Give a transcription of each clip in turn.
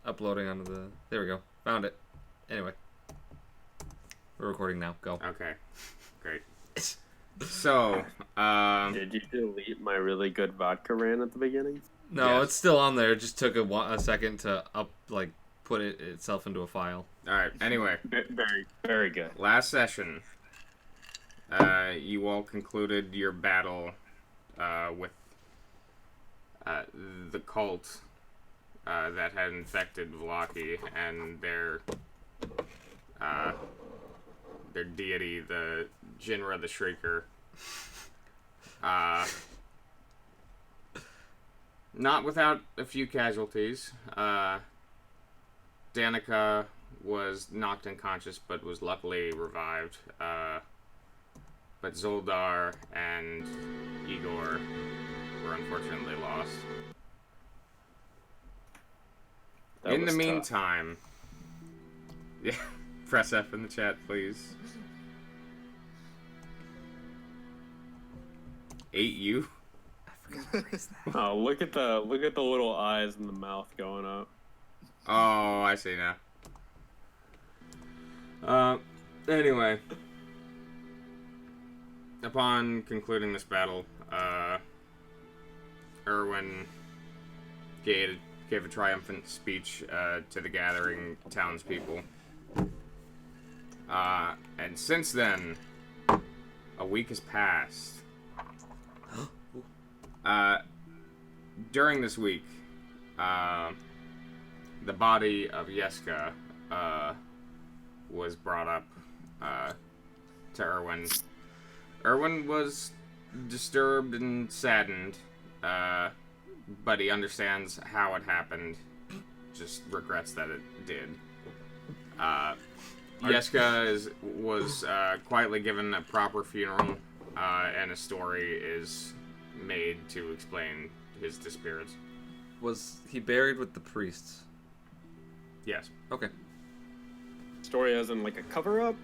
uploading onto the... There we go. Found it. Anyway. We're recording now. Go. Okay. Great. So, Did you delete my really good vodka rant at the beginning? No, Yes. it's still on there. It just took a second to put it itself into a file. alright, anyway. Very, very good. Last session, you all concluded your battle with the cult that had infected Vallaki and their deity, the Jinra the Shrieker. Not without a few casualties. Danica was knocked unconscious, but was luckily revived. But Zoldar and Igor were unfortunately lost. That In the was tough. meantime, yeah, press F in the chat, please. 8U? Oh, look at the little eyes and the mouth going up. Oh, I see now. Anyway. Upon concluding this battle, Erwin gave a triumphant speech to the gathering townspeople. And since then, a week has passed. During this week, the body of Yeska was brought up to Erwin. Erwin was disturbed and saddened, but he understands how it happened, just regrets that it did. Yeska was quietly given a proper funeral, and a story is made to explain his disappearance. Was he buried with the priests? Yes. Okay. Story as in like a cover up.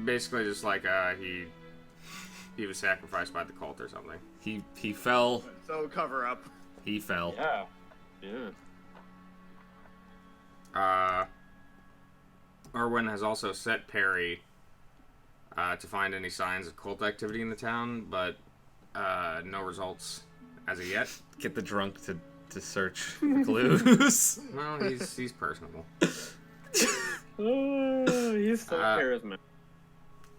Basically just like he was sacrificed by the cult or something. He fell. So cover up. He fell. Yeah. Yeah. Erwin has also set Perry to find any signs of cult activity in the town, but no results as of yet. Get the drunk to search for clues. Well, he's personable. Oh, he's so charismatic.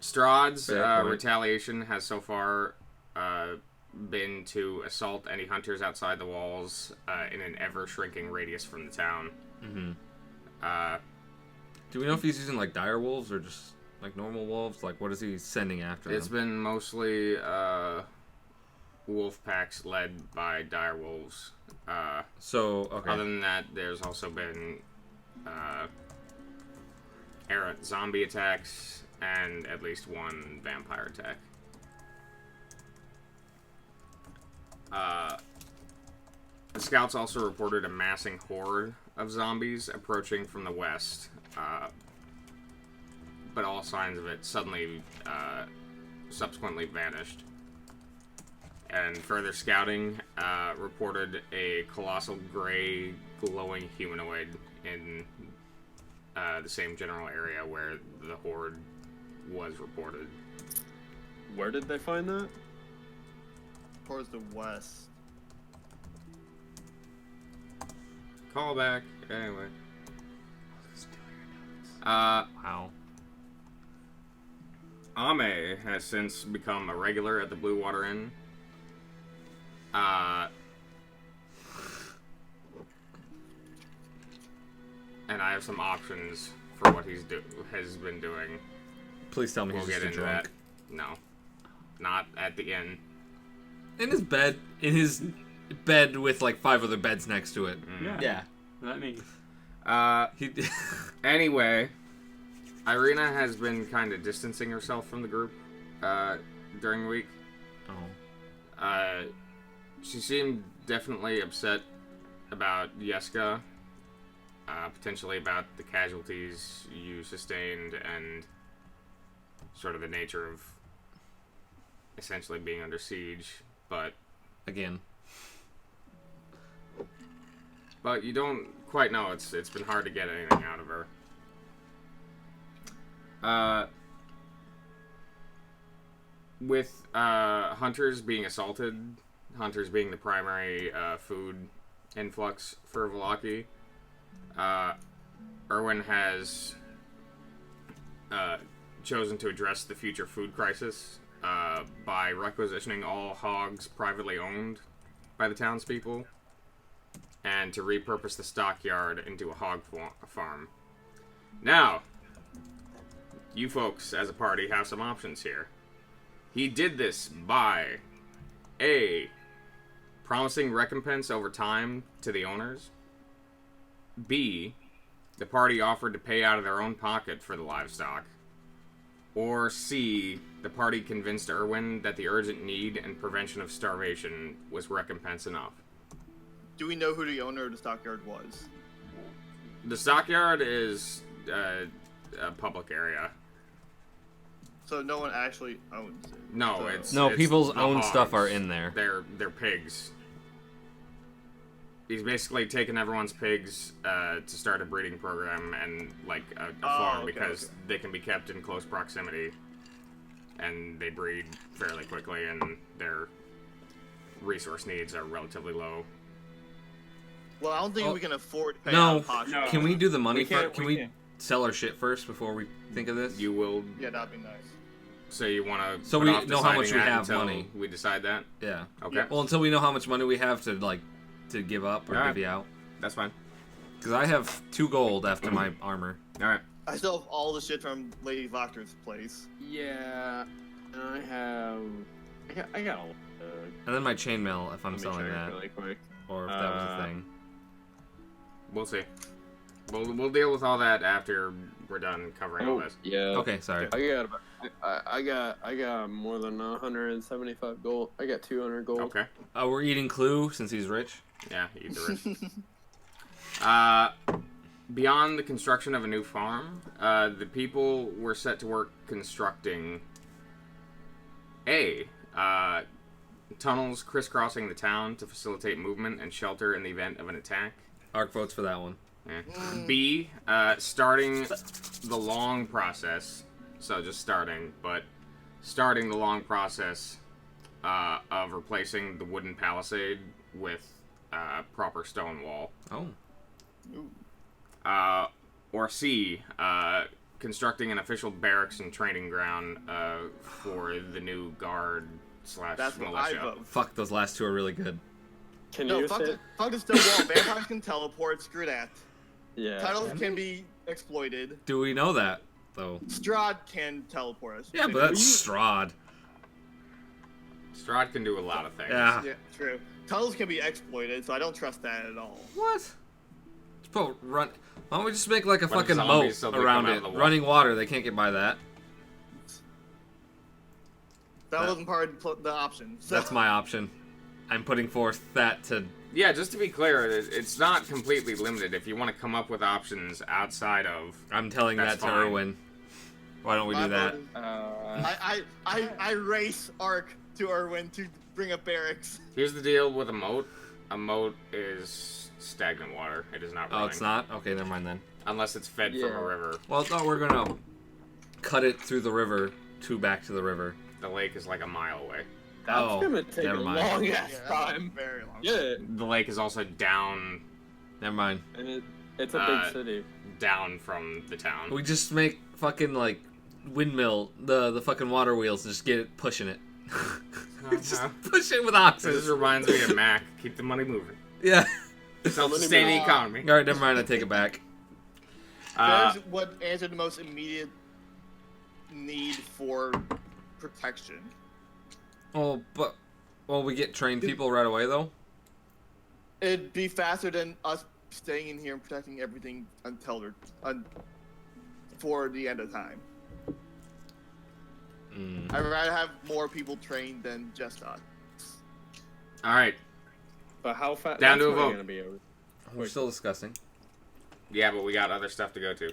Strahd's Fair point. retaliation has so far been to assault any hunters outside the walls in an ever-shrinking radius from the town. Mm-hmm. Do we know if he's using like dire wolves or just like normal wolves? Like, what is he sending after It's them? been mostly wolf packs led by dire wolves. So, okay. Other than that, there's also been errant zombie attacks and at least one vampire attack. The scouts also reported a massing horde of zombies approaching from the west, but all signs of it suddenly subsequently vanished. And further scouting reported a colossal gray glowing humanoid in the same general area where the horde was reported. Where did they find that? Towards the west. Call back. Anyway. Wow. Ame has since become a regular at the Blue Water Inn. And I have some options for what has been doing. Please tell me We'll he's get just a into drunk. that. No. Not at the inn. In his bed with like 5 other beds next to it. Yeah. That makes... He Anyway, Irina has been kind of distancing herself from the group during the week. Oh. She seemed definitely upset about Yeska, potentially about the casualties you sustained, and sort of the nature of essentially being under siege, but Again. but you don't quite know. It's been hard to get anything out of her. With hunters being assaulted, hunters being the primary food influx for Vallaki, Irwin has chosen to address the future food crisis by requisitioning all hogs privately owned by the townspeople and to repurpose the stockyard into a hog farm. Now, you folks as a party have some options here. He did this by A, promising recompense over time to the owners. B, the party offered to pay out of their own pocket for the livestock. Or C, the party convinced Irwin that the urgent need and prevention of starvation was recompense enough. Do we know who the owner of the stockyard was? The stockyard is a public area. So no one actually owns it. No, So- it's No, it's people's the own stuff hogs. are in there. They're pigs. He's basically taken everyone's pigs to start a breeding program and like a farm okay, because okay. they can be kept in close proximity and they breed fairly quickly and their resource needs are relatively low. Well, I don't think Oh. we can afford to pay No. out pocket. No. Can we do the money We can't- first? Can we we can't. sell our shit first before we think of this? You will. Yeah, that'd be nice. So you want to? So we know how much we have money. We decide that. Yeah. Okay, Yeah. Well, until we know how much money we have to give up or Alright. divvy out. that's fine. Because I have 2 gold after my armor. All right. I still have all the shit from Lady Voctor's place. Yeah, and I have. I got a. And then my chainmail if I'm Let me selling check that. really quick. Or if that was a thing. We'll see. We'll deal with all that after we're done covering all this. yeah. Okay, sorry. I got more than 175 gold. I got 200 gold. Okay. We're eating Clue since he's rich. Yeah, eat the rich. Beyond the construction of a new farm, the people were set to work constructing tunnels crisscrossing the town to facilitate movement and shelter in the event of an attack. Arc votes for that one. B, starting the long process, so just starting the long process of replacing the wooden palisade with proper stone wall. Oh. Or C, constructing an official barracks and training ground for the new guard / That's what I militia. vote. Fuck, those last 2 are really good. Can No, you fuck say? the stone wall. Vampires can teleport. Screw that. Yeah. Tunnels can be exploited. Do we know that, though? Strahd can teleport us. Yeah, but that's Strahd. Strahd can do a lot of things. Yeah. Yeah, true. Tunnels can be exploited, so I don't trust that at all. What? Just put run. Why don't we just make like a What if fucking zombies moat suddenly around come out it? of the wall? Running water, they can't get by that. That wasn't part of the option. So. That's my option. I'm putting forth that to. Yeah, just to be clear, it's not completely limited. If you want to come up with options outside of... I'm telling That's that to fine. Irwin. Why don't we My do that? vote is- I race Ark to Irwin to bring up barracks. Here's the deal with a moat. A moat is stagnant water. It is not running. Oh, it's not? Okay, never mind then. Unless it's fed from a river. Well, no, we're gonna cut it through the river to back to the river. The lake is like a mile away. That's Oh, gonna take a never mind. long Yeah, ass that's time. very long. Yeah, The lake is also down Never mind. and it's a big city. down from the town. We just make fucking like windmill the fucking water wheels. Just get it pushing it. Just push it with This oxes. reminds me of Mac. Keep the money moving. Yeah. Self-sustaining economy. All right, never mind. I take it back. That's what answered the most immediate need for protection. Oh, but we get trained people right away though. It'd be faster than us staying in here and protecting everything until for the end of time. I'd rather have more people trained than just us. All right. But how fast? Down that's to a not vote. Gonna be over. We're still discussing. Yeah, but we got other stuff to go to.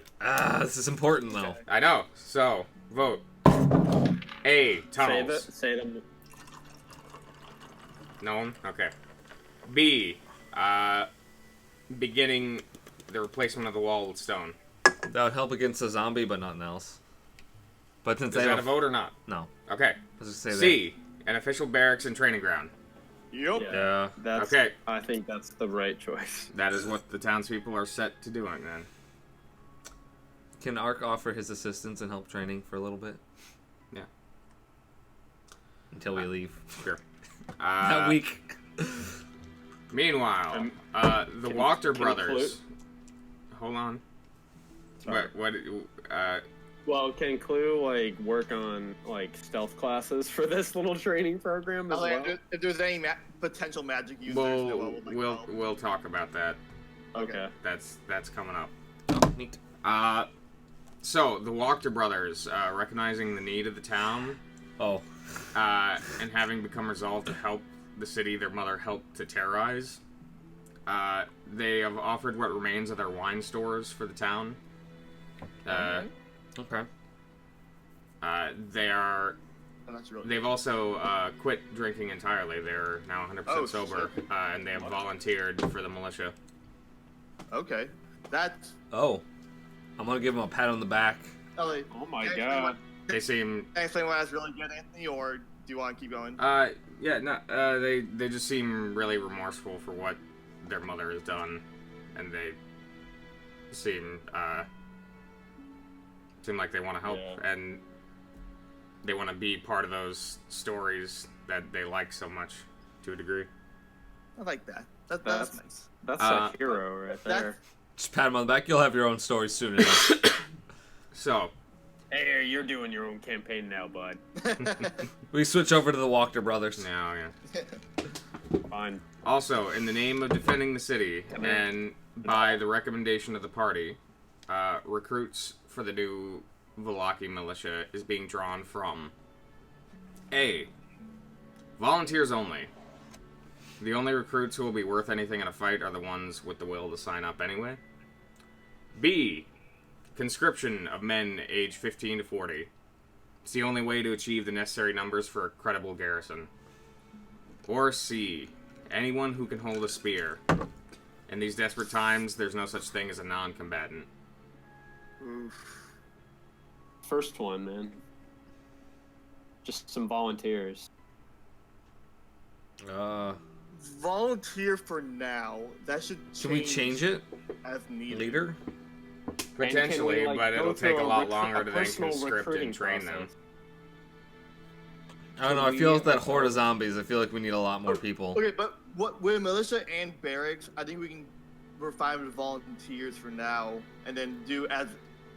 This is important though. I know. So, vote. A. Tunnels. Say them. No one? Okay. B. beginning the replacement of the wall with stone. That would help against a zombie, but nothing else. But since Is they that have a vote or not? no, Okay. let's just say C, an official barracks and training ground. Yup. Yeah. That's. Okay. I think that's the right choice. That is what the townspeople are set to doing then. Can Ark offer his assistance and help training for a little bit? Yeah. Until we leave. Sure. That week. Meanwhile, the Wachter brothers. Hold on. Sorry. What? Well, can Clue like work on like stealth classes for this little training program as well? If there's any potential magic users, Noah will We'll talk about that. Okay. That's coming up. Oh, neat. So the Wachter brothers, recognizing the need of the town, Oh. and having become resolved to help the city their mother helped to terrorize, they have offered what remains of their wine stores for the town. Okay. They've also quit drinking entirely. They're now 100% sober, and they have volunteered for the militia. Okay. That's. Oh. I'm gonna give him a pat on the back. Ellie, Oh my god. They seem. Can I explain what I was really good, Anthony, or do you want to keep going? Yeah, no, they just seem really remorseful for what their mother has done, and they seem like they want to help, and they want to be part of those stories that they like so much, to a degree. I like that. That's nice. That's a hero right there. Just pat him on the back. You'll have your own story soon enough. So, Hey, you're doing your own campaign now, bud. We switch over to the Wachter brothers. now, yeah. Fine. Also, in the name of defending the city, and by the recommendation of the party, recruits for the new Vallaki militia is being drawn from A. Volunteers only. The only recruits who will be worth anything in a fight are the ones with the will to sign up anyway. B. Conscription of men aged 15 to 40. It's the only way to achieve the necessary numbers for a credible garrison. Or C. Anyone who can hold a spear. In these desperate times, there's no such thing as a non-combatant. First one, man. Just some volunteers. Volunteer for now. That should change. Can we change it? As needed. Leader? Potentially, Can we, but go it'll through take a lot longer a to then personal conscript recruiting and train them. process? I don't know. I feel with that horde of zombies, I feel like we need a lot more people. Okay, but with militia and barracks, I think we can. We're fine with volunteers for now, and then do as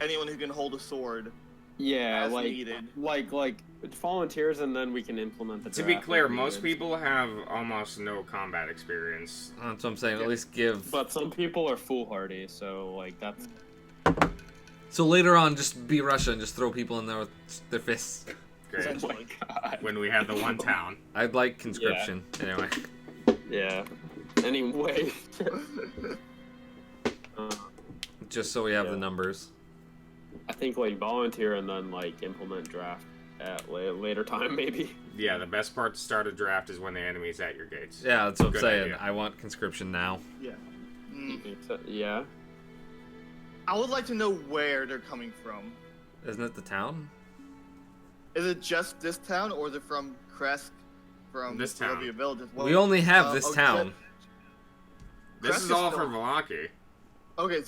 anyone who can hold a sword. Yeah, as like needed. like volunteers, and then we can implement the To be draft clear, as most needed. people have almost no combat experience. That's what I'm saying. At least give. But some people are foolhardy, so like that's. So later on, just be Russia and just throw people in there with their fists. Great. Oh my god. When we have the one town. I'd like conscription. Anyway. Yeah. Anyway. Just so we have Yeah. the numbers. I think like volunteer and then like implement draft at later time maybe. Yeah, the best part to start a draft is when the enemy's at your gates. Yeah, that's what I'm Good saying. idea. I want conscription now. Yeah. Yeah. I would like to know where they're coming from. Isn't it the town? Is it just this town, or is it from Kresk, from This town. Barovia Village as well? We only have this okay, town. This Crest is is all still- for Vallaki. Okay,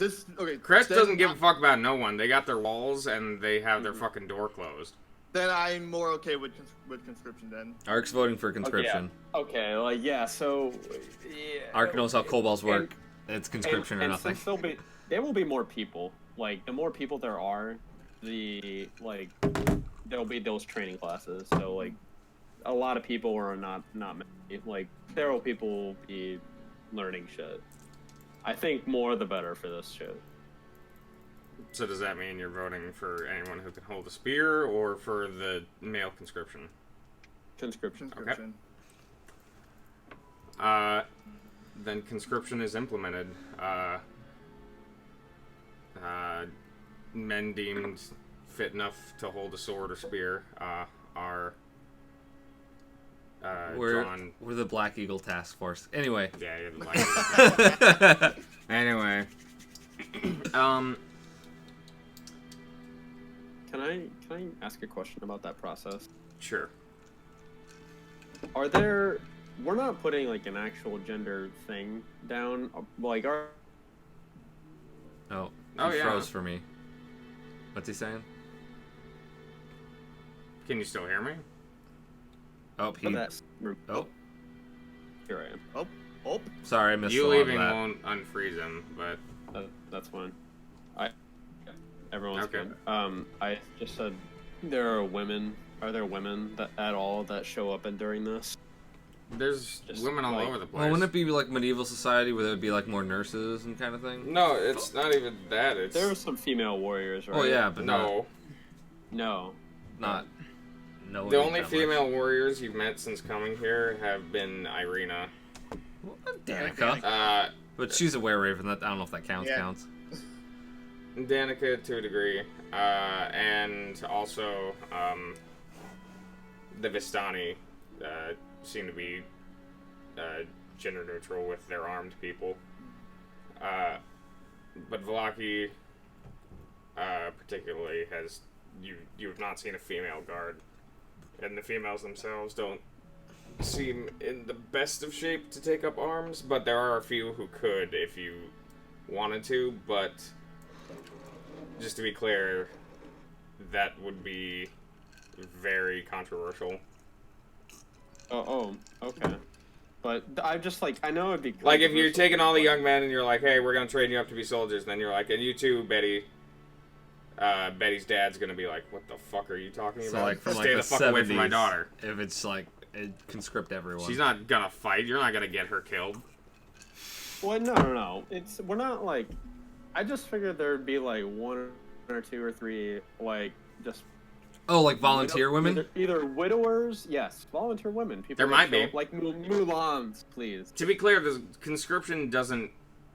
Crest then doesn't give a fuck about no one. They got their walls and they have their fucking door closed. Then I'm more okay with conscription then. Ark's voting for conscription. Okay, like yeah, so yeah. Ark knows how kobolds work. It's conscription or and nothing. since there will be more people. Like the more people there are, the like there'll be those training classes. So like a lot of people are not many. Like there will people be learning shit. I think more the better for this shit. So does that mean you're voting for anyone who can hold a spear or for the male conscription? Conscription. Then conscription is implemented. Men deemed fit enough to hold a sword or spear are drawn. We're the Black Eagle Task Force. Anyway. Yeah, you're like. ask a question about that process? Sure. Are there... We're not putting, like, an actual gender thing down. Like, are... Oh, Oh, he yeah. froze for me. What's he saying? Can you still hear me? Oh, he... That's... Oh, Here I am. Oh, sorry, I missed You a lot of leaving that. won't unfreeze him, but That's fine. Everyone's Okay. good. I just said there are women. Are there women that at all that show up during this? there's Just women all like- over the place. Well, wouldn't it be like medieval society where there would be like more nurses and kind of thing? No, it's not even that. It's There are some female warriors, right? Oh yeah, but no. No. not. No. The only female warriors you've met since coming here have been Irina. Danica. But she's a were-raven. That I don't know if that counts. Yeah. Counts. Danica to a degree, and also the Vistani seem to be gender neutral with their armed people. But Vallaki, particularly, has you have not seen a female guard, and the females themselves don't seem in the best of shape to take up arms. But there are a few who could if you wanted to. But just to be clear, that would be very controversial. Oh, okay. But I just like I know it'd be Like if you're controversial, taking all the but- young men and you're like, hey, we're gonna train you up to be soldiers, and then you're like, and you too, Betty. Betty's dad's gonna be like, what the fuck are you talking So about? like from Stay like the the fuck away from my 70s, daughter. If it's like it conscript everyone. She's not gonna fight. You're not gonna get her killed. Well, no. We're not like. I just figured there'd be like one or two or three like just. Oh, like volunteer women? Either widowers, yes, volunteer women. People There that might show be. up, like Mulans, please. To be clear, the conscription doesn't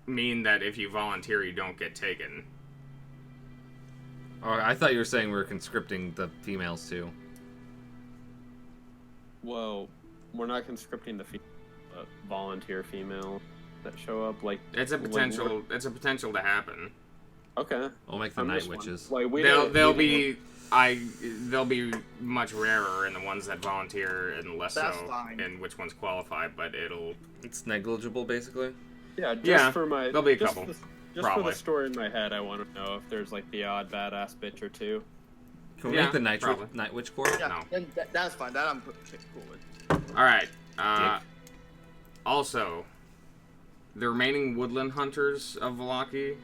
mean that if you volunteer, you don't get taken. Oh, I thought you were saying we were conscripting the females too. Well, we're not conscripting the volunteer female that show up. Like It's a like, potential. It's a potential to happen. Okay. We'll make the I'm night just witches. Like we They'll don't- they'll be much rarer in the ones that volunteer and less That's so fine. in which ones qualify. But it'll It's negligible, basically. Yeah, just Yeah, for my. there'll be a just couple, For just probably. for the story in my head, I want to know if there's like the odd badass bitch or two. Can we Yeah, make the night probably. night witch corps? yeah, No. then that's fine. That I'm cool with. All right. Dick. Also, the remaining woodland hunters of Vallaki,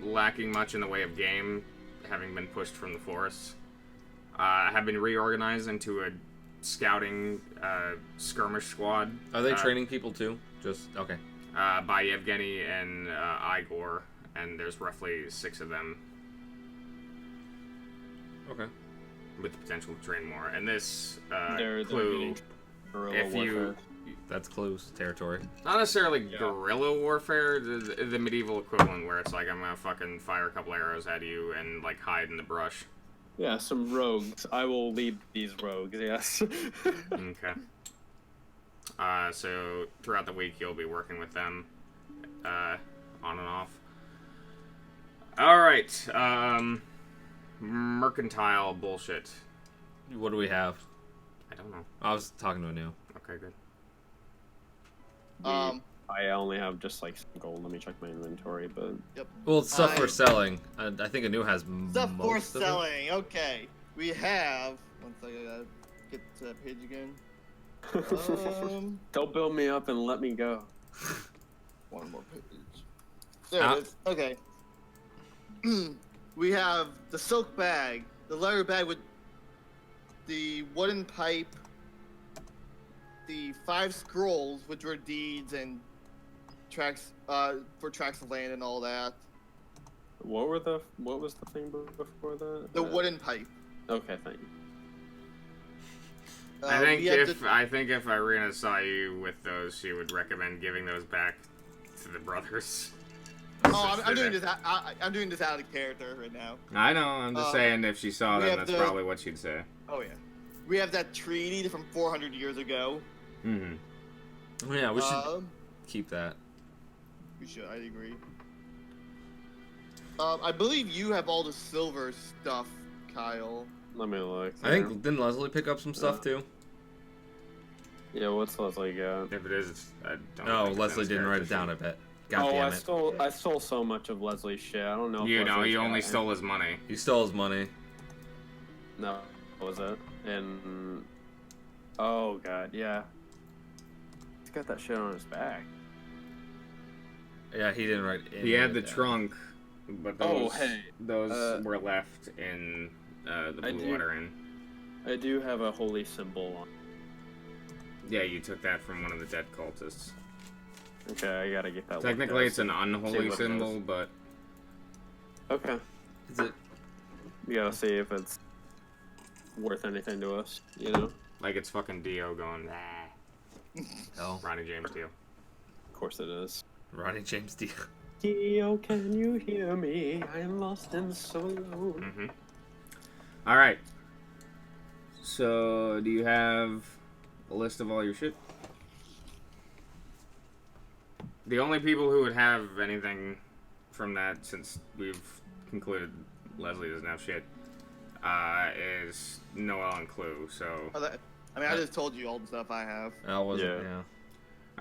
lacking much in the way of game, having been pushed from the forests, have been reorganized into a scouting skirmish squad. Are they training people too? Just okay. By Yevgeny and Igor, and there's roughly 6 of them Okay. with the potential to train more. And this They're clue, getting guerrilla if you warfare. That's clues territory. not necessarily guerrilla warfare, the medieval equivalent where it's like I'm gonna fucking fire a couple arrows at you and like hide in the brush. Yeah, some rogues. I will lead these rogues. Yes. Okay. So throughout the week you'll be working with them, on and off. All right. Mercantile bullshit. What do we have? I don't know. I was talking to a new. Okay, good. I only have just like some gold. Let me check my inventory, but Well, it's stuff I- we're selling. I think a new has Stuff for most of it. selling. Okay, we have. One second, I gotta get to that page again. don't build me up and let me go. One more page. There it is. Okay. We have the silk bag, the leather bag with the wooden pipe, the 5 scrolls, which were deeds and tracks for tracts of land and all that. What was the thing before that? The wooden pipe. Okay, thank you. I think we have if Irina saw you with those, she would recommend giving those back to the brothers. Oh, I'm doing this. I'm doing this out of character right now. I know. I'm just saying if she saw we them, have that's the- probably what she'd say. Oh yeah, we have that treaty from 400 years ago. Mm-hmm. Yeah, we should keep that. We should. I agree. I believe you have all the silver stuff, Kyle. Let me look. I think didn't Leslie pick up some stuff too? Yeah, what's Leslie got? If it is, I don't. No, think it's in Leslie his didn't write character it down. I sheet. bet. God damn it! I stole so much of Leslie's shit. I don't know. If You know, Leslie's you got only it. stole his money. You stole his money. No, what was it? And oh god, yeah. He's got that shit on his back. Yeah, he didn't write. He had the down. trunk, but Oh, those hey, were left in the blue lettering. I do have a holy symbol on. Yeah, you took that from one of the dead cultists. Okay, I gotta get that. Technically, it's an unholy what it symbol, is. but Okay, Is it? we gotta see if it's worth anything to us. You know. like it's fucking Dio going. Nah. No. Ronnie James Dio. Of course it is. Ronnie James Dio. Dio, can you hear me? I'm lost and so alone. Mm-hmm. All right. So, do you have a list of all your shit? The only people who would have anything from that, since we've concluded Leslie doesn't have shit, is Noel and Clue. So, I mean, I just told you all the stuff I have. I wasn't. Yeah. Yeah.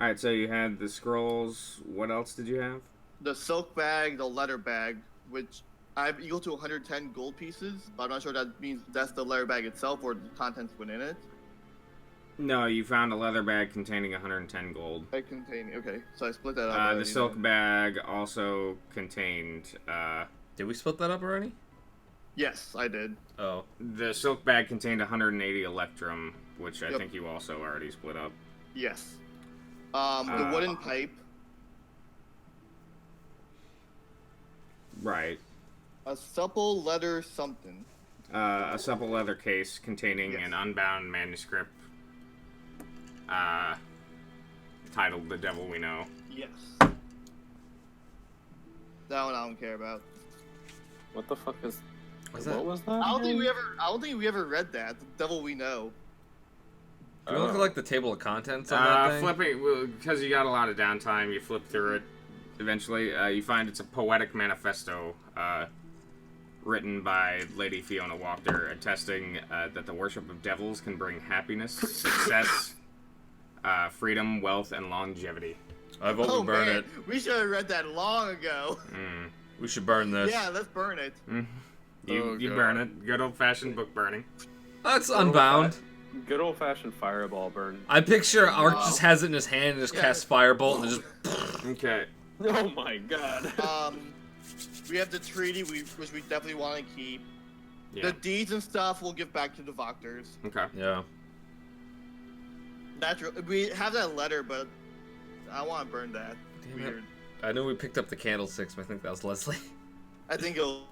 all right. So you had the scrolls. What else did you have? The silk bag, the letter bag, which I have equal to 110 gold pieces, but I'm not sure that means that's the letter bag itself or the contents within it. No, you found a leather bag containing 110 gold. I contain. Okay, so I split that up. The already silk then. bag also contained. Did we split that up already? Yes, I did. Oh. The silk bag contained 180 electrum, which I Yep. think you also already split up. Yes. The wooden pipe, Right. a supple leather something. A supple leather case containing Yes. an unbound manuscript titled The Devil We Know. Yes. That one I don't care about. What the fuck is? What's What that? was that? I don't think again? we ever read that. The Devil We Know. Do you look at like the table of contents on that thing? Flipping, because you got a lot of downtime, you flip through it. Eventually, you find it's a poetic manifesto written by Lady Fiona Walker, attesting that the worship of devils can bring happiness, success, freedom, wealth, and longevity. I vote Oh we burn man, it. we should have read that long ago. Mm. We should burn this. Yeah, let's burn it. You God. burn it. Good old-fashioned book burning. That's unbound. Good old fashioned fireball burn. I picture Art just has it in his hand and just Yeah. casts firebolt and just. Okay. Oh my god. We have the treaty, which we definitely want to keep. Yeah. The deeds and stuff we'll give back to the Voctors. Okay. Yeah. We have that letter, but I want to burn that. Damn it. Weird. I knew we picked up the candlesticks, but I think that was Leslie. I think it'll.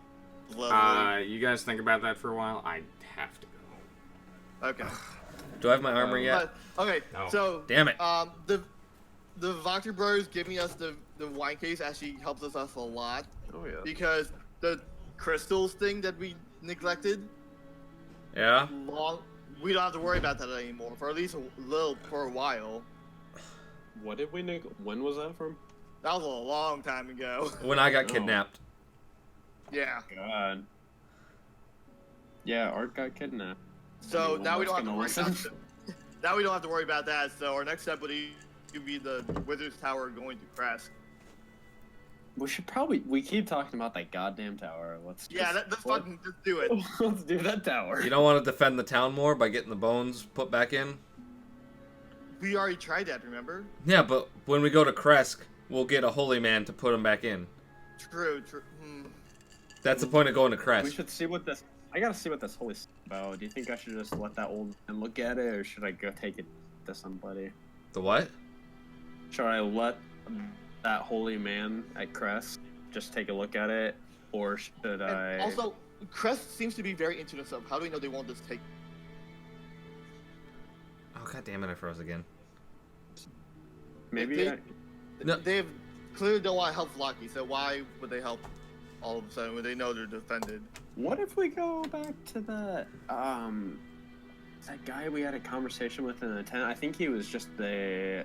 Lovely. You guys think about that for a while? I have to go. Okay. Do I have my armor yet? But, okay. No. So. Damn it. The Voctor brothers giving us the wine case actually helps us a lot Oh yeah. because the crystals thing that we neglected Yeah. we don't have to worry about that anymore for at least for a while. What did we when was that from? That was a long time ago. When I got Oh. kidnapped. Yeah. God. Yeah, Art got kidnapped. So Anyone now we else don't have to gonna worry about now we don't have to worry about that. So our next step would be the Wizard's Tower going to Kresk. We should probably. We keep talking about that goddamn tower. Let's. Yeah, let's fucking just do it. Let's do that tower. You don't want to defend the town more by getting the bones put back in? We already tried that, remember? Yeah, but when we go to Kresk, we'll get a holy man to put them back in. True. That's the point of going to Kresk. We should see what this. I gotta see what this holy is about. Do you think I should just let that old man look at it, or should I go take it to somebody? The what? Should I let that holy man at Crest just take a look at it, or should I? And also, Kresk seems to be very into this stuff. How do we know they won't just take? Oh, god damn it, I froze again. Maybe. They- No. They've clearly don't want to help Vallaki, so why would they help all of a sudden when they know they're defended? What if we go back to that that guy we had a conversation with in the tent? I think he was just the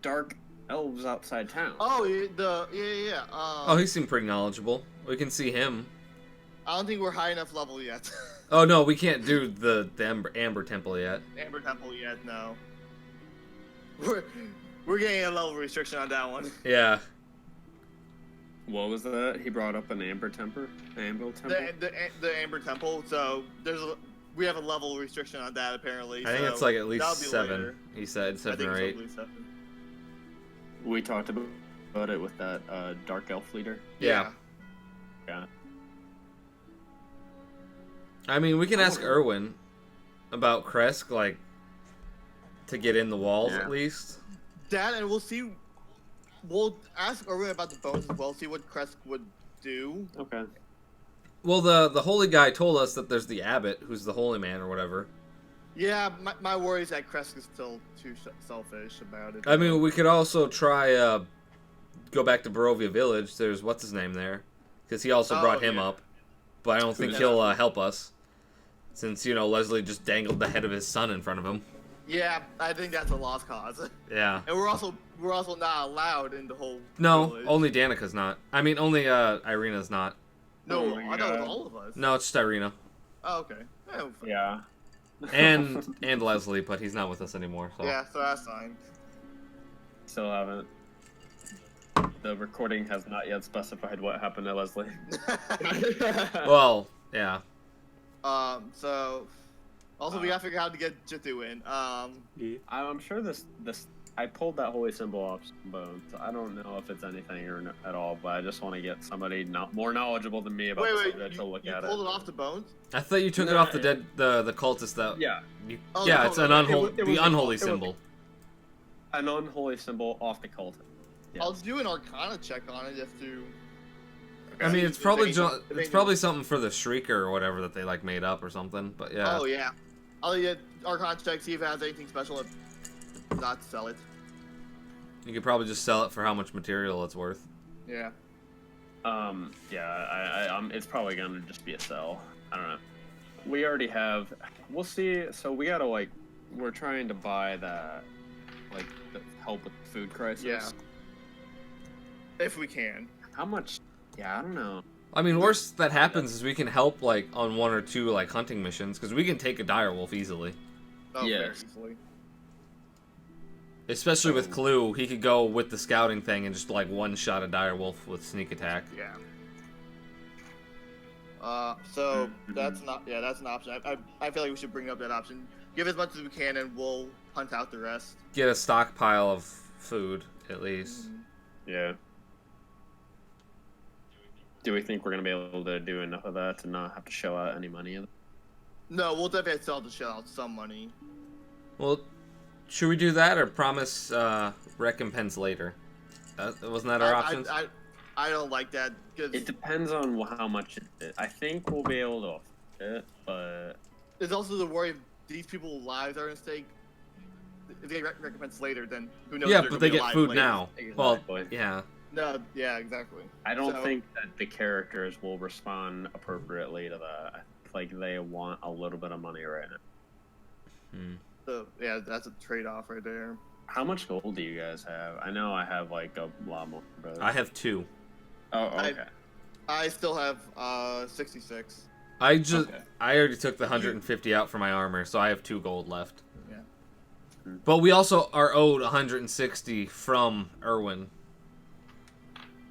dark elves outside town. Oh, yeah. Oh, he seemed pretty knowledgeable. We can see him. I don't think we're high enough level yet. Oh no, we can't do the Amber Temple yet. Amber Temple yet, no. We're getting a level restriction on that one. Yeah. What was that? He brought up an Amber Temple? Amber Temple? The Amber Temple, so we have a level restriction on that apparently. I think it's like at least that'll be 7. later. He said I 7 think or it's 8. at least 7. We talked about it with that Dark Elf leader. Yeah. Yeah. I mean, we can ask Erwin about Kresk, like, to get in the walls at least. That, and we'll see. We'll ask Erwin about the bones as well, see what Kresk would do. Okay. Well, the holy guy told us that there's the abbot, who's the holy man or whatever. Yeah, my worry is that Kresk is still too selfish about it. I mean, we could also try go back to Barovia Village. There's what's his name there, because he also brought him up, but I don't think he'll help us, since Leslie just dangled the head of his son in front of him. Yeah, I think that's a lost cause. Yeah. And we're also not allowed in the whole. No, village. only Danica's not. I mean, only Irina's not. No, Oh my I thought it God. was all of us. No, it's just Irina. Oh, okay. Oh, Yeah. And Leslie, but he's not with us anymore. So. Yeah, so that's fine. Still haven't. The recording has not yet specified what happened to Leslie. Well, yeah. So also we gotta figure out how to get Jithu in. I'm sure this I pulled that holy symbol off some bones. I don't know if it's anything or at all, but I just want to get somebody more knowledgeable than me about the subject to look you at pulled it off the bones? I thought you took it off the dead, the cultist that. Yeah. Oh, Yeah, the it's an cultist. unholy, the unholy symbol. An unholy symbol off the cult. Yes. I'll do an Arcana check on it just to. I mean, it's If probably anything- if it's probably something for the Shrieker or whatever that they like made up or something. But yeah. Oh yeah, I'll get Arcana check, see if it has anything special. If not, sell it. You could probably just sell it for how much material it's worth. Yeah. Yeah, it's probably gonna just be a sell. I don't know. We already have. We'll see. So we gotta we're trying to buy that, the help with the food crisis. Yeah. If we can. How much? Yeah, I don't know. I mean, worst that happens is we can help on 1 or 2 hunting missions because we can take a direwolf easily. Oh, very Yes. easily. Especially with Clue, he could go with the scouting thing and just one-shot a direwolf with sneak attack. Yeah. So that's not. Yeah, that's an option. I feel like we should bring up that option. Give as much as we can, and we'll hunt out the rest. Get a stockpile of food at least. Yeah. Do we think we're gonna be able to do enough of that to not have to shell out any money? No, we'll definitely have to sell to shell out some money. Well, should we do that or promise recompense later? Wasn't that our options? I don't like that because It depends on how much I think we'll be able to afford it, but there's also the worry if these people's lives are at stake. If they get recompense later, then who knows? Yeah, if they're but gonna they be get alive food later. now. Well, Exactly. yeah. No, yeah, exactly. I don't So- think that the characters will respond appropriately to that. I think they want a little bit of money right now. So yeah, that's a trade-off right there. How much gold do you guys have? I know I have a lot more. But... I have 2. Oh, okay. I still have 66. I Okay. already took the 150 out for my armor, so I have 2 gold left. Yeah. But we also are owed 160 from Erwin.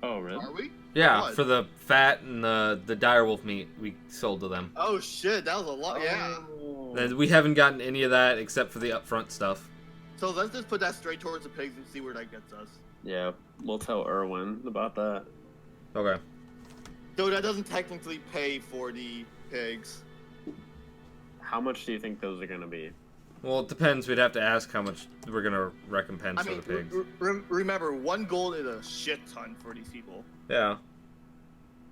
Oh, really? Are we? Yeah, What? for the fat and the direwolf meat we sold to them. Oh shit, that was a lot. Yeah. Oh. And we haven't gotten any of that except for the upfront stuff. So let's just put that straight towards the pigs and see where that gets us. Yeah, we'll tell Erwin about that. Okay. Though that doesn't technically pay for the pigs. How much do you think those are going to be? Well, it depends. We'd have to ask how much we're gonna recompense I for mean, the pigs. remember, 1 gold is a shit ton for these people. Yeah.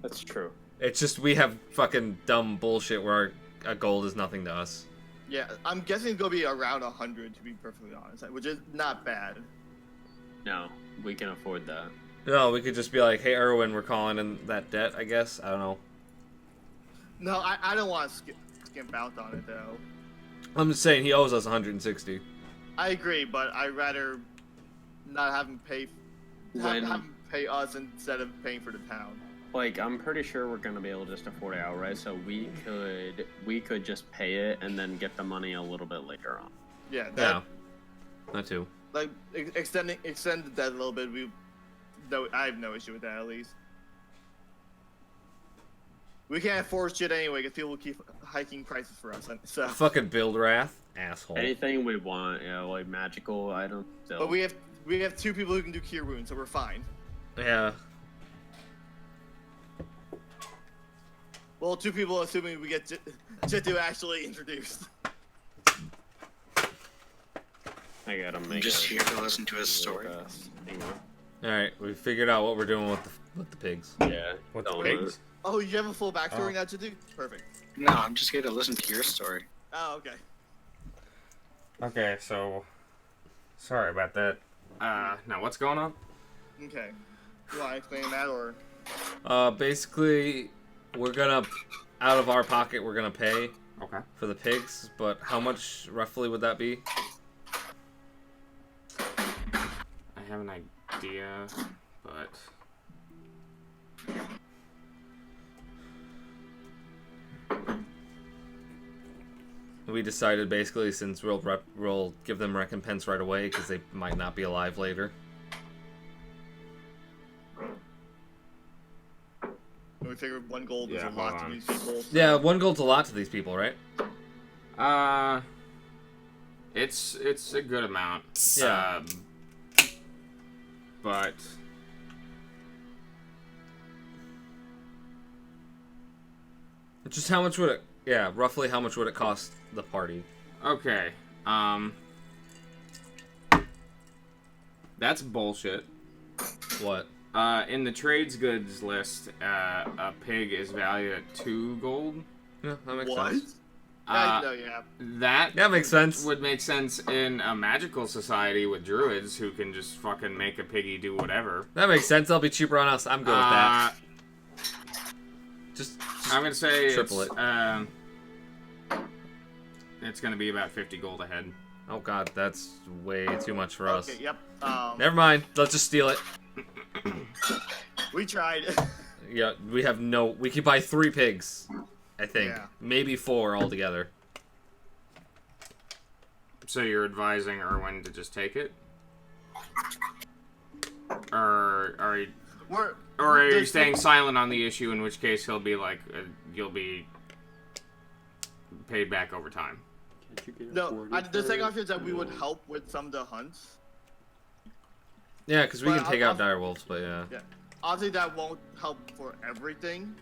That's true. It's just we have fucking dumb bullshit where a gold is nothing to us. Yeah, I'm guessing it's gonna be around 100 to be perfectly honest, which is not bad. No, we can afford that. No, we could just be like, hey, Erwin, we're calling in that debt, I guess. I don't know. No, I don't want to skimp out on it though. I'm just saying he owes us 160. I agree, but I'd rather not have him pay, have him pay us instead of paying for the town. like, I'm pretty sure we're gonna be able to just afford it outright, so we could just pay it and then get the money a little bit later on. Yeah. Yeah. That too. Like extend that a little bit. I have no issue with that at least. We can't afford shit anyway because people keep hiking prices for us. So. Fucking build wrath, asshole. Anything we want, like magical items. So. But we have 2 people who can do cure wounds, so we're fine. Yeah. Well, 2 people, assuming we get Jittu actually introduced. I gotta make. I'm just here to listen to his story. All right, we figured out what we're doing with the pigs. Yeah. With the pigs? Oh, you have a full backstory now, Jittu? Perfect. No, I'm just here to listen to your story. Oh, okay. Okay, so... Sorry about that. Now what's going on? Okay. You want to explain that, or? Basically, we're gonna, out of our pocket, we're gonna pay Okay. for the pigs, but how much roughly would that be? I have an idea, but... We decided basically since we'll give them recompense right away because they might not be alive later. We figured 1 gold is Yeah, a lot hold to on. these people. Yeah, 1 gold's a lot to these people, right? It's a good amount. Yeah. But... Just how much would it? Yeah, roughly how much would it cost the party? Okay, that's bullshit. What? In the trades goods list, a pig is valued at 2 gold. Yeah, that makes What? sense. No, yeah. That makes sense. would make sense in a magical society with druids who can just fucking make a piggy do whatever. That makes sense. That'll be cheaper on us. I'm good with that. Just I'm gonna say triple it's gonna be about 50 gold a head. Oh god, that's way too much for us. Okay, yep. Never mind. Let's just steal it. We tried. Yeah, we have no. We could buy 3 pigs. I think Yeah. maybe 4 altogether. So you're advising Erwin to just take it, or are you? Or are you there's- staying silent on the issue, in which case he'll be like, you'll be paid back over time? Can't you get No, afforded the for second it? option is that we would help with some of the hunts. Yeah, because we But can take I'll- out dire wolves, but yeah. Yeah. Obviously, that won't help for everything.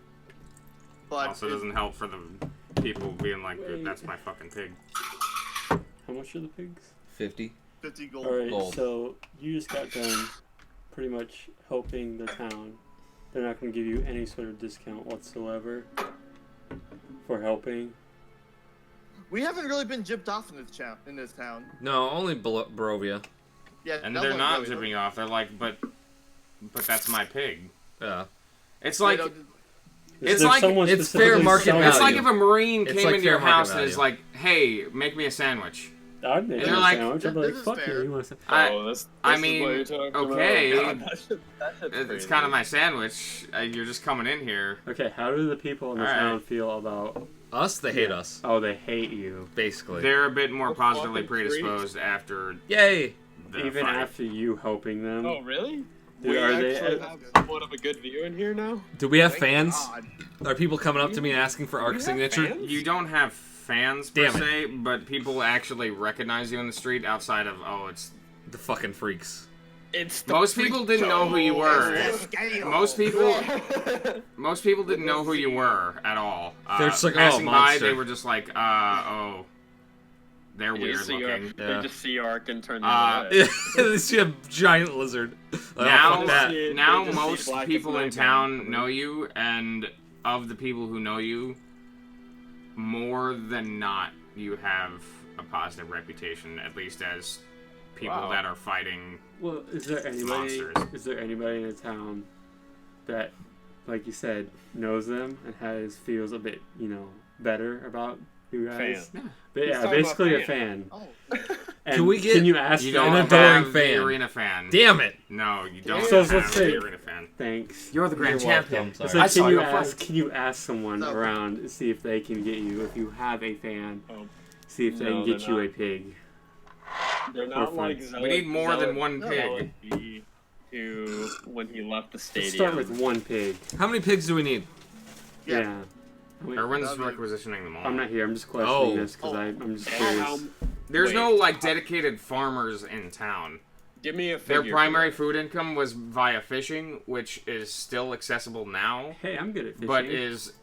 But Also doesn't help for the people being like, that's my fucking pig. How much are the pigs? 50. 50 gold. Alright, Gold. so you just got done pretty much helping the town. They're not going to give you any sort of discount whatsoever for helping. We haven't really been gypped off in this town. No, only Barovia. Yeah, And that they're one not really- zipping off. They're like, but that's my pig. Yeah. It's They like, don't- It's There's like- someone it's specifically fair market selling it's value. like if a marine It's came like into your fair market house and is value. like, hey, make me a sandwich. I'd make And you they're a like, sandwich. I'd be "This like, is fuck fair." yeah, you want to This I is mean, what you're talking okay. about. God, that's It's crazy. kind of my sandwich. You're just coming in here. Okay, how do the people in the Alright. town feel about... Us, they hate us, Oh, they hate you. basically. They're a bit more What positively fucking predisposed after Yay! the Even fight. after you helping them. Oh, really? Dude, We are they... actually Have somewhat of a good view in here now? Do we have Thank fans? God. Are people coming up to me and asking for ARC have signature? fans? You don't have fans per Damn it. se, but people actually recognize you in the street outside of, oh, it's... The fucking freaks. It's Most people didn't know who you were. Most people didn't know who you were at all. They're just like, oh, passing by, monster. they were just like, oh, they're They weird just see looking. Arc, Yeah. They just see Arc and turn the Uh, other way. They see a giant lizard. Like, Now- oh, fuck that. They Now just see most Black people in as Night town Man. know you, and of the people who know you, more than not, you have a positive reputation, at least as people Wow. that are fighting. Well, is there anybody... Monsters. Is there anybody in the town that, like you said, knows them and feels a bit, better about You guys? Fan. But He's yeah, talking about basically a fan. fan. Oh. And Can we get- Can you ask You them? don't An adoring have fan. the arena fan. Damn it! No, you don't So have let's say- the arena fan. Thanks. You're the grand You're champion. welcome, It's sorry. like, I saw can you you ask? first. Can you ask someone No. around and see if they can get you? If you have a fan, Oh. see if they No, can get they're you not. a pig. They're not For like friends. zealot, We need more than one zealot pig. Vallaki to when he left the stadium. Let's start with one pig. How many pigs do we need? Yeah. Yeah. Wait, Erwin's that'd be- requisitioning them all. I'm not here. I'm just questioning Oh. this because Oh. I'm just And curious. how- There's wait, no like dedicated farmers in town. Give me a Their figure. primary food income was via fishing, which is still accessible now, Hey, I'm good at fishing. but is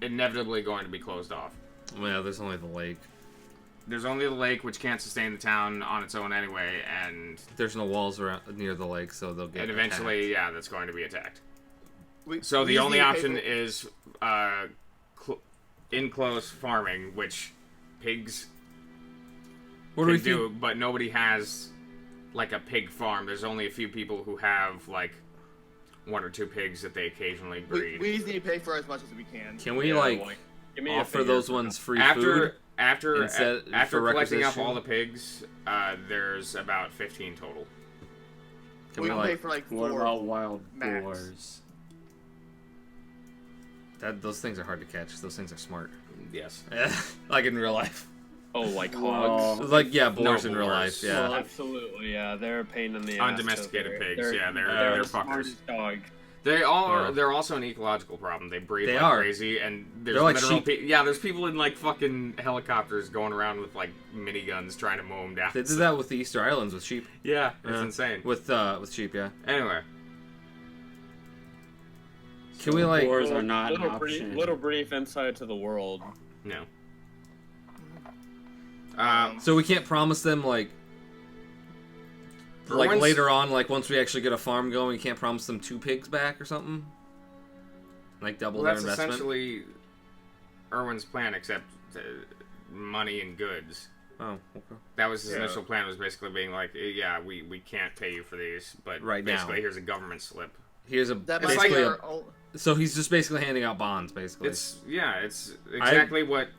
inevitably going to be closed off. Well, there's only the lake. There's only the lake, which can't sustain the town on its own anyway, and There's no walls around near the lake, so they'll get eventually, yeah, that's going to be attacked. We- So we the just only need to pay option for- is in-close farming, which pigs What do we can do, do? but nobody has like a pig farm. There's only a few people who have like one or two pigs that they occasionally breed. we just need to pay for as much as we can. Can we Yeah, like give me a offer figure those for ones free after food? after Instead- after for collecting up requisition? all the pigs, there's about 15 total. Can we we can pay like for like What 4. about wild max. boars? that? Those things are hard to catch. Those things are smart. Yes. Like in real life. Oh, like Well, hogs. Like yeah, boars No, in real boars. life. Yeah. Well, absolutely, yeah. They're a pain in the ass. Undomesticated pigs, They're, yeah, they're the fuckers. smartest dog. They are. Yeah. They're also an ecological problem. They breed They like are. crazy, and there's They're like literal sheep. yeah. There's people in like fucking helicopters going around with like miniguns trying to mow them down. They did that with the Easter Islands with sheep. Yeah, it's Yeah. insane. With sheep, yeah. Anyway, Can we like? boars are not an little brief, option? little brief insight to the world. no. So we can't promise them like Erwin's- later on, like once we actually get a farm going, we can't promise them 2 pigs back or something. Like double Well, their that's investment. essentially Erwin's plan, except money and goods. Oh, okay. That was his Yeah. initial plan. Was basically being like, yeah, we can't pay you for these, but Right now. basically here's a government slip. Here's a That might basically be a, our own. so he's just basically handing out bonds, basically. It's exactly what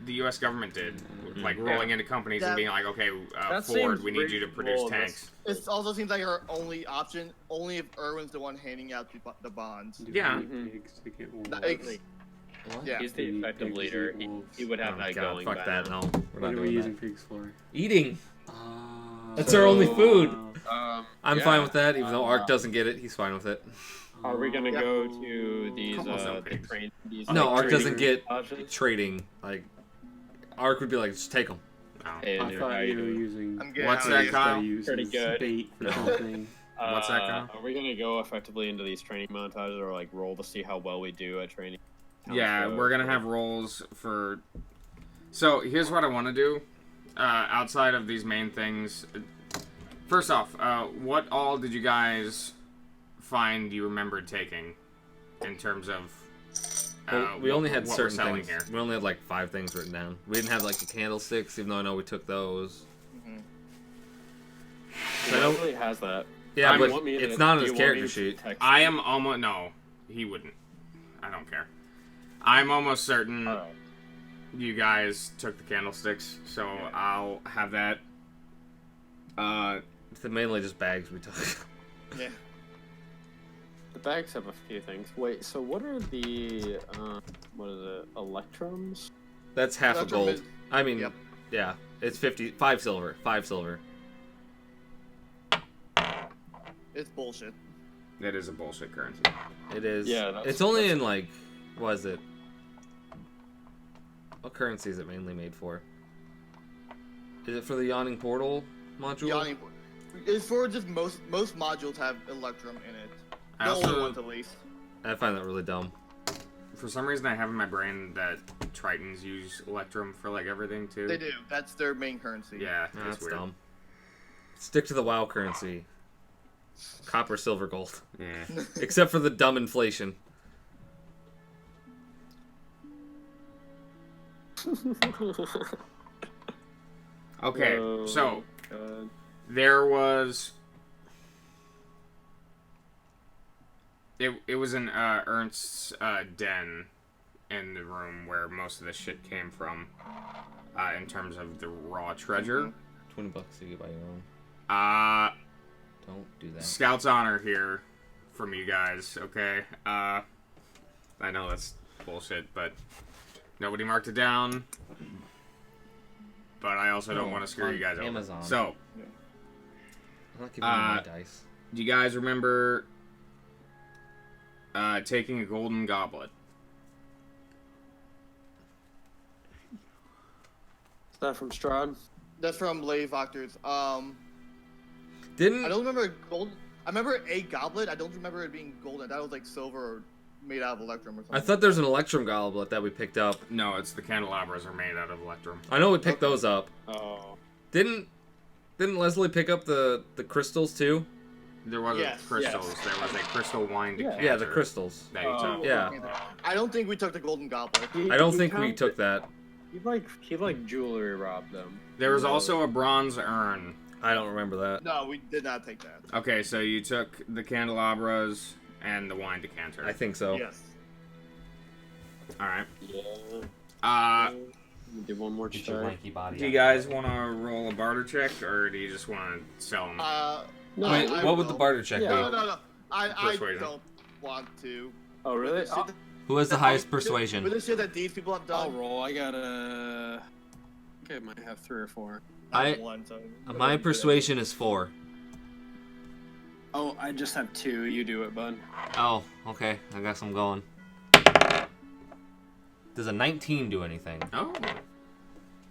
the U.S. government did, like rolling into companies and That- being like, okay, That Ford, seems we need you to produce reasonable. tanks. It also seems like our only option, only if Erwin's the one handing out the bonds. Do Yeah. we need pigs to get wolves? Like, What? yeah. He's the Pigs effective eat leader. wolves. He would have Oh, that God, going. fuck by that. now. No, we're What not are we doing using that. pigs for? Eating. Uh, That's our only food. I'm Yeah, fine with that, even though Ark doesn't get it. He's fine with it. Are we gonna Yeah. go to these Come on, the pigs. train? These, No, like, Ark doesn't trading get lodges? trading. Like, Ark would be like, just take them. Oh. Hey, I dude, thought how you you were doing? using. I'm getting What's out that, of here. Kyle? I use Pretty as good. bait for the whole thing. What's that, Kyle? Are we gonna go effectively into these training montages or like roll to see how well we do at training? Yeah, Townsfolk, we're gonna or- have roles for. So here's what I want to do. Outside of these main things, first off, what all did you guys find you remembered taking in terms of? Well, we only had what we're certain selling things. here. We only had like 5 things written down. We didn't have like the candlesticks, even though I know we took those. He I don't- definitely has that. Yeah, I but Want me to- it's not on do his you want character me to sheet. text I you? am almost no, he wouldn't. I don't care. I'm almost certain Alright. you guys took the candlesticks, so I'll have that. It's mainly just bags we took. Yeah. The bags have a few things. Wait, so what are the what is it? Electrums? That's half a Electrum gold. is- I mean, Yep. yeah, it's 5 silver. 5 silver. It's bullshit. That is a bullshit currency. It is. Yeah, that's- it's only that's- in like, what is it? What currency is it mainly made for? Is it for the Yawning Portal module? Yawning. It's for just most modules have Electrum in it. I The also- older ones at least. I find that really dumb. For some reason, I have in my brain that Tritons use Electrum for like everything too. They do. That's their main currency. Yeah, Nah, it's that's weird. dumb. Stick to the WoW currency. Copper, silver, gold. Yeah. Except for the dumb inflation. Okay, Oh, so God. there was. It was in Ernst's den in the room where most of this shit came from, in terms of the raw treasure. $20 to get by your own. Don't do that. Scout's honor here from you guys, okay? I know that's bullshit, but nobody marked it down. But I also don't want to screw you guys Amazon. over. So, I'm not giving you my dice. do you guys remember taking a golden goblet? Is that from Strahd? That's from Lady Voctors. I Didn't don't remember gold. I remember a goblet. I don't remember it being golden. That was like silver or made out of electrum or something. I thought there's an electrum goblet that we picked up. No, it's the candelabras are made out of electrum. I know we picked those up. Oh. Didn't Leslie pick up the crystals too? There wasn't Yes, crystals. yes. There was a crystal wine decanter. Yeah, the crystals. That you Oh. took. Yeah. I don't think we took the golden goblet. I don't think we took that. He like jewelry robbed them. There was also a bronze urn. I don't remember that. No, we did not take that. Okay, so you took the candelabras and the wine decanter. I think so. Yes. Alright. Yeah. Do one more check. body. Do you guys want to roll a barter check, or do you just want to sell them? No, Wait, I what would the will. barter check Yeah. be? No. I Persuasion. don't want to. Oh really? With the shit Who has the highest persuasion? With the shit that these people have I'll done. roll. I got a. Okay, I might have 3 or 4. I- One, so My persuasion is 4. Oh, I just have 2. You do it, bud. Oh, okay. I guess I'm going. Does a 19 do anything? Oh.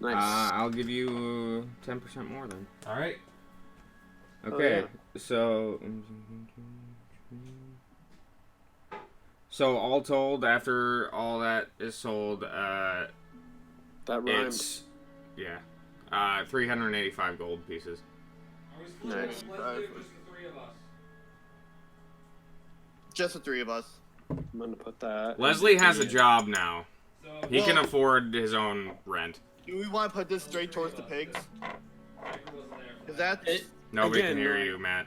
Nice. I'll give you 10% more then. All right. Okay, so all told, after all that is sold, that rhymed. it's 385 gold pieces. Nice. just the three of us. I'm gonna put that. Leslie has a job now. He can Well- afford his own rent. Do we want to put this straight towards the pigs? Is that? Nobody Again, can hear you, Matt.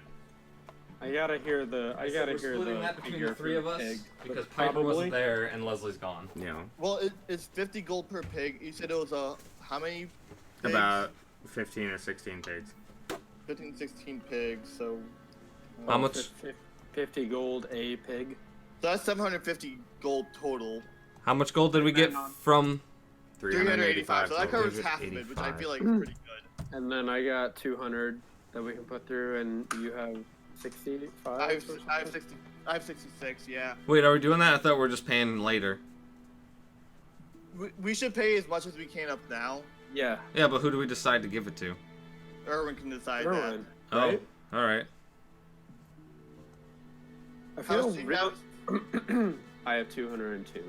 I gotta hear the. I gotta hear splitting the that between figure the three for of us pig, because but Piper probably, wasn't there and Leslie's gone. Yeah. Well, it's 50 gold per pig. You said it was how many? Pigs? About 15 or 16 pigs. 15, 16 pigs. So. How much? 50 gold a pig. So that's 750 gold total. How much gold did we get from? 385. So that total. covers half of it, which I 385. feel like is pretty good. And then I got 200 that we can put through, and you have 65. I have 60. I have 66. Yeah. Wait, are we doing that? I thought we were just paying later. We should pay as much as we can up now. Yeah. Yeah, but who do we decide to give it to? Erwin can decide that. Erwin, Oh, right? all right. I How's feel the- real. I have 202.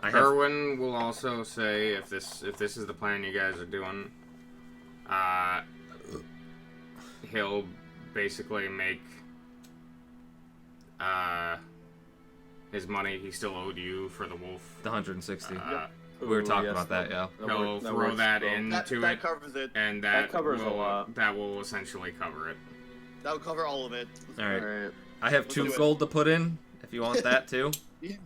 I have. Erwin will also say if this is the plan you guys are doing, he'll basically make his money he still owed you for the wolf. The 160. Uh, We were talking yes, about that, yeah. He'll throw works that well. into That it, covers it. and That covers a will, lot. That will essentially cover it. That'll cover all of it. All right. Alright. I have Let's 2 do it. gold to put in. If you want that too.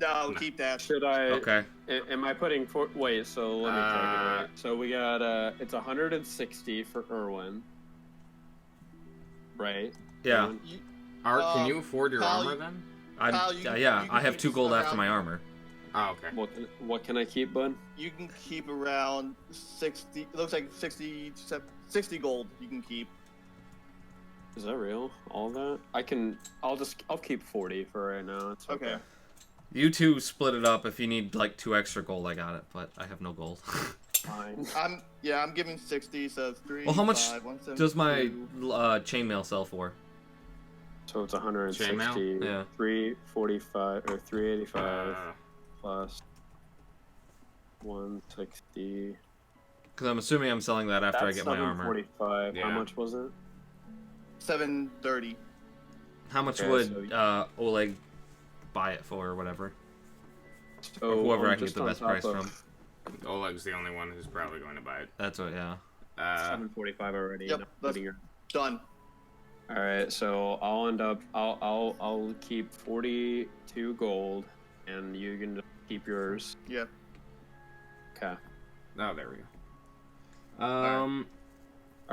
No, keep that. Should I? Okay. Am I putting for? Wait. So let me check it. Uh, Right. So we got it's 160 for Erwin. Right. Yeah. Erwin? Art, can you afford your Kyle, armor then? Kyle, you can- Yeah. you can I have keep 2 gold around- after my armor. Oh, okay. What can I keep, bud? You can keep around 60. It looks like 60 gold. You can keep. Is that real? All that? I'll keep 40 for right now. It's okay. Okay. You two split it up. If you need like 2 extra gold, I got it. But I have no gold. Fine. I'm giving 60. So it's 3. Well, how much 5, 172. does my chainmail sell for? So it's 160. Chainmail? Yeah. 345 or 385 Uh, plus 160. Because I'm assuming I'm selling that after I get my armor. 745. Yeah. How much was it? 730. How much Okay, would so- Oleg buy it for, or whatever? So Or whoever I can just get the on best top price of from. Oleg's the only one who's probably going to buy it. That's what. Yeah. 745 already. Yep, not that's- including your- Done. All right, so I'll end up. I'll keep 42 gold, and you can keep yours. Yeah. Okay. Oh, there we go. All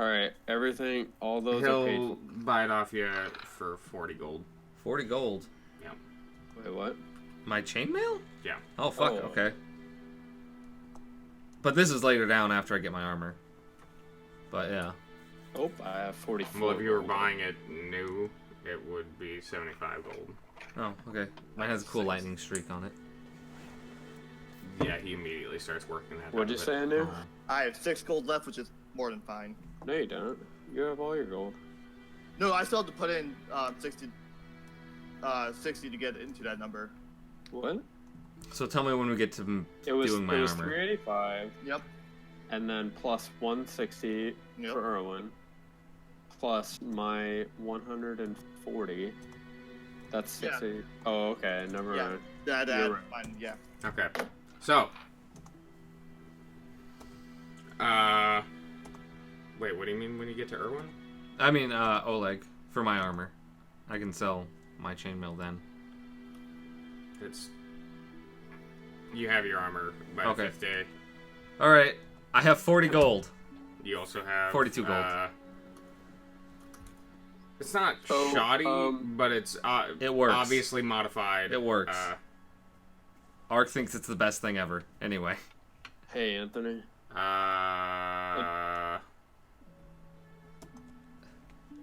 right. Everything. All those are He'll paid. buy it off you for 40 gold. 40 gold. Yeah. Wait, what? My chainmail? Yeah. Oh, fuck, Oh. okay. But this is later down after I get my armor. But, yeah. Oh, I have 44. Well, if you were buying it new, it would be 75 gold. Oh, okay. Mine has a cool lightning streak on it. Yeah, he immediately starts working that. What'd you say, Anu? I have 6 gold left, which is more than fine. No, you don't. You have all your gold. No, I still have to put in 60 to get into that number. What? So tell me when we get to doing my it was armor. 385, Yep. and then plus 160 Yep. for Erwin, plus my 140. That's 60. Yeah. Oh, okay. Never Yeah. mind. That, You're right. fine, yeah. Okay. So. Wait, what do you mean when you get to Irwin? I mean, Oleg, for my armor. I can sell my chainmail then. It's. You have your armor by the Okay. 5th day. Alright, I have 40 gold. You also have 42 gold. It's not Oh, shoddy, but it's It works. obviously modified. It works. Ark thinks it's the best thing ever. Anyway. Hey, Anthony.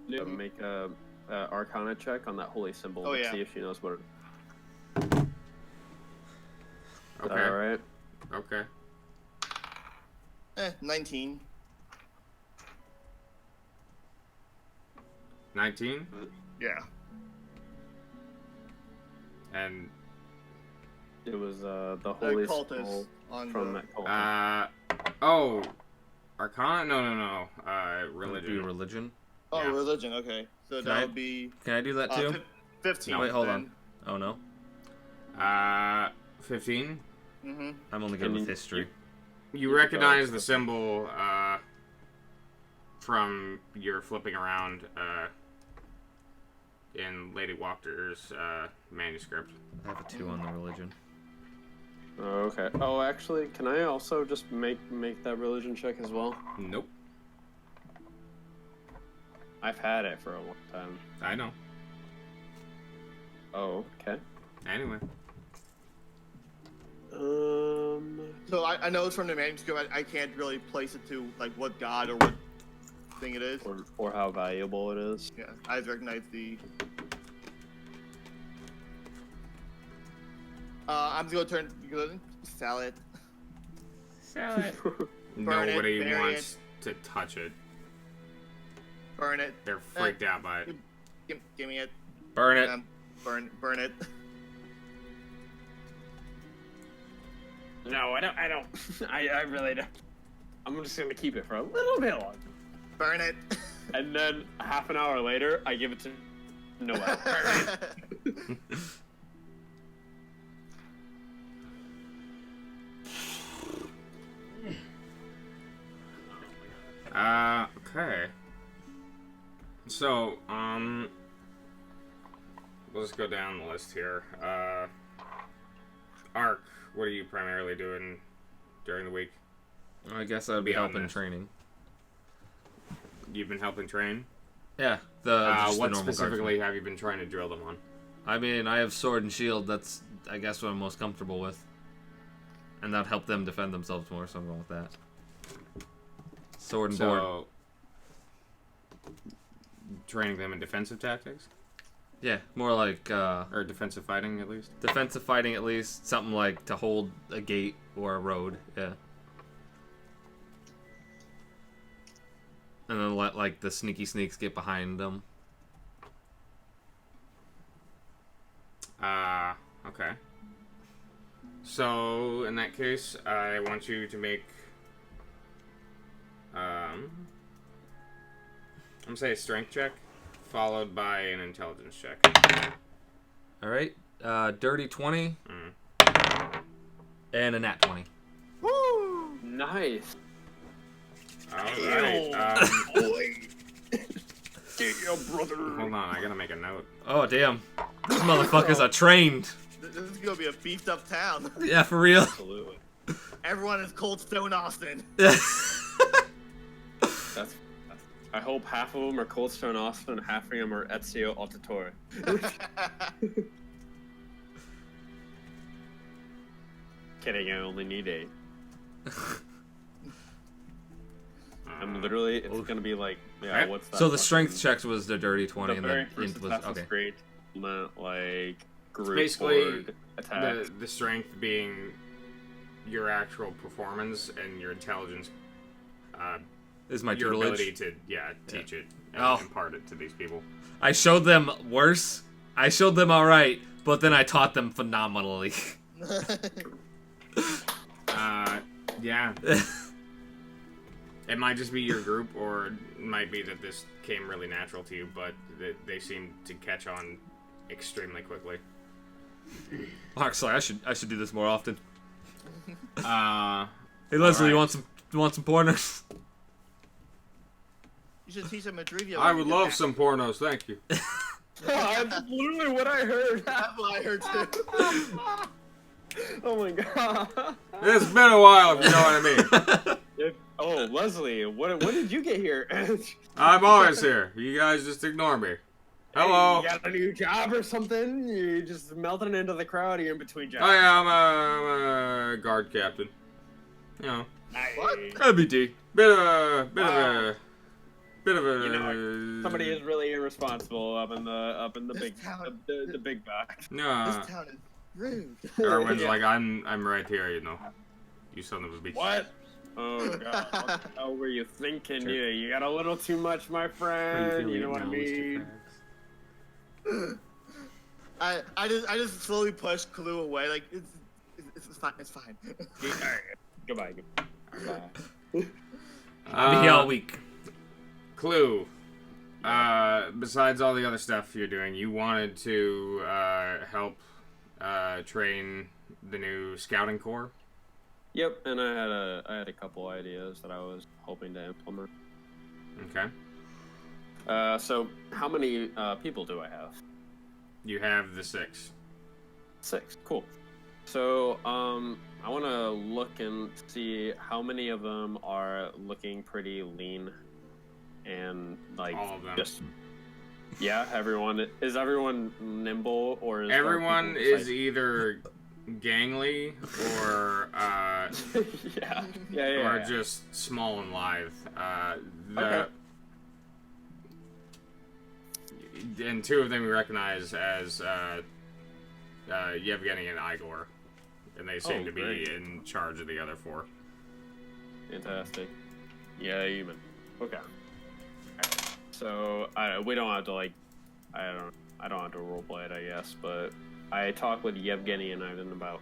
Make a Arcana check on that holy symbol. Oh, and yeah. See if she knows what it is. Okay. All right. Okay. 19. 19? Yeah. And It was the The holy cultist symbol on from the... that cult. oh, Arcana? No. Would it be Religion. religion? Oh, Yeah. religion, okay. So Can that I- would be... Can I do that too? 15. Wait, hold on. Oh no. 15. Mm-hmm. I'm only good Can with you- history. You You recognize go. the symbol from your flipping around in Lady Walker's manuscript. I have a 2 on the religion. Oh, okay. Oh, actually, can I also just make that religion check as well? Nope. I've had it for a long time. I know. Oh, okay. Anyway. So I know it's from the manuscript. I can't really place it to like what god or what thing it is. Or how valuable it is. Yeah, I recognize the. I'm gonna sell it. Burn it, Nobody bury wants to touch it. Burn it. They're freaked out by it. Give me it. Burn it. Burn it. No, I don't. I really don't. I'm just gonna keep it for a little bit longer. Burn it. And then half an hour later, I give it to Noah. Okay. So, we'll just go down the list here. Ark, what are you primarily doing during the week? I guess I'd be Beyond helping this. training. You've been helping train? Yeah, just the What normal specifically have you been trying to drill them on? I mean, I have sword and shield. That's, I guess, what I'm most comfortable with. And that'd help them defend themselves more, so I'm going with that. Sword and board. So, training them in defensive tactics? Yeah, more like Or defensive fighting, at least? defensive fighting at least. Something like to hold a gate or a road. Yeah. And then let like the sneaky sneaks get behind them. Okay. So, in that case, I want you to make, I'm gonna say a strength check, followed by an intelligence check. All right, dirty 20 and a nat 20. Woo! Nice. Alright, Get your brother. hold on, I gotta make a note. Oh damn, these motherfuckers are trained. This is gonna be a beefed up town. Yeah, for real. Absolutely. Everyone is Cold Stone Austin. That's. I hope half of them are Cold Stone Austin, and half of them are Ezio Auditore. Kidding, I only need 8. I'm literally, it's gonna be like, yeah, Okay. what's that? So the fucking- strength checks was the dirty 20, the and very then first int was Assassin's okay. Creed meant, like, group Basically, horde attack. the strength being your actual performance and your intelligence, Is my your tutelage. ability to teach it and Oh. impart it to these people. I showed them worse. I showed them all right, but then I taught them phenomenally. Yeah. It might just be your group, or it might be that this came really natural to you, but they seem to catch on extremely quickly. Actually, I should do this more often. Hey Hey Leslie, you Alright. want some pointers? You should teach them Madrivia. I would love some pornos, thank you. That's literally what I heard. That's what I heard too. Oh my god. It's been a while, if you know what I mean. Oh, Leslie, when did you get here? I'm always here. You guys just ignore me. Hello. You got a new job or something? You're just melting into the crowd. You're in between jobs. Oh yeah, I'm a guard captain. You know, What? MBD. bit of a. You know, somebody is really irresponsible up in the This big town- the big box. No. This town is rude. Erwin's Yeah. like, I'm right here, you know. You son of a bitch. What? Oh god, what the hell were you thinking? Sure. You got a little too much, my How you friend. feeling You know what I now, Mr. mean? Krabs? I just slowly push Clue away. Like it's fine. It's fine. Alright, goodbye. I'll be here all week. Clue. Besides all the other stuff you're doing, you wanted to help train the new scouting corps. Yep, and I had a couple ideas that I was hoping to implement. Okay. So how many people do I have? You have the 6. 6. Cool. So I want to look and see how many of them are looking pretty lean and like All of them. just yeah. Is everyone nimble or is there Everyone people is besides- either gangly or yeah. or just small and lithe. Okay. And 2 of them you recognize as Yevgeny and Igor, and they seem Oh, to be great. in charge of the other 4. Fantastic. Yeah, human. Okay. Alright. So we don't have to like, I don't have to roleplay it, I guess, but I talked with Yevgeny and Ivan about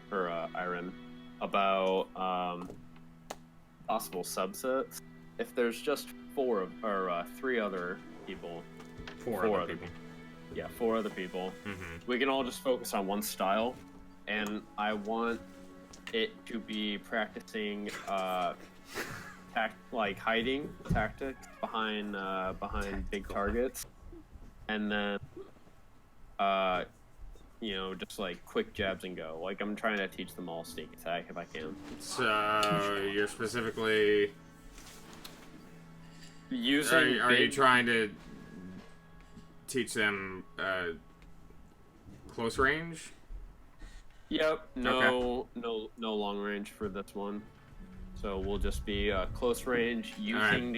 possible subsets. If there's just 3 other people, 4 4 other other people. yeah, 4 other people, Mm-hmm. we can all just focus on one style, and I want it to be practicing like hiding tactics behind big targets, and then just like quick jabs and go. Like I'm trying to teach them all sneak attack if I can. So you're specifically. Using Are you trying to teach them close range? Yep. No long range for this one. So we'll just be close range using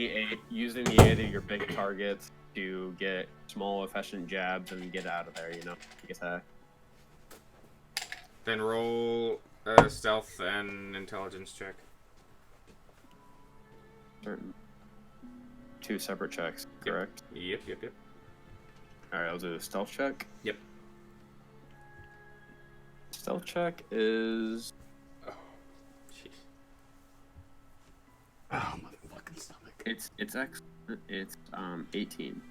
using the aid of your big targets to get small efficient jabs and get out of there. Sneak attack. Then roll stealth and intelligence check. Certain. 2 separate checks, correct? Yep. Alright, I'll do a stealth check. Yep. Stealth check is... Jeez. Oh my fucking stomach. It's excellent. It's 18.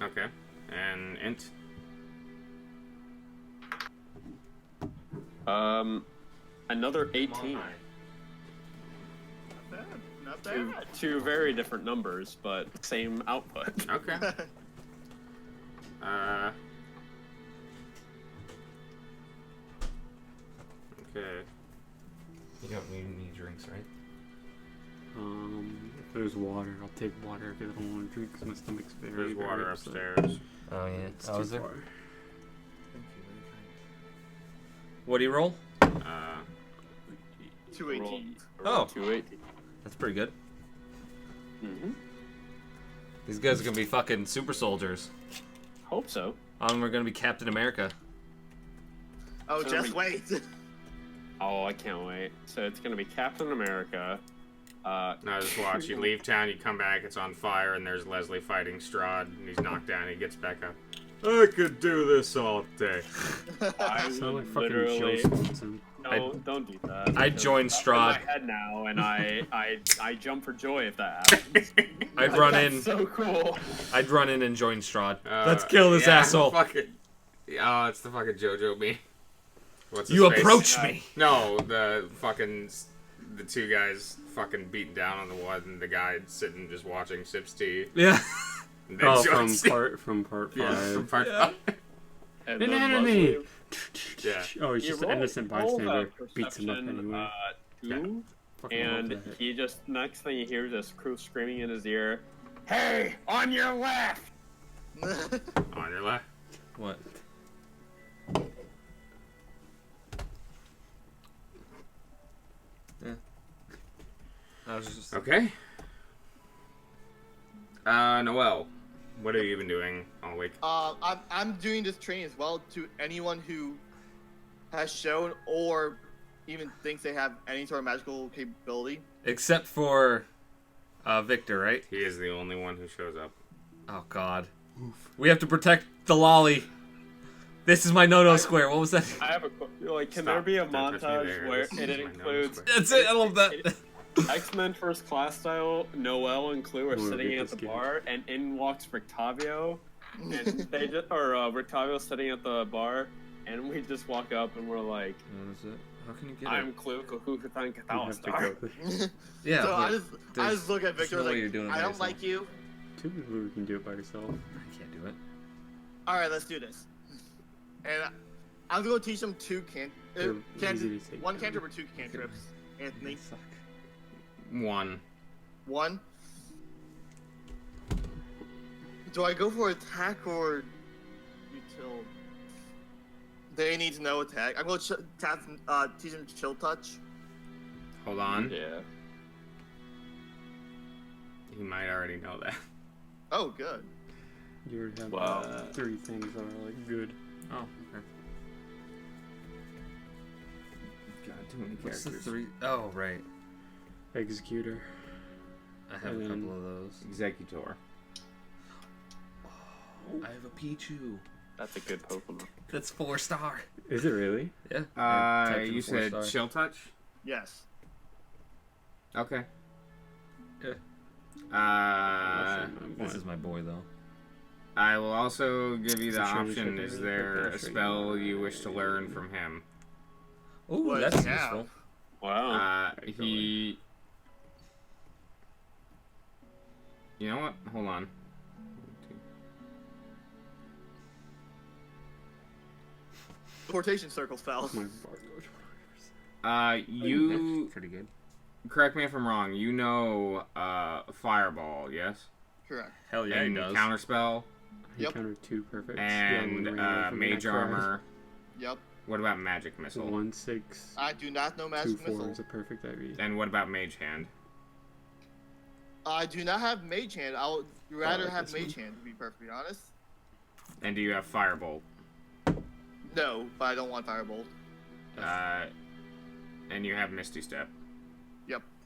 Okay. And int. Another 18. Not bad. Two very different numbers, but same output. Okay. Okay. You don't need any drinks, right? If there's water, I'll take water because I don't want to drink because my stomach's very, There's very water upset. upstairs. Oh, yeah. It's Oh, too is there? far. Thank you, very kind. What do you roll? 218. Oh. 218. That's pretty good. Mm-hmm. These guys are gonna be fucking super soldiers. Hope so. We're gonna be Captain America. Oh, So just wait. Oh, I can't wait. So it's gonna be Captain America. No, just watch. You leave town, you come back, it's on fire, and there's Leslie fighting Strahd, and he's knocked down, and he gets back up. I could do this all day. I Sound like would fucking literally. Joe Swanson. No, don't do that. I'd join It's Strahd. in my head now, and I jump for joy if that happens. I'd run That's in. So cool. I'd run in and join Strahd. Let's kill this yeah, asshole. Fucking, oh, it's the fucking JoJo meme. What's his You face? approach me. No, the two guys fucking beating down on the one, and the guy sitting just watching sips tea. Yeah. And then Oh, joins from part 5. yeah, from part Yeah. 5. And An then enemy! Leslie- Yeah. Oh, he's You just an roll- innocent roll bystander. that Beats him up perception, anyway. 2, Fucking love and that. he just next thing he hears this crew screaming in his ear, "Hey, on your left!" On your left. What? Yeah. I was just. Okay. Noel, what have you been doing all week? I'm doing this training as well to anyone who has shown or even thinks they have any sort of magical capability. Except for Victor, right? He is the only one who shows up. Oh, God. We have to protect the lolly. This is my no-no square. What was that? I have a like. Can Stop. there be a Don't touch me montage there. where This it is my includes nose. That's it. I love that. X-Men First Class style? Noel and Clue are We'll sitting get at the this game. bar, and in walks Rictavio, and they just Rictavio's sitting at the bar, and we just walk up and we're like, What is it? How can you get "I'm it? Clue, Kukukutan You have to Star." go. Yeah. So I but there's- just look at there's Victor no way like, you're doing it by I don't yourself. like you. Two people who can do it by yourself. I can't do it. All right, let's do this. And I'm going to teach them two They're easy to take one down. cantrip or two cantrips. Anthony, Suck. 1. one. Do I go for attack or util? They need to know attack. I'm going to teach them chill touch. Hold on. Yeah. He might already know that. Oh, good. You already have Wow. 3 things that are like good. Oh, okay. God, too many What's the 3? Oh, right. Executor. I have a And couple of those. Executor. I have a Pichu. That's a good Pokemon. That's 4-star. Is it really? Yeah. I typed in You said 4-star. chill touch? Yes. Okay. Yeah. This is my boy, though. I will also give you the It's a shiny option. shit Is there. there a That's right. spell you wish to learn from him? Oh, What that's now? useful. Wow. He... You know what? Hold on. Teleportation circle spell. My Bargo. You... That's pretty good. Correct me if I'm wrong. You know Fireball, yes? Correct. Hell yeah, he and does. Counterspell He Yep. countered 2 perfect. and Mage Armor. Yep. What about Magic Missile? 1, 6, I do not know 2, magic 4 missile. is a perfect IV. And what about Mage Hand? I do not have mage hand. I would rather like have this mage hand, to be perfectly honest. And do you have Firebolt? No, but I don't want firebolt. And you have Misty Step.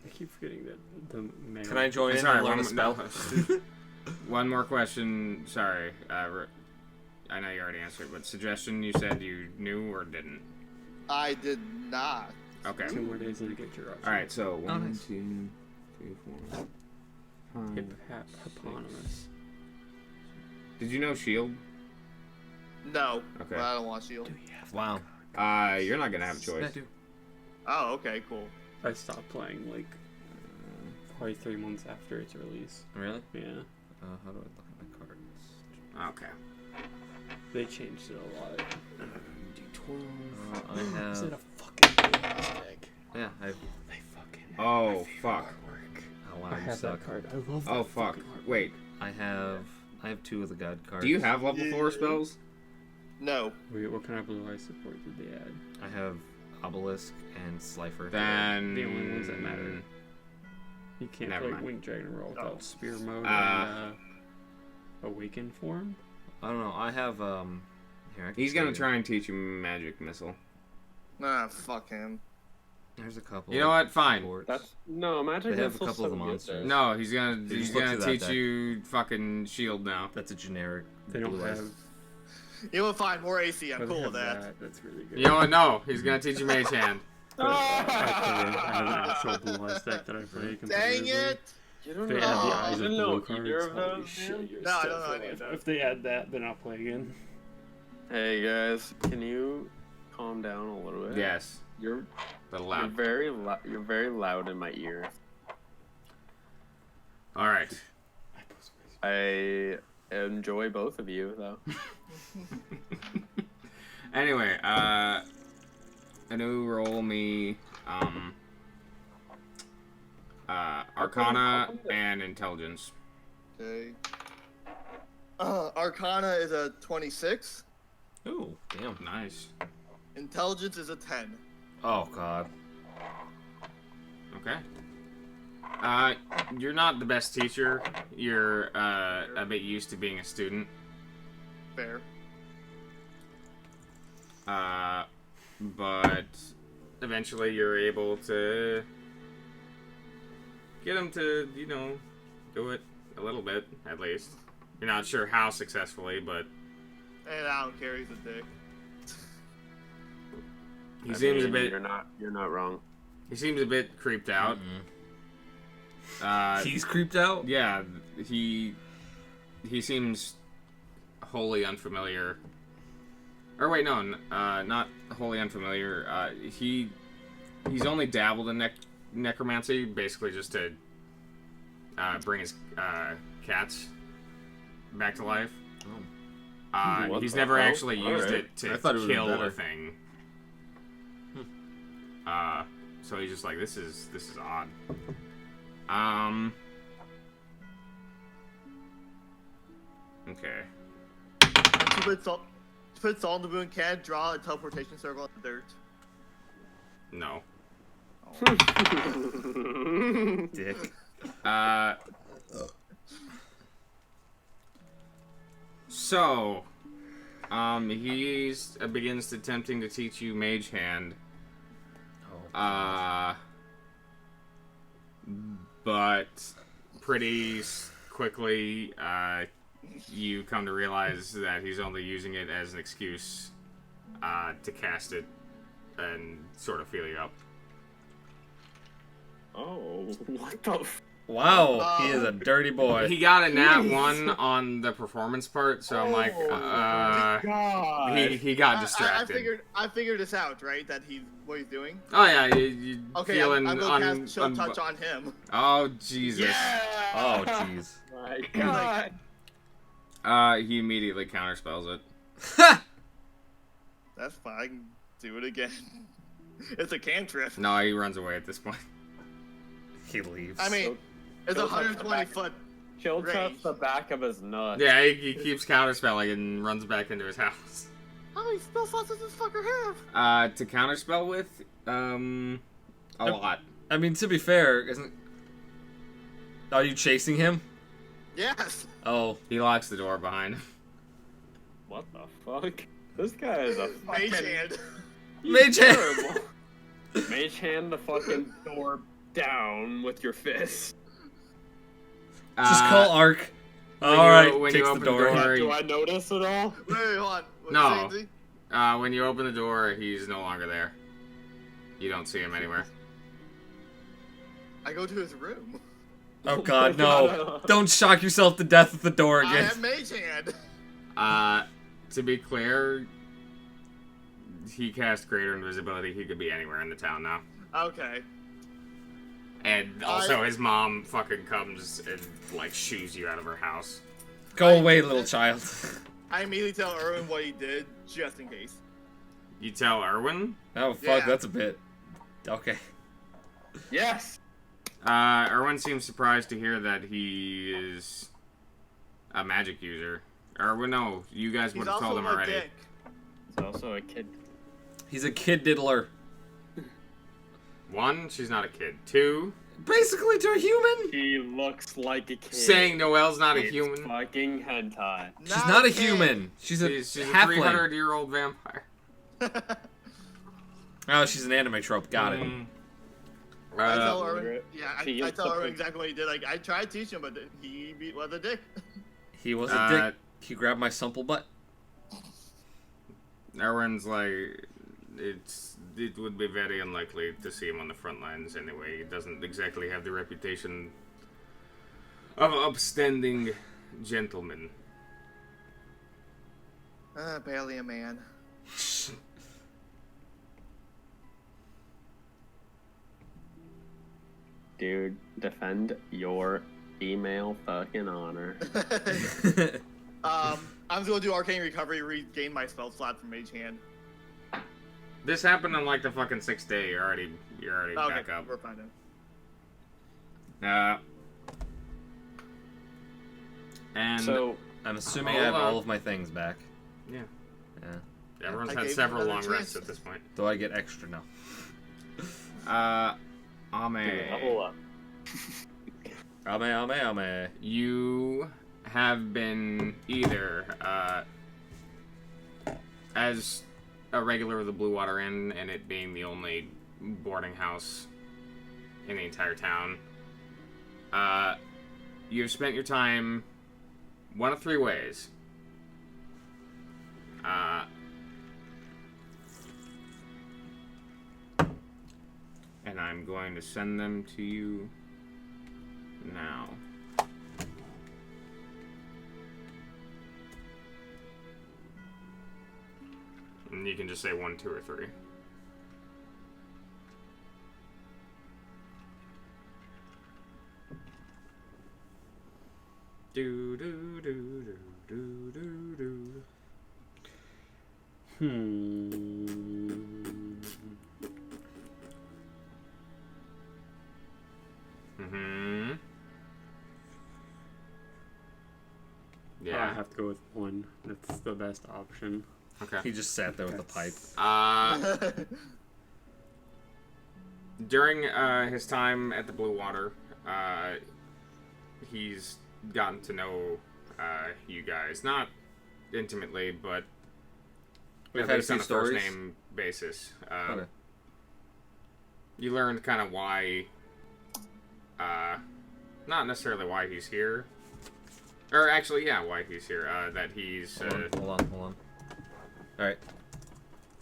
I keep forgetting that the male. Can I join in Sorry, and learn a one- spell? no. One more question. Sorry. I know you already answered, but suggestion you said you knew or didn't? I did not. Okay. 2 more days and I get your option. Alright, so Oh, 1, nice. 2, 3, 4, 5. Eponymous. Did you know Shield? No, Okay. but I don't want shield. Wow. You're not gonna have a Yeah, choice. dude. Oh, okay, cool. I stopped playing like probably 3 months after its release. Really? Yeah. How do I look at my cards? Okay. They changed it a lot. D12. I Is it have a fucking fuck. Oh wow, I you have suck. that card. I love that. Oh fuck. fucking card. Wait. I have 2 of the god cards. Do you have level 4 spells? No. Wait, what kind of blue eye support did they add? I have obelisk and slifer. Then The only ones that matter. You can't Never play mind. Winged Dragon Roll without Spear Mode Uh, and Awakened form. I don't know. I have Here, I can He's tell gonna you. try and teach you magic missile. Nah, fuck him. There's a couple. You know what? Fine. supports. That's no magic. They have a missile's couple of the so good monsters. there. No, he's gonna just look through that teach deck. you fucking shield now. That's a generic. They don't blue eyes. have. You know what? Fine, more AC. I'm but they cool with have that. That's really good. You know what? No, he's gonna teach you mage hand. But I have an actual blue eyes deck that I play. Dang competitively. it! You don't If they know. add the Oh, eyes I of didn't blue know cards, either of holy those. shit, man. you're No, I set don't know for any of life. those. If they add that, then I'll play again. Hey guys, can you calm down a little bit? Yes, You're the loud. you're very loud in my ear. All right. I enjoy both of you though. Anyway, Anu, roll me Arcana and Intelligence. Okay. Arcana is a 26. Ooh, damn. Nice. Intelligence is a 10. Oh god. Okay. You're not the best teacher. You're a bit used to being a student. Fair. But eventually you're able to get him to, you know, do it a little bit, at least. You're not sure how successfully, but And I don't care. He's a dick. he seems a bit. You're not wrong. He seems a bit creeped out. He's creeped out. Yeah, he seems wholly unfamiliar. Or wait, no, not wholly unfamiliar. He's only dabbled in necromancy, basically just to bring his cats back to life. What He's the never hell? actually used Alright. it to I thought it would've kill been a better. thing. So he's just like, this is odd. Okay. To put salt in the wound, can draw a teleportation circle in the dirt. No. Dick. So, he's begins attempting to teach you Mage Hand. But pretty quickly, you come to realize that he's only using it as an excuse to cast it and sort of feel you up. Oh, what the? Wow, he is a dirty boy. He got a nat 1 on the performance part, so I'm like, God. he got distracted. I figured this out, right? That what he's doing. Oh yeah, you Okay, feeling I'm gonna cast Chill Touch on him. Oh Jesus! Oh jeez. My God. He immediately counterspells it. That's fine. I can do it again. It's a cantrip. No, he runs away at this point. He leaves. I mean, it's Chill Touch 120 foot. Chill touch range. the back of his nuts. Yeah, he keeps counterspelling and runs back into his house. How many spell slots does this fucker have? To counterspell with, a lot. I mean, to be fair, isn't? Are you chasing him? Yes. Oh, He locks the door behind him. What the fuck? This guy is a Mage fucking hand. Mage Hand. terrible. Mage hand the fucking door down with your fist. Just call Ark. when All you- right, when takes you the open the door. door- Do I notice at all? Wait, hold on. What's No. the same thing? When you open the door, he's no longer there. You don't see him anywhere. I go to his room. Oh God, no! Don't shock yourself to death with the door I again. have mage hand. To be clear, he cast greater invisibility. He could be anywhere in the town now. Okay. And also, his mom fucking comes and, like, shoos you out of her house. Go away, little child. I immediately tell Erwin what he did, just in case. You tell Erwin? Oh fuck, Yeah. that's a bit. Okay. Yes. Erwin seems surprised to hear that he is a magic user. Or, no, you guys would have told him already. Dick. He's also a kid. He's a kid diddler. 1, she's not a kid. 2, Basically to a human. He looks like a kid. saying Noelle's not a It's human. fucking hentai. She's not a kid. human. She's a She's a halfling. 300-year-old vampire. Oh, she's an anime trope. Got it. I tell Erwin, He I is tell the Erwin pig. exactly what he did. Like, I tried to teach him, but he was a dick. He was a dick. He grabbed my supple butt. Erwin's like, it would be very unlikely to see him on the front lines anyway. He doesn't exactly have the reputation of an upstanding gentleman. Barely a man. Dude, defend your female fucking honor. I'm just gonna do arcane recovery, regain my spell slot from Mage Hand. This happened on like the fucking 6th day. You're already Okay, back up. we're fine then. And So, I'm assuming I have all of my things back. yeah, Yeah. everyone's I had gave him several another long chance. rests at this point. Do I get extra? No. level up. Ame. You have been either as a regular of the Blue Water Inn, and it being the only boarding house in the entire town. You've spent your time one of 3 ways. And I'm going to send them to you now. And you can just say 1, 2, or 3. Do do do do do do do. Mm-hmm. I Yeah. have to go with 1. That's the best option. Okay. He just sat there with the pipe. During his time at the Blue Water, he's gotten to know you guys, not intimately, but We've at had a least on few a stories. first name basis. Okay. You learned kind of why, not necessarily why he's here, or actually, yeah, why he's here. That he's Hold on. All right.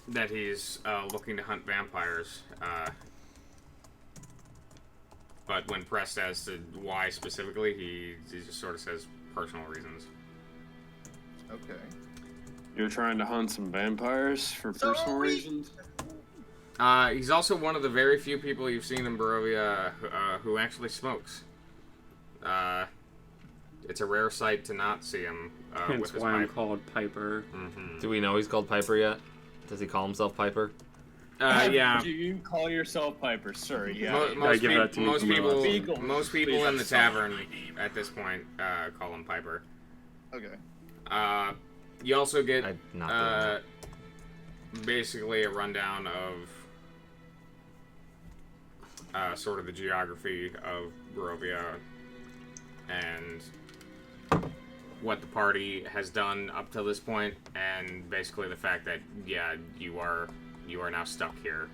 that he's looking to hunt vampires. But when pressed as to why specifically, he just sort of says personal reasons. Okay. You're trying to hunt some vampires for So personal are we. reasons? He's also one of the very few people you've seen in Barovia who actually smokes. It's a rare sight to not see him with Hence his why I'm pipe. called Piper. Mm-hmm. Do we know he's called Piper yet? Does he call himself Piper? Yeah. Do you call yourself Piper, sir? Yeah. Most, give that to me most for my people, last Beagle. most people in the tavern at this point call him Piper. Okay. You also get I'm not doing that. basically a rundown of sort of the geography of Barovia and what the party has done up to this point, and basically the fact that you are now stuck here.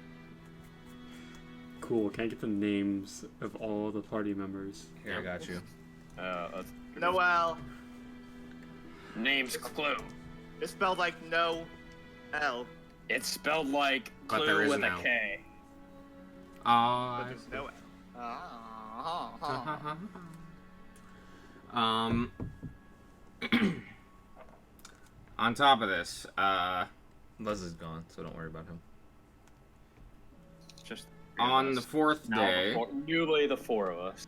Cool. Can I get the names of all the party members? Here, I got you. Noel. Name's Clue. It's spelled like no L. It's spelled like But there Clue is with an a L. K. Ah. But there's no L. On top of this, Leslie's gone, so don't worry about him. Just on the 4th day, newly the 4 of us.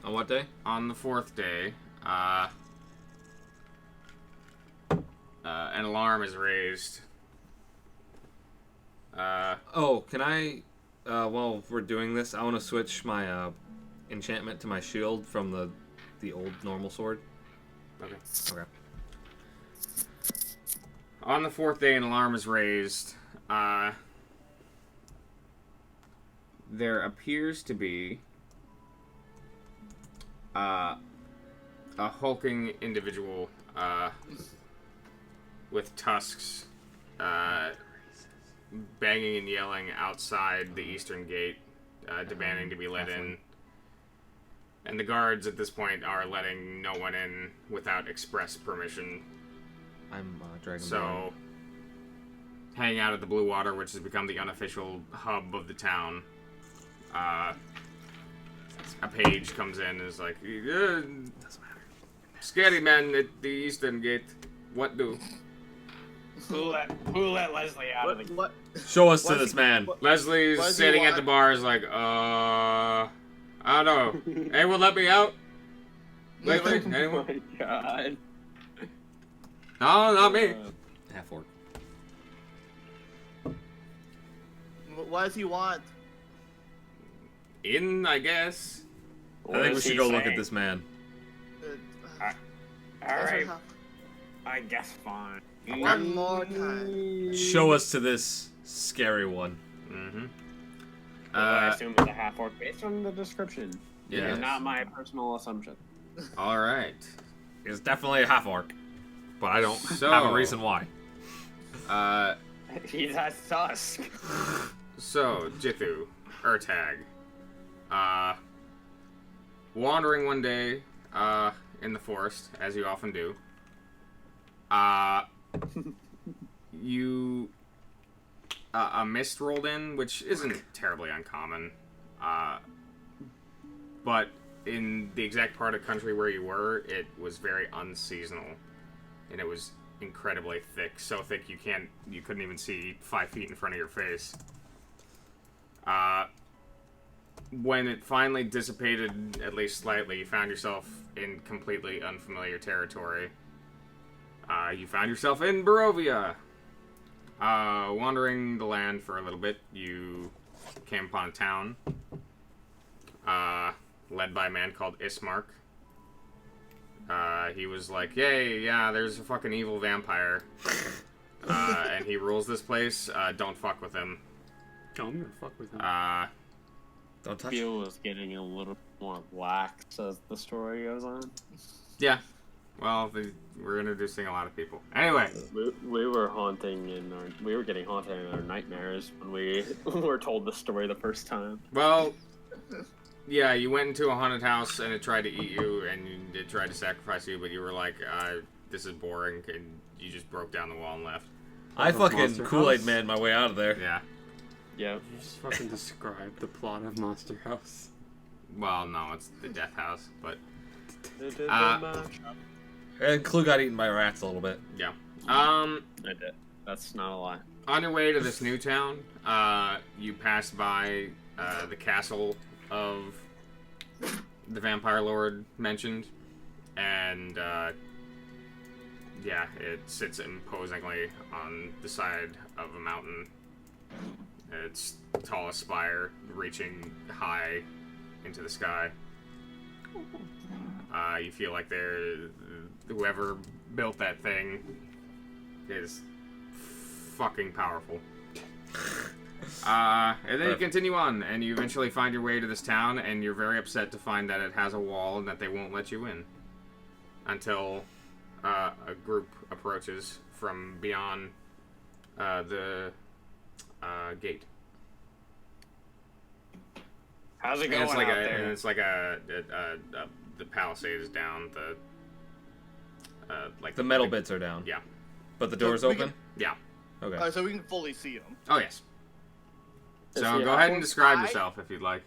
On what day? on the 4th day, an alarm is raised. Oh, can I while we're doing this, I want to switch my enchantment to my shield from the old normal sword. Okay. Okay. On the 4th day, an alarm is raised. There appears to be a hulking individual with tusks banging and yelling outside the eastern gate, demanding to be let in. And the guards at this point are letting no one in without express permission. I'm Dragonborn. So, hanging out at the Blue Water, which has become the unofficial hub of the town, a page comes in and is like, Doesn't matter. "Scary man at the eastern gate, what do?" Who let Leslie out of the What? Show us to Why is this he- man. what- Leslie's Why does he sitting at want- the bar, is like, I don't know. Anyone let me out? Lately? Oh Anyone? my god. No, not me. Half orc. Why does he want? In, I guess. I think we should go look at this man. Alright, I guess fine. One more time. Show us to this scary one. Mm-hmm. I assume it's a half orc based on the description. Yeah. Not my personal assumption. All right. It's definitely a half orc, but I don't So- have a reason why. He's a tusk. So, Jithu, Urtag, wandering one day, in the forest, as you often do, a mist rolled in, which isn't terribly uncommon, but in the exact part of country where you were, it was very unseasonal, and it was incredibly thick, so thick you couldn't even see 5 feet in front of your face. When it finally dissipated, at least slightly, you found yourself in completely unfamiliar territory. You found yourself in Barovia. Wandering the land for a little bit, you came upon a town, led by a man called Ismark. He was like, "Yay, yeah, there's a fucking evil vampire, and he rules this place. Don't fuck with him." Oh, I'm gonna fuck with him. Don't touch. Feel is getting a little more lax as the story goes on. Yeah. Well, we're introducing a lot of people. Anyway. We were we were getting haunted in our nightmares when we were told the story the first time. Well, yeah, you went into a haunted house and it tried to eat you and it tried to sacrifice you, but you were like, this is boring, and you just broke down the wall and left. I fucking Monster Kool-Aid House? man my way out of there. Yeah. Yeah. You just fucking described the plot of Monster House. Well, no, it's the death house, but And Clue got eaten by rats a little bit. yeah. I did. That's not a lie. On your way to this new town, you pass by the castle of the vampire lord mentioned, and yeah, it sits imposingly on the side of a mountain. Its tallest spire reaching high into the sky. You feel like whoever built that thing is fucking powerful. And then you continue on, and you eventually find your way to this town, and you're very upset to find that it has a wall and that they won't let you in until a group approaches from beyond the gate. How's it And going it's like out there? and it's like the palisade is down. Like The metal bits are down. Yeah. But the door's we open? can- Yeah. Okay. So we can fully see him. Oh yes. Is So he go ahead and half-orc? describe Hi. yourself if you'd like.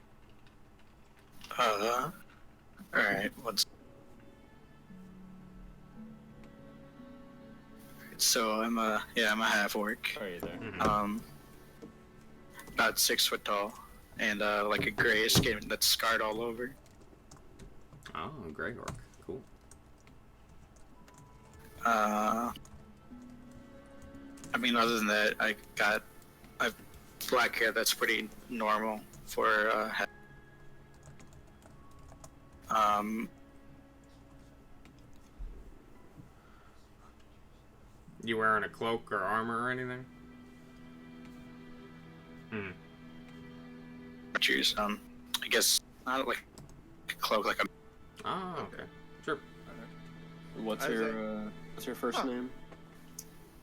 Alright, so I'm a half orc. Are you there? Mhm. About 6 foot tall, and like a grayish skin that's scarred all over. Oh, gray orc. Cool. I mean, other than that, I've black hair. That's pretty normal for You wearing a cloak or armor or anything? choose. I guess not like a cloak, like a. Oh, okay. Sure. What's your first name?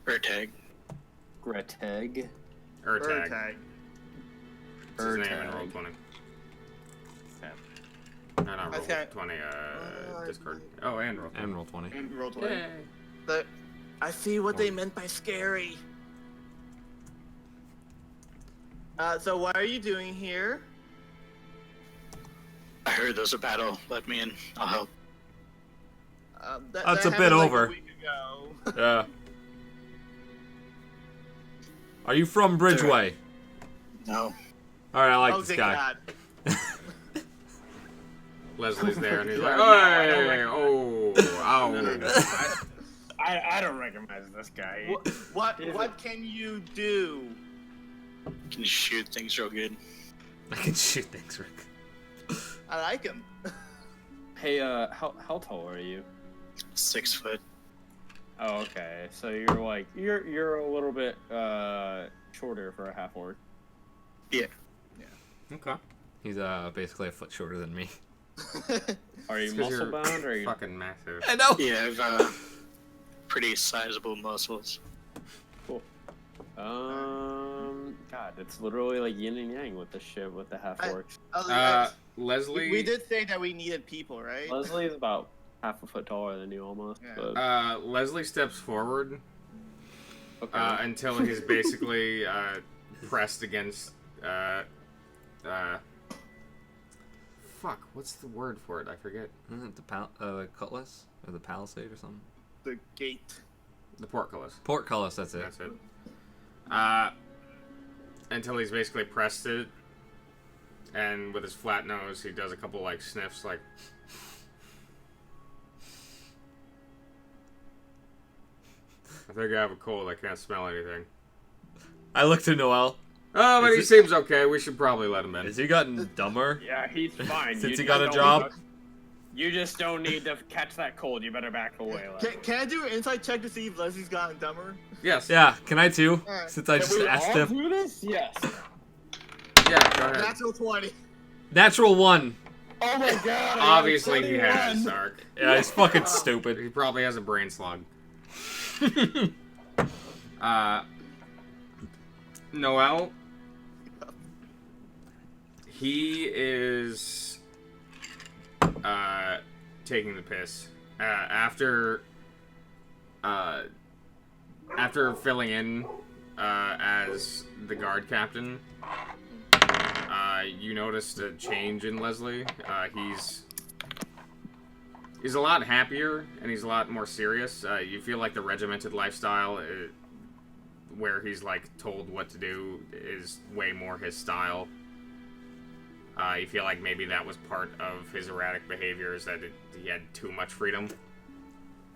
Urtag. Greteg. Urtag. That's his name in Urtag. Roll20. Okay. No, not Okay. Roll20, Discord. Oh, and Roll20. And roll 20. And roll 20. Yay. But I see what they meant by scary. So what are you doing here? I heard there's a battle. Let me in. I'll help. That's that a bit happened, like, over. a week ago. Yeah. Are you from Bridgeway? No. Alright, I like Oh, this thank guy. God. Leslie's there and he's like, No, I don't hey, ow. I don't recognize this guy. What can you do? Can you shoot things real good? I can shoot things, Rick. I like him. Hey, how tall are you? 6 foot. Oh, okay. So you're a little bit shorter for a half orc. Yeah. Okay. He's basically a foot shorter than me. Are you It's 'cause muscle you're bound or are you? fucking massive. I know. Yeah, I've pretty sizable muscles. Cool. God, it's literally like yin and yang with this shit with the half orcs. Leslie. We did say that we needed people, right? Leslie is about half a foot taller than you almost. Yeah. But, Leslie steps forward okay. until he's basically pressed against. Fuck, what's the word for it? I forget. Isn't it the cutlass? Or the palisade or something? The gate. The portcullis. Portcullis, that's it. That's it. Until he's basically pressed it, and with his flat nose, he does a couple like sniffs, like. I think I have a cold. I can't smell anything. I looked to Noel. Oh, but Is he it- seems okay. We should probably let him in. Has he gotten dumber? Yeah, he's fine. Since You he got just a don't job? need to- You just don't need to catch that cold. You better back away. Can I do an inside check to see if Leslie's gotten dumber? Yes. Yeah, can I too? Alright. Since I just Can we asked all him. do this? Yes. Yeah. Go ahead. Natural 20. Natural 1. Oh my god. I got Obviously, he 21. has Sark. Yeah, he's fucking stupid. He probably has a brain slug. Noel. He is taking the piss after filling in as the guard captain. You noticed a change in Leslie. He's a lot happier and he's a lot more serious. You feel like the regimented lifestyle, where he's like told what to do, is way more his style. You feel like maybe that was part of his erratic behaviors, that he had too much freedom.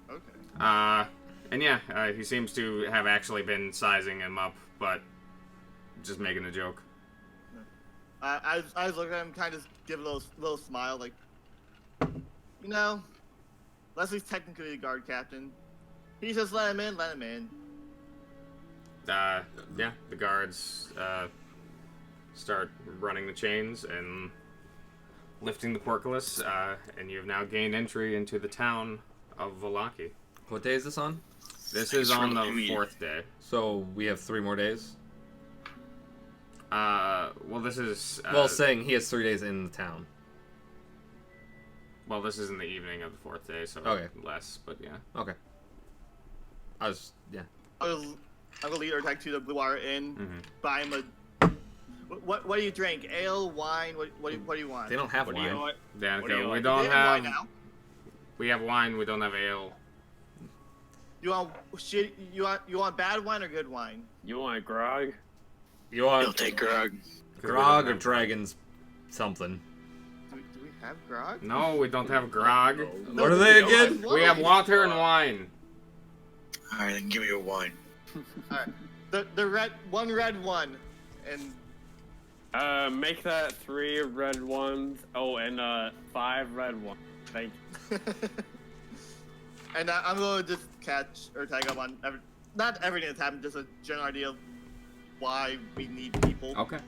Okay. And yeah, he seems to have actually been sizing him up, but just making a joke. I was looking at him, kind of give a little smile, like, you know, Leslie's technically the guard captain. He just let him in, let him in. Yeah, the guards start running the chains and lifting the portcullis, and you've now gained entry into the town of Vallaki. What day is this on? This is on the 4th day. So we have 3 more days? Well, this is... well, saying he has 3 days in the town. Well, this is in the evening of the 4th day, so Okay. less, but yeah. Okay. Yeah. I'll go lead our attack to the Blue Water Inn, Mm-hmm. buy him a... What do you drink? Ale, wine? What do you want? They don't have What do you wine. want? Danica, What do you we like? don't They have wine have... now. We have wine, we don't have ale. You want bad wine or good wine? You want grog? You He'll want take grog. grog or dragon's something? Do we have grog? No, we don't have grog. What are they again? We have water and wine. Alright, then give me a wine. Alright. The red one, and Make that 3 red ones. Oh, and 5 red ones. Thank you. and I'm going to just catch or tag up on not everything that's happened, just a general idea of why we need people. Okay.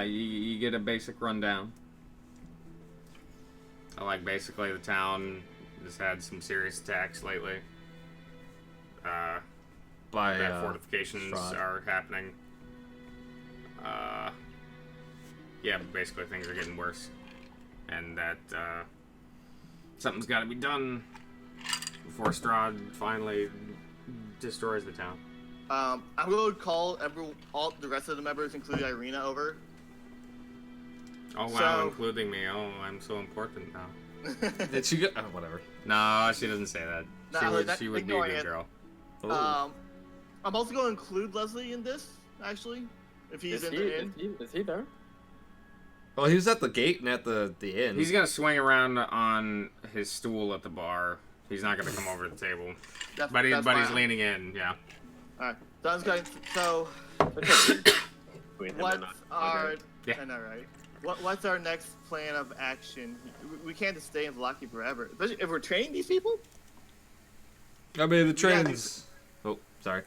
You get a basic rundown. Like, basically, the town has had some serious attacks lately. By That fortifications Strahd. are happening. Yeah, but basically things are getting worse. And that, something's gotta be done before Strahd finally destroys the town. I'm going to call all the rest of the members, including Irina, over. Oh, wow, So- including me. Oh, I'm so important now. Did she go? Oh, whatever. No, she doesn't say that. No, She would be a ignore good it. girl. Oh. I'm also going to include Leslie in this, actually, if he's in the inn. Is he there? Well, he was at the gate and at the inn. He's gonna swing around on his stool at the bar. He's not gonna come over to the table. That's But he's fine. leaning in, yeah. All right, sounds good. So, what's our? Yeah. I know, right? What's our next plan of action? We can't just stay in Vallaki forever, especially if we're training these people. I mean, the train's... Oh, sorry.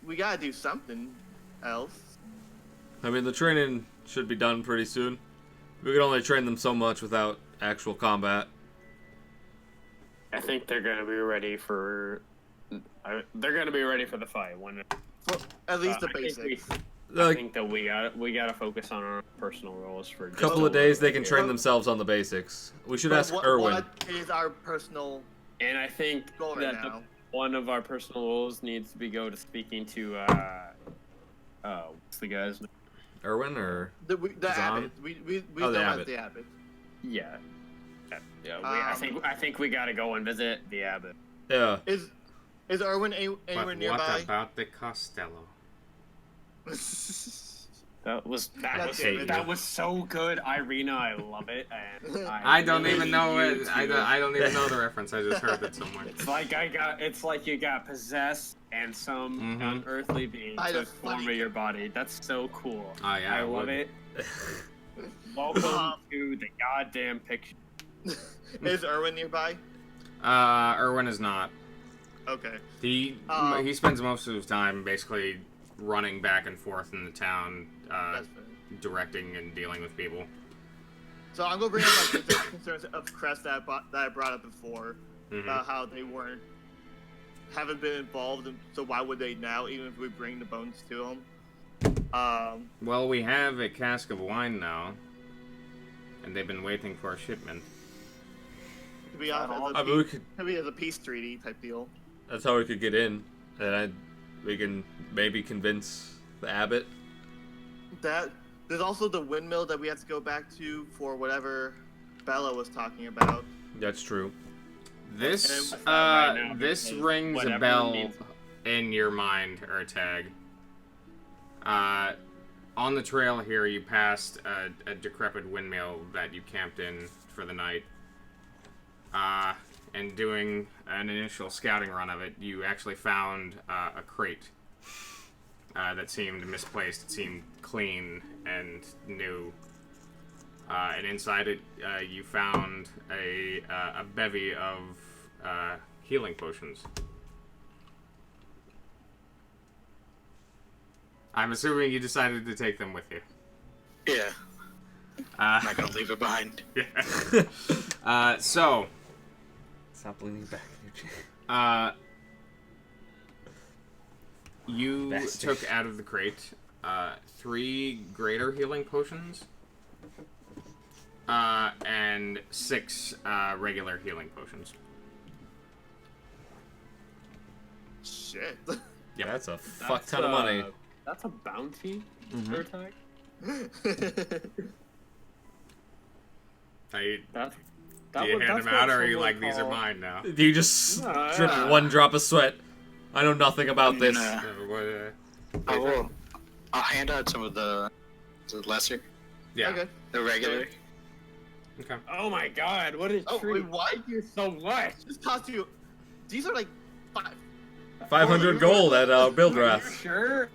We gotta do something else. I mean, the training should be done pretty soon. We can only train them so much without actual combat. I think they're gonna be ready for. They're gonna be ready for the fight. When For at least the I think basics. I Like, think that we gotta focus on our personal roles for a couple of days, they can train themselves on the basics. We should ask Erwin. What is our personal And I think goal right that now? one of our personal roles needs to be go to speaking to what's the guy's name? Erwin, or... The Zahn? abbot. We Oh, the know abbot. as the abbot. Yeah. I think we gotta go and visit the abbot. Yeah. Is Erwin anywhere But nearby? what about the Costello? That was That's it. that was so good, Irina. I love it. And I don't really even know need you it. to- I don't even know the reference. I just heard it somewhere. It's like you got possessed and some Mhm. unearthly being By the took form funny- of your body. That's so cool. Oh, yeah, I I love would. it. Welcome to the goddamn picture. Is Erwin nearby? Erwin is not. Okay. He spends most of his time basically running back and forth in the town, That's fair. directing and dealing with people. So I'm gonna bring up like the concerns of Crest that I brought up before Mhm. about how they haven't been involved, and so why would they now? Even if we bring the bones to them. Well, we have a cask of wine now, and they've been waiting for a shipment. To be honest, I mean, we could... as a peace treaty type deal. That's how we could get in. And we can maybe convince the abbot. There's also the windmill that we have to go back to for whatever Bella was talking about. That's true. This And right now, this because rings a whatever bell means- in your mind, Ertag. On the trail here, you passed a decrepit windmill that you camped in for the night. And doing an initial scouting run of it, you actually found a crate that seemed misplaced. It seemed clean and new. And inside it, you found a bevy of healing potions. I'm assuming you decided to take them with you. Yeah, I'm not gonna leave it behind. So, Stop leaning back in your chair. you Bastard. took out of the crate 3 greater healing potions and 6 regular healing potions. Shit. Yeah, that's a fuck ton of money. That's a bounty, Mhm. Ertag? Do you That hand that's them out, what or are you someone like, these are call- mine now? Do you just No, drip yeah. one drop of sweat? I know nothing about this. Nah. What, I will. I'll hand out some of the lesser, yeah. Okay. the regular. Okay. Oh my god, what a Oh, treat. wait, what? Thank you so much. This cost you. These are like 5. 500 gold at Are you Bildrath. sure?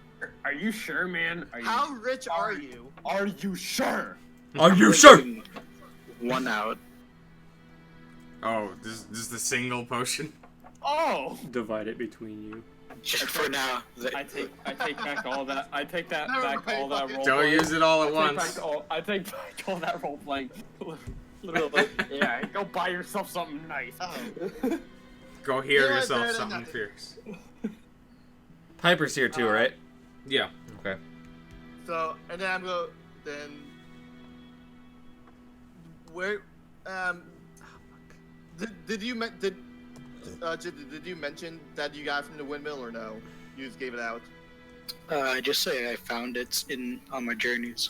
Are you sure, man? How rich are you? Are you sure? Are you sure? One out. Oh, just the single potion. Oh! Divide it between you. Just for now. I take back all that. I take that Never back mind, all that fuck it. role. Don't use it all at once. I take back all that role playing. Literally. Yeah, go buy yourself something nice. Oh. Go hear Yeah, yourself better than something nothing. fierce. Piper's here too, right? Yeah. Okay. So, and then then where did you mention that you got it from the windmill or no? You just gave it out. I just say I found it on my journeys.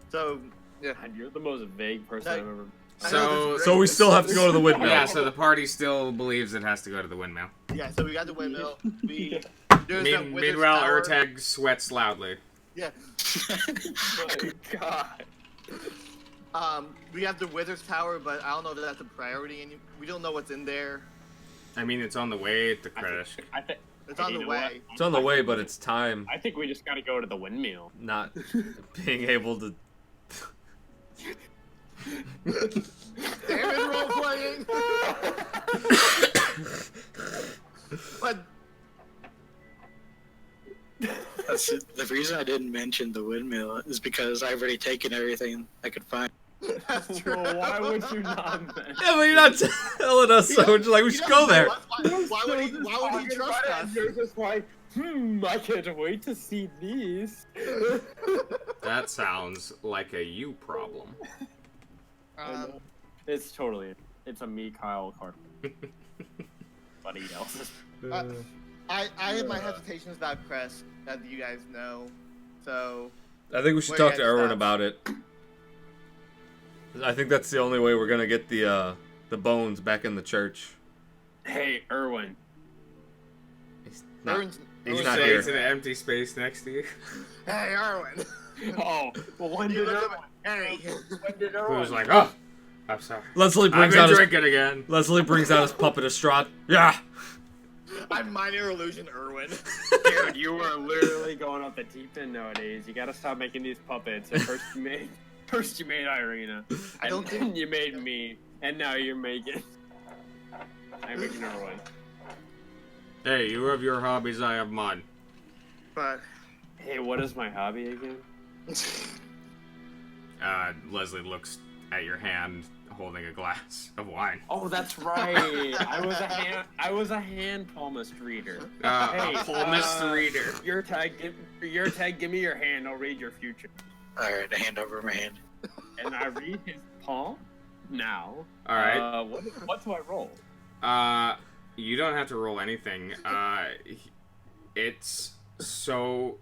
So yeah. God, you're the most vague person I've ever. I know this is So we great. still have to go to the windmill. Yeah, so the party still believes it has to go to the windmill. Yeah, so we got the windmill. There's that wizard's Meanwhile, tower. Urtag sweats loudly. Yeah. My God. We have the wizard's tower, but I don't know if that's a priority. We don't know what's in there. I mean, it's on the way to Kredish. I think It's on you the know way. It's on the way, but it's time I think we just gotta go to the windmill. not being able to. Damn it, role playing. But The reason I didn't mention the windmill is because I've already taken everything I could find. that's true. Well, why would you not then? Yeah, but you're not telling us, so we're just like, we should go there. Why would he trust us? You're just like, I can't wait to see these. That sounds like a you problem. It's it's a me, Kyle, card. Buddy else's. I have my hesitations about Crest, as you guys know. So I think we should Where talk to you guys Erwin stop? about it. I think that's the only way we're gonna get the bones back in the church. Hey, Erwin. He's not, Erwin's- he's You not say here. it's an empty space next to you. Hey, Erwin. Oh, well, when You did look Erwin? at me. Hey. When did Erwin? Who's like, oh, I'm sorry. Leslie I've brings been out his drinking again. puppet of Strahd. Yeah. I'm minor illusion, Erwin. Dude, you are literally going off the deep end nowadays. You gotta stop making these puppets. At first you made Irina, I and don't then think- you made me, and now you're making. I'm making Erwin. Hey, you have your hobbies, I have mine. But Hey, what is my hobby again? Leslie looks at your hand holding a glass of wine. Oh, that's right. I was a hand palmist reader. Hey, palmist reader. Your tag, give me your hand. I'll read your future. Alright, I hand over my hand. And I read his palm now. All right. What do I roll? You don't have to roll anything. It's so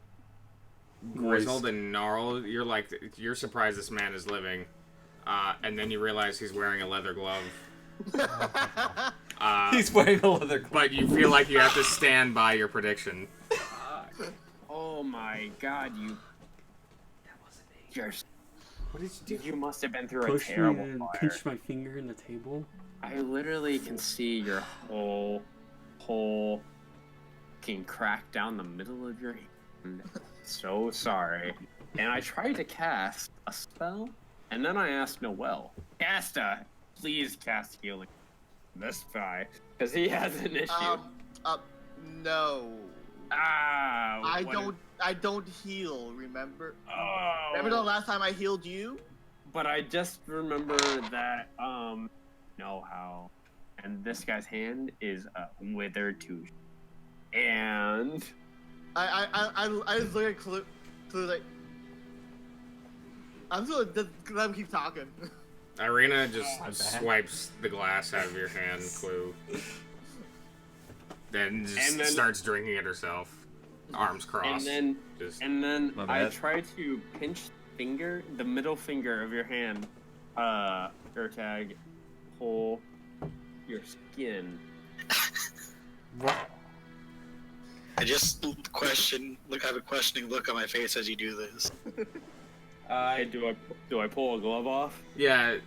grizzled and gnarled. You're surprised this man is living. And then you realize he's wearing a leather glove. He's wearing a leather glove. But you feel like you have to stand by your prediction. Oh my God, you. You're. What did you do? You must have been through a Push me terrible and fire. pinch my finger in the table. I literally can see your whole fucking crack down the middle of your hand. So sorry. And I tried to cast a spell, and then I asked Noel, please cast healing. This guy, because he has an issue. No. What I don't heal, remember? Oh. Remember the last time I healed you? But I just remember that, know how. And this guy's hand is withered too. And I just look at Clue like, I'm just gonna let him keep talking. Irina just swipes the glass out of your hand, Clue. Then starts drinking it herself. Arms crossed. and then My I bad. try to pinch the middle finger of your hand, Urtag, pull your skin. I just have a questioning look on my face as you do this. Do I pull a glove off? Yeah,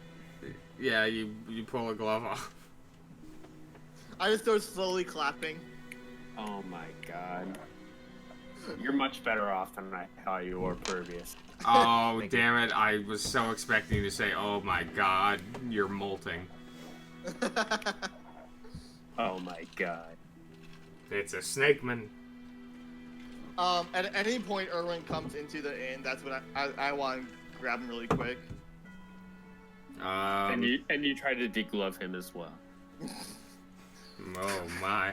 you pull a glove off. I just start slowly clapping. Oh my God. You're much better off than I thought you were previous. Oh, damn it. I was so expecting to say, oh my god, you're molting. Oh my god. It's a snakeman. At any point Erwin comes into the inn, that's when I want to grab him really quick. And you try to deglove him as well. Oh my.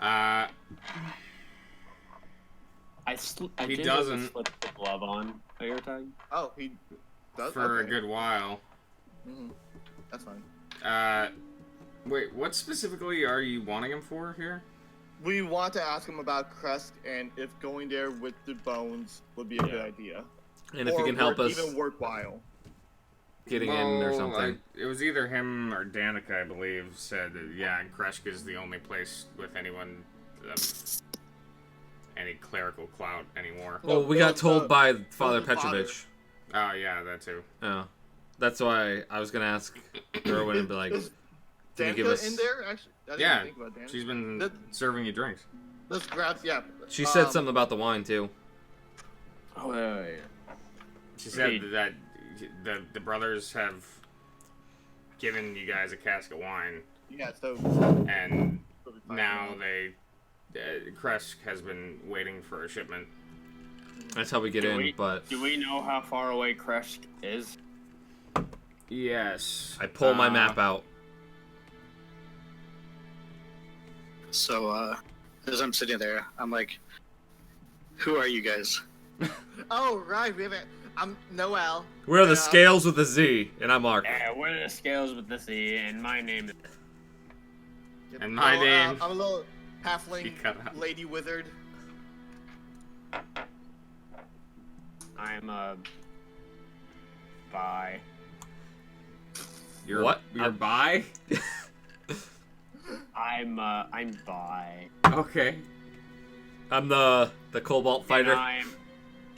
I He did doesn't. slip the glove on your time. Oh, he does? For Okay. a good while. Mhm. That's fine. Wait, what specifically are you wanting him for here? We want to ask him about Crest and if going there with the bones would be a good idea. And if he can help us even worthwhile. getting in or something. It was either him or Danica, I believe, said that, yeah, Kreshk is the only place with anyone, any clerical clout anymore. Well, we got told by Father Petrovich. Oh, yeah, that too. Oh. That's why I was going to ask Erwin and be like, Is can you give Danica us... in there? Actually, I didn't Yeah, even think about Danica. she's been That- serving you drinks. Let's grab, yeah. She said something about the wine, too. Oh yeah. She said that the brothers have given you guys a cask of wine, Yeah, so. and now Kreshk has been waiting for a shipment. That's how we get in, but... Do we know how far away Kreshk is? Yes. I pull my map out. So, as I'm sitting there, I'm like, who are you guys? Oh, right, we haven't. I'm Noel. We're the scales with a Z, and I'm Mark. Yeah, we're the scales with the C, and my name is... And my name- I'm a little He halfling cut out. lady wizard. I'm a... Bi. You're, What? You're bi? I'm bi. Okay. I'm the Cobalt fighter.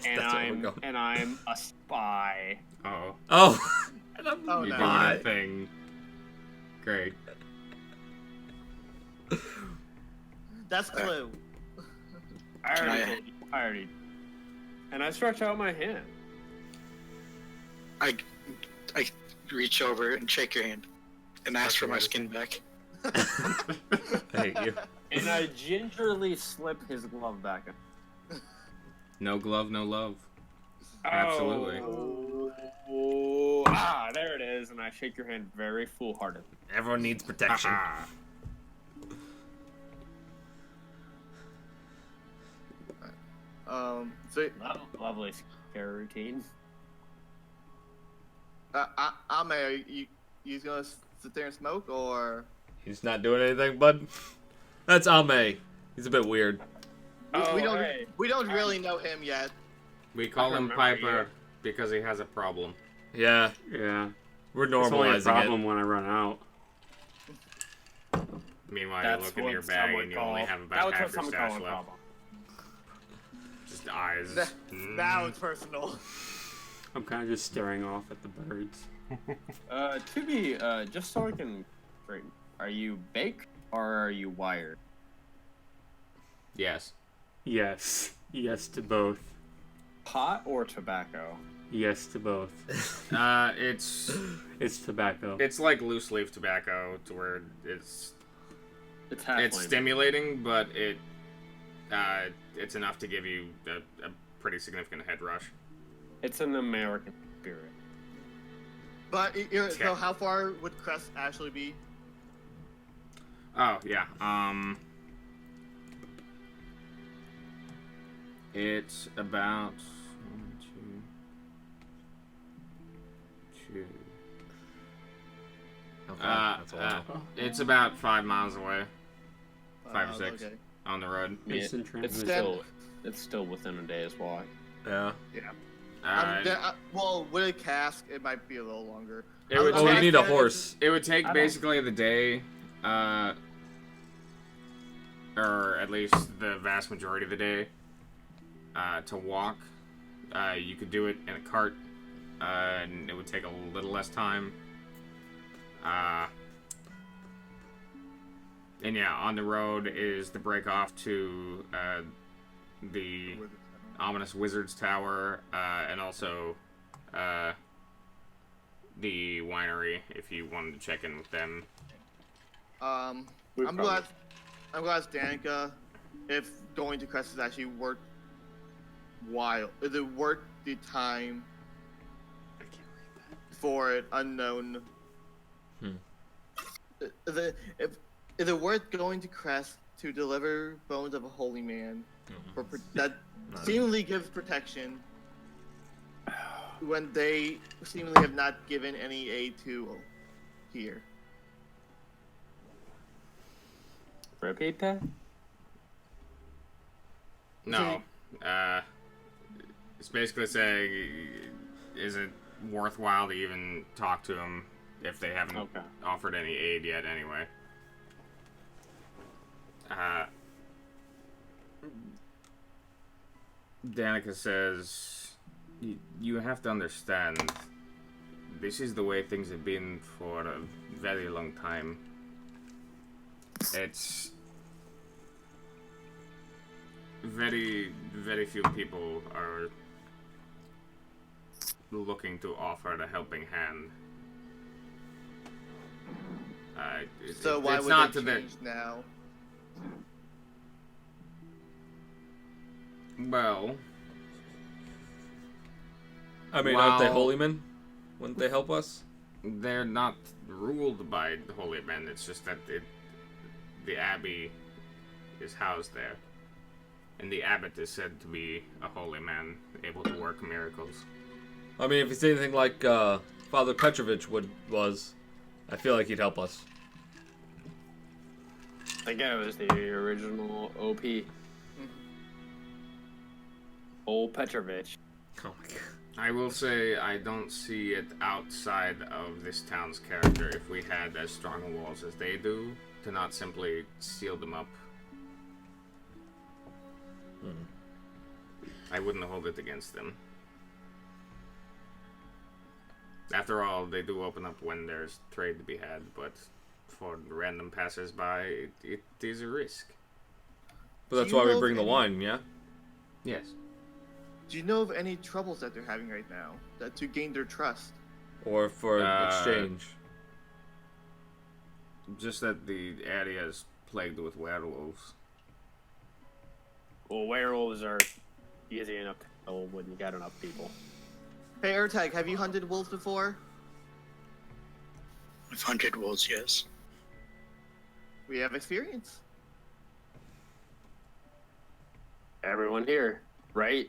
That's where we're going. And I'm a spy. Uh-oh. Oh! And I'm Oh, You're no. doing bi. a thing. Great. That's Clue. I already. And I stretch out my hand. I reach over and shake your hand and ask for my skin back. I hate you. And I gingerly slip his glove back in. No glove, no love. Absolutely. Oh, there it is. And I shake your hand very foolhardy. Everyone needs protection. Ah. So, Lovely scare routine. Ame, you gonna sit there and smoke, or? He's not doing anything, bud. That's Ame. He's a bit weird. We don't hey. we don't really know him yet. We call him remember Piper you. because he has a problem. Yeah, Yeah. we're It's only a normalizing problem when I run out. Meanwhile, That's you look in what your some bag would and you call- only have that about was half what your some stash call a left. problem. Just eyes. Now it's personal. I'm kind of just staring off at the birds. Just so I can straighten, are you baked or are you wired? Yes. Yes. Yes to both. Pot or tobacco? Yes to both. It's It's tobacco. like loose leaf tobacco to where it's Half it's stimulating, but it's enough to give you a pretty significant head rush. It's an American spirit. But so how far would Crest actually be? Oh yeah. It's about 1, 2, 2. Okay, that's a while. It's about 5 miles away 5 or 6 Okay. on the road. Instant It's transmission. still within a day's walk. Yeah. Well, with a cask, it might be a little longer. It would Oh, we take- need a horse. It would take I don't- basically the day, or at least the vast majority of the day, to walk. You could do it in a cart, and it would take a little less time. And yeah, on the road is the break off to the ominous Wizard's Tower, and also the winery, if you wanted to check in with them. I'm glad ask Danica if going to Crest is actually worth while. Is it worth the time for it unknown? Is it worth going to Crest to deliver bones of a holy man that seemingly gives protection when they seemingly have not given any aid to here? Repeat that? No. It's basically saying, is it worthwhile to even talk to them if they haven't offered any aid yet anyway? Danica says, you have to understand, this is the way things have been for a very long time. It's very, very few people are looking to offer a helping hand. So why it's would not they to change now? Well, I mean, aren't they holy men? Wouldn't they help us? They're not ruled by the holy men. It's just that the abbey is housed there, and the abbot is said to be a holy man, able to work miracles. I mean, if it's anything like Father Petrovich was, I feel like he'd help us. That guy was the original OP. Old Petrovich. Oh my god. I will say I don't see it outside of this town's character if we had as strong walls as they do, to not simply seal them up. I wouldn't hold it against them. After all, they do open up when there's trade to be had, but for random passers-by, it is a risk. But that's why we bring the wine, yeah? Yes. Do you know of any troubles that they're having right now to gain their trust? Or for exchange? Just that the area is plagued with werewolves. Well, werewolves are easy enough to kill when you got enough people. Hey, Ertag, have you hunted wolves before? I've hunted wolves, yes. We have experience. Everyone here, right?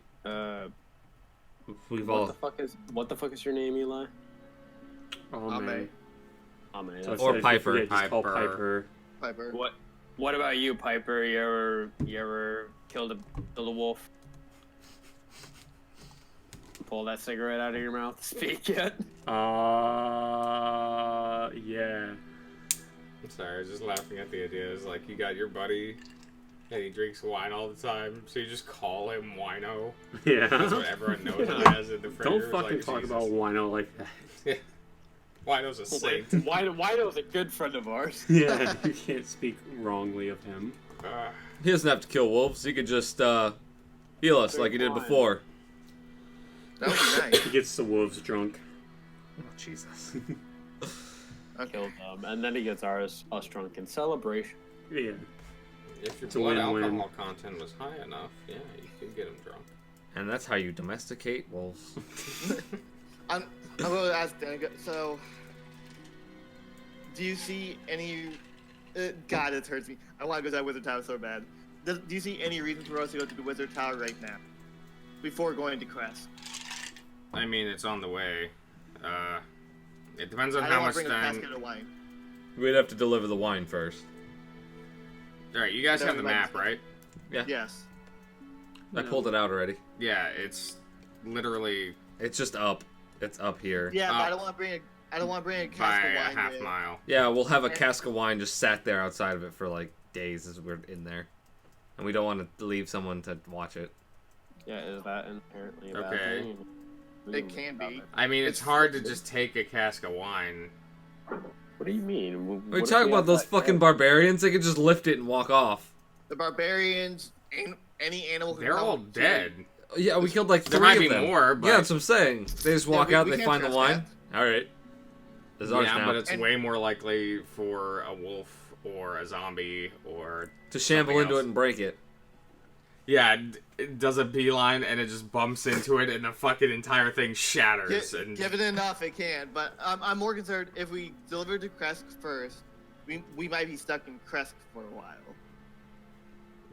We've what the fuck is your name, Eli? Ame. Ame. Or Piper. Yeah, just call Piper. Piper. What about you, Piper? You ever killed a wolf? Pull that cigarette out of your mouth. Speak yet? Yeah. I'm sorry, I was just laughing at the idea. It's like you got your buddy, and he drinks wine all the time, so you just call him Wino. Yeah. That's what everyone knows him as in the friend Don't group. fucking Like, talk Jesus. about wino like that. Yeah. Wino's a saint. Wino's a good friend of ours. Yeah, you can't speak wrongly of him. He doesn't have to kill wolves. He could just heal us like he did before. That would be nice. He gets the wolves drunk. Oh, Jesus. Killed them, and then he gets us drunk in celebration. Yeah. If your It's a blood win-win. alcohol content was high enough, yeah, you could get him drunk. And that's how you domesticate wolves. I'm going to ask Danica, so, do you see any... God, it hurts me. I want to go to that Wizard Tower so bad. Do you see any reason for us to go to the Wizard Tower right now? Before going to Crest? I mean, it's on the way. It depends on I how don't want much to bring a time. basket of wine. We'd have to deliver the wine first. Alright, you guys That have the would map, like- right? Yeah. Yes. I pulled it out already. Yeah, it's literally It's just up. It's up here. Yeah, but Up. I don't want to bring a by cask of a wine. half with. mile. Yeah, we'll have a cask of wine just sat there outside of it for like days as we're in there. And we don't want to leave someone to watch it. Yeah, is that inherently a bad Okay. thing? It can be. I mean, it's hard to just take a cask of wine. What do you mean? Are we talking about those fucking barbarians? They could just lift it and walk off. The barbarians, any animal can They're come all to- dead. Yeah, we killed like 3 There might of be them. more, but Yeah, that's what I'm saying. They just walk out, we they can't find the wine. trespass. All right. It's ours yeah, now. but it's And- way more likely for a wolf or a zombie or To shamble something into else. it and break it. Yeah, it does a beeline and it just bumps into it and the fucking entire thing shatters. And Give it enough, it can. But I'm more concerned if we deliver to Kresk first, we might be stuck in Kresk for a while.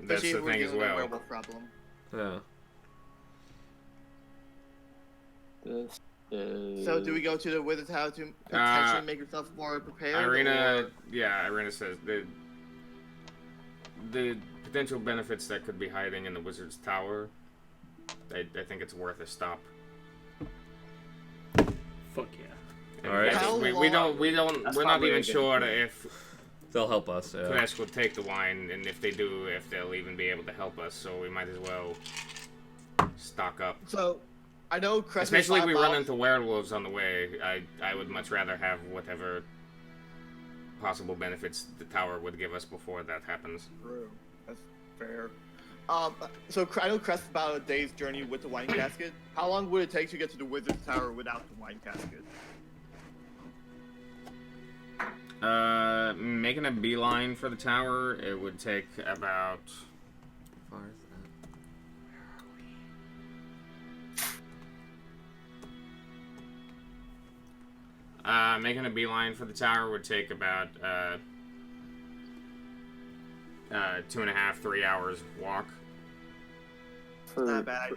that's Especially the if we're thing as dealing with a well. werewolf problem. Yeah. This is... So do we go to the Wizard's Tower to potentially make yourself more prepared? Irina says the potential benefits that could be hiding in the Wizard's Tower, I think it's worth a stop. Fuck yeah. And All right. we don't we're not probably even a good sure point. if They'll help us. Yeah. Kresk will take the wine, and if they do, if they'll even be able to help us. So we might as well stock up. So, I know Kresk. Especially if we run into werewolves on the way. I would much rather have whatever possible benefits the tower would give us before that happens. True. That's fair. So I know Kresk is about a day's journey with the wine casket. How long would it take to get to the Wizard's Tower without the wine casket? Making a beeline for the tower, it would take about... How far is that? Making a beeline for the tower would take about 2.5, 3 hours walk. Not bad.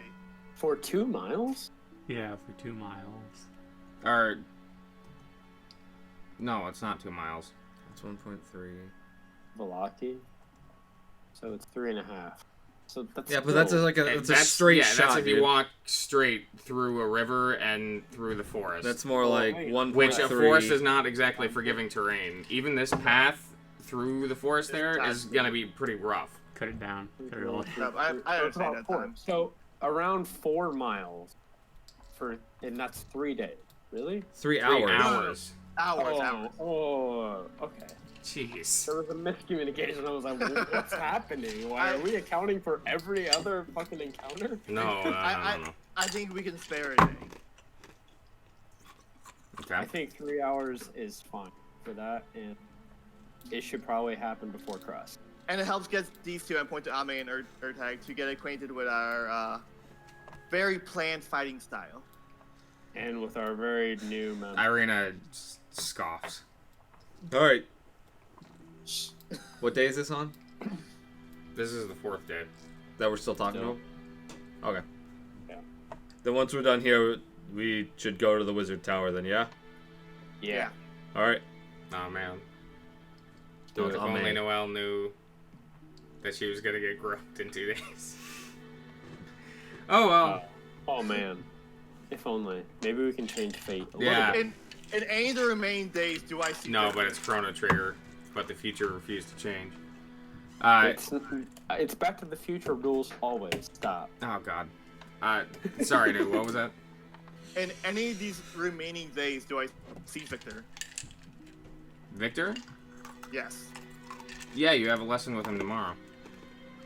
For 2 miles? Yeah, for 2 miles. Or... No, it's not 2 miles. It's 1.3. Vallaki. So it's 3.5. So that's Yeah, but that's still- it's a straight shot, that's if you dude. walk straight through a river and through the forest. That's more Oh, like wait. 1.3. Which a forest is not exactly forgiving terrain. Even this path through the forest there is gonna be pretty rough. Cut it down. Cut it all. No, I So it's understand about that 4. time. So around 4 miles and that's 3 days. Really? 3 3 hours. hours. Hours. Okay. Jeez. There was a miscommunication. I was like, what's happening? Why are we accounting for every other fucking encounter? No. I think we can spare a day. Okay. I think 3 hours is fine for that, and it should probably happen before Crust. And it helps get these two, and point to Ame and Urtag, to get acquainted with our very planned fighting style. And with our very new member. Irina scoffs. All right. What day is this on? This is the 4th day. That we're still talking No. about? Okay. Yeah. Then once we're done here, we should go to the Wizard Tower then, yeah? Yeah. All right. Oh man. Do it, If Ame. only Noelle knew that she was gonna get groped in 2 days. Oh well. Oh man. If only. Maybe we can change fate a Yeah. little bit. In any of the remaining days, do I see? No, but it's Chrono Trigger. But the future refused to change. It's Back to the Future rules always. Stop. Oh god. Sorry, dude. What was that? In any of these remaining days, do I see Victor? Victor? Yes. Yeah, you have a lesson with him tomorrow.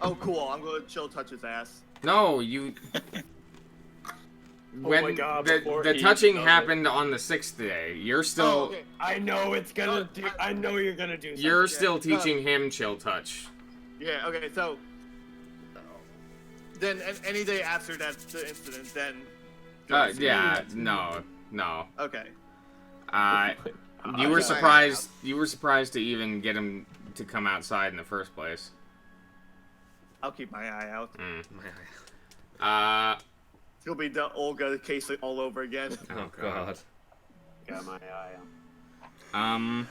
Oh, cool. I'm going to chill touch his ass. No, you. Oh my God, the before the he touching does it. happened on the 6th day. You're still Oh, okay. I know it's gonna do. I know you're gonna do. you're something. still teaching him chill touch. Yeah, okay, so... Then any day after that the incident, then... Yeah, no. Okay. You were Okay. surprised. You were surprised to even get him to come outside in the first place. I'll keep my eye out. Mm. It'll be the Olga case all over again. Oh, God. Got my eye on.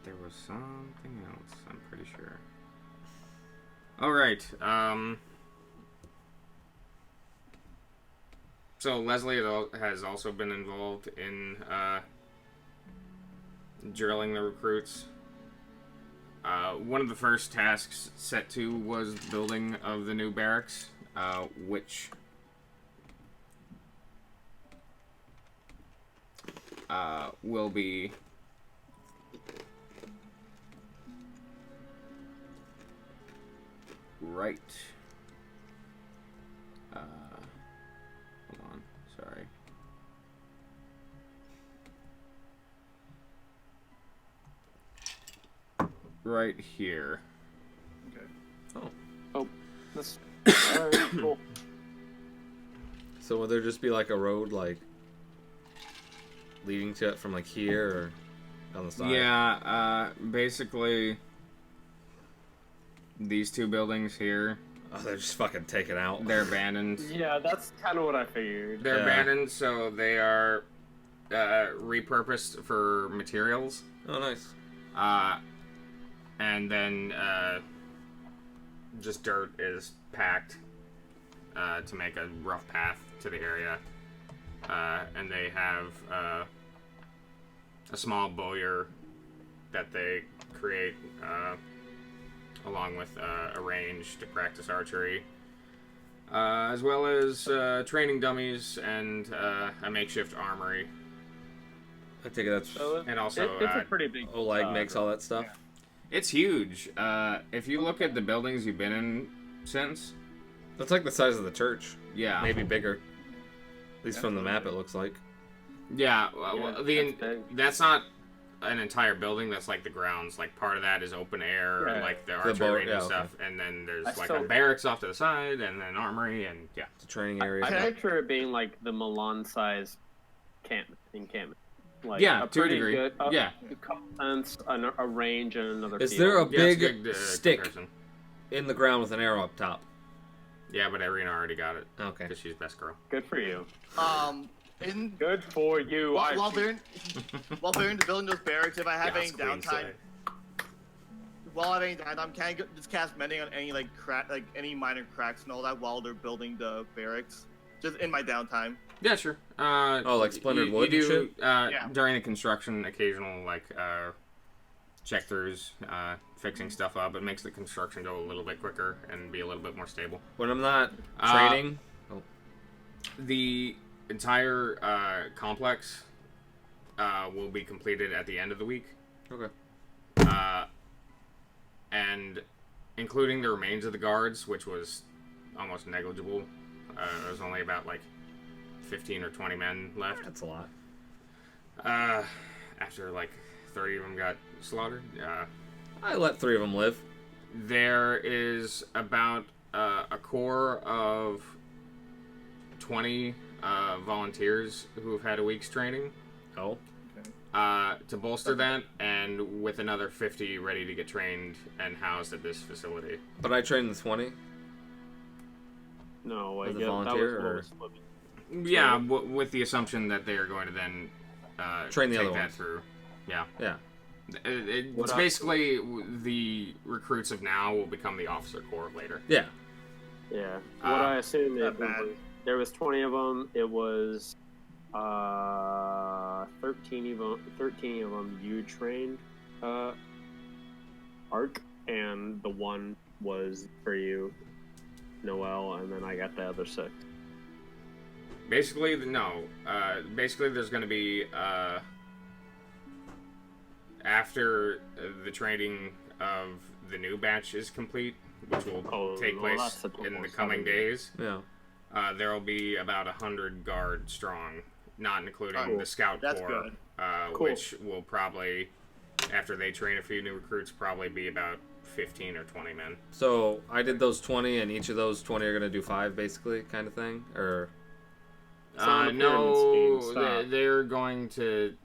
There was something else. I'm pretty sure. All right. So Leslie has also been involved in drilling the recruits. One of the first tasks set to was building of the new barracks, which will be right. Hold on. Sorry. Right here. Okay. Oh, that's all right. Cool. So would there just be like a road like leading to it from like here or on the side? Yeah, basically these two buildings here, Oh, they're just fucking taken out. they're abandoned. Yeah, that's kind of what I figured. They're Yeah. abandoned, so they are repurposed for materials. Oh, nice. And then just dirt is packed to make a rough path to the area. And they have a small bowyer that they create along with a range to practice archery. As well as training dummies and a makeshift armory. I take it that's So And also, it's a pretty big. Oleg makes all that stuff. yeah. it's huge. If you look at the buildings you've been in since, That's like the size of the church. yeah. Maybe bigger. At least from the map it looks like. Yeah, Yeah, that's big. that's not an entire building. That's like the grounds. Like part of that is open air, Yeah. like the The archery boat, range and yeah, stuff. And then there's I like still- a barracks off to the side, and then armory, and yeah. It's a training area. I picture it being like the Milan-sized encampment. Like Yeah, a to a pretty degree. Good, Yeah. a couple tents, a range, and another. Is field. there a Yeah, it's big good, stick comparison. in the ground with an arrow up top? Yeah, but Irina already got it Okay. because she's best girl. Good for you. In Good for you. while they're in building those barracks, if I have any Yes, queen, downtime, say. while I have any downtime, can I just cast mending on any like crack, like any minor cracks and all that while they're building the barracks, just in my downtime? Yeah, sure. Oh, like splintered wood You and do Yeah. during the construction, occasional like check-throughs, fixing stuff up. It makes the construction go a little bit quicker and be a little bit more stable. When I'm not Uh, training, The entire complex will be completed at the end of the week. okay. And including the remains of the guards, which was almost negligible. There was only about like 15 or 20 men left. That's a lot. After like 30 of them got slaughtered. I let 3 of them live. There is about a core of 20 volunteers who have had a week's training. Oh. To bolster that, and with another 50 ready to get trained and housed at this facility. But I trained the 20. No, I As a guess volunteer, that or- was what was Yeah, with the assumption that they are going to then Train the take other that ones. through. Yeah. Yeah. It's What I- basically the recruits of now will become the officer corps later. Yeah. Yeah. What I assumed not it bad. was, there was 20 of them. It was 13 of them you trained Arc, and the one was for you, Noel, and then I got the other 6. Basically, no. Basically, there's going to be after the training of the new batch is complete, which will take well, place that's in the almost coming 70. days. Yeah. There will be about 100 guard strong, not including Cool. the scout That's corps, good. Cool. which will probably, after they train a few new recruits, probably be about 15 or 20 men. So I did those 20, and each of those 20 are gonna do 5, basically, kind of thing, or It's on the pyramid No, scheme, stop. they're going to.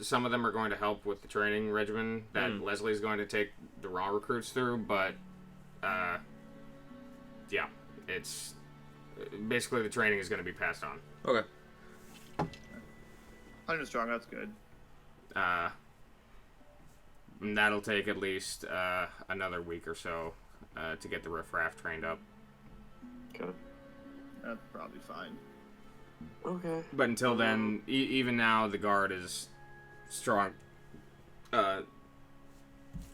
Some of them are going to help with the training regimen that Hmm. Leslie's going to take the raw recruits through, but yeah, it's basically the training is going to be passed on. okay. 100 strong. That's good. And that'll take at least another week or so to get the riffraff trained up. Okay. That's probably fine. Okay. But until then, even now, the guard is strong,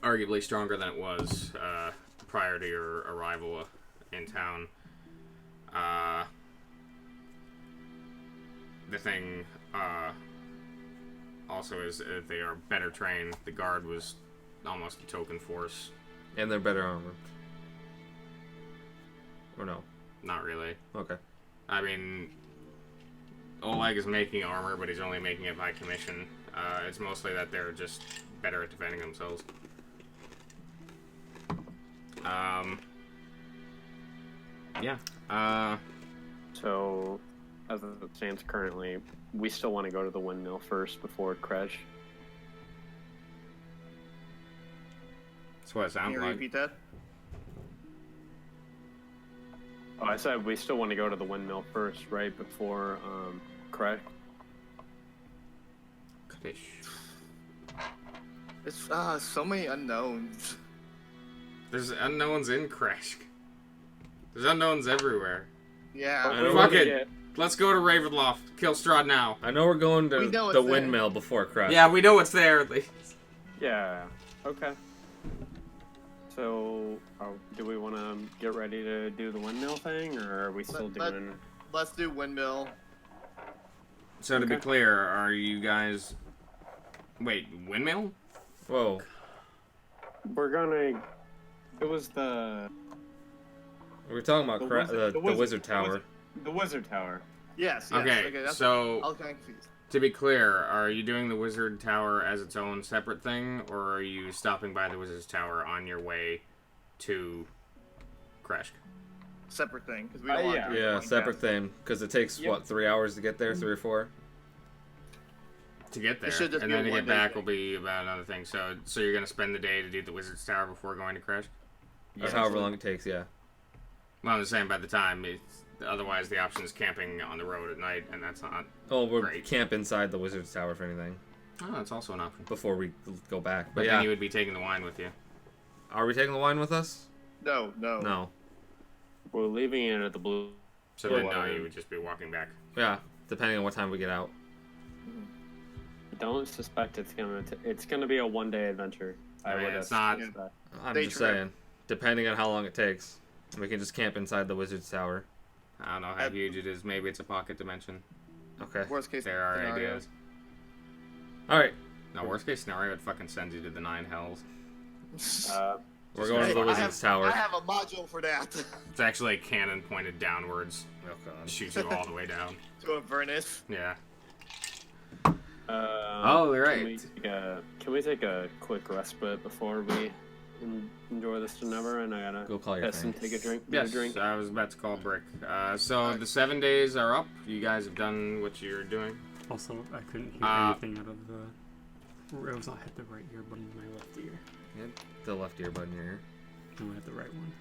arguably stronger than it was prior to your arrival in town. The thing also is they are better trained. The guard was almost a token force. And they're better armored. Or no? Not really. Okay. I mean, Oleg is making armor, but he's only making it by commission. It's mostly that they're just better at defending themselves. Yeah. So, as it stands currently, we still want to go to the windmill first before crash. That's what it Can sounds you like. repeat that? Oh, I said we still want to go to the windmill first, right before crash. Kadish. It's so many unknowns. There's unknowns in Kreshk. There's unknowns everywhere. Yeah. I know Fuck we're- it. Let's go to Ravenloft. Kill Strahd now. I know we're going to We know the it's there. windmill before crash. Yeah, we know it's there at least. Yeah. Okay. So, do we want to get ready to do the windmill thing, or are we still doing? Let's do windmill. So to be Okay. clear, are you guys... Wait, windmill? Whoa. We're gonna. It was the We were talking about the wizard tower. The wizard tower. Yes. Okay, That's, so I was kind of confused. to be clear, are you doing the wizard tower as its own separate thing, or are you stopping by the wizard's tower on your way to Kreshk? Separate thing because we don't want yeah. to do Yeah, it separate fast. thing. Because it takes, Yep. what, 3 hours to get there? 3 or 4? To get there, should just and be a then to get one-day back thing. will be about another thing. So you're gonna spend the day to do the wizard's tower before going to Kreshk? Or however long it takes, yeah. Well, I'm just saying by the time otherwise the option is camping on the road at night, and that's not. Oh, we'll Great. camp inside the wizard's tower, if anything, Oh, that's also an option. before we go back. But But then yeah, you would be taking the wine with you. are we taking the wine with us? No. No. We're leaving it at the blue. So Yeah. then no, you would just be walking back. Yeah, depending on what time we get out. Don't suspect it's gonna be a one-day adventure. I mean, would it's not- suspect. I'm Day just trip. saying, depending on how long it takes, we can just camp inside the wizard's tower. I don't know how huge it is. Maybe it's a pocket dimension. Okay. Worst case There are scenario. ideas. All right, No, worst case scenario, it fucking sends you to the 9 hells. we're going to the Hey, wizard's tower. I have a module for that. It's actually a cannon pointed downwards. Oh god. Shoots you all the way down. To Avernus. Yeah. Oh, right. Can we take a quick respite before we enjoy this to never? And I gotta Go call your piss and friend. take a drink. Yes, drink. I was about to call Brick. So the 7 days are up. You guys have done what you're doing. Also, I couldn't hear anything out of the. It was not hit the right ear, but in my left ear. Yeah, the left earbud in your ear. No, I had the right one.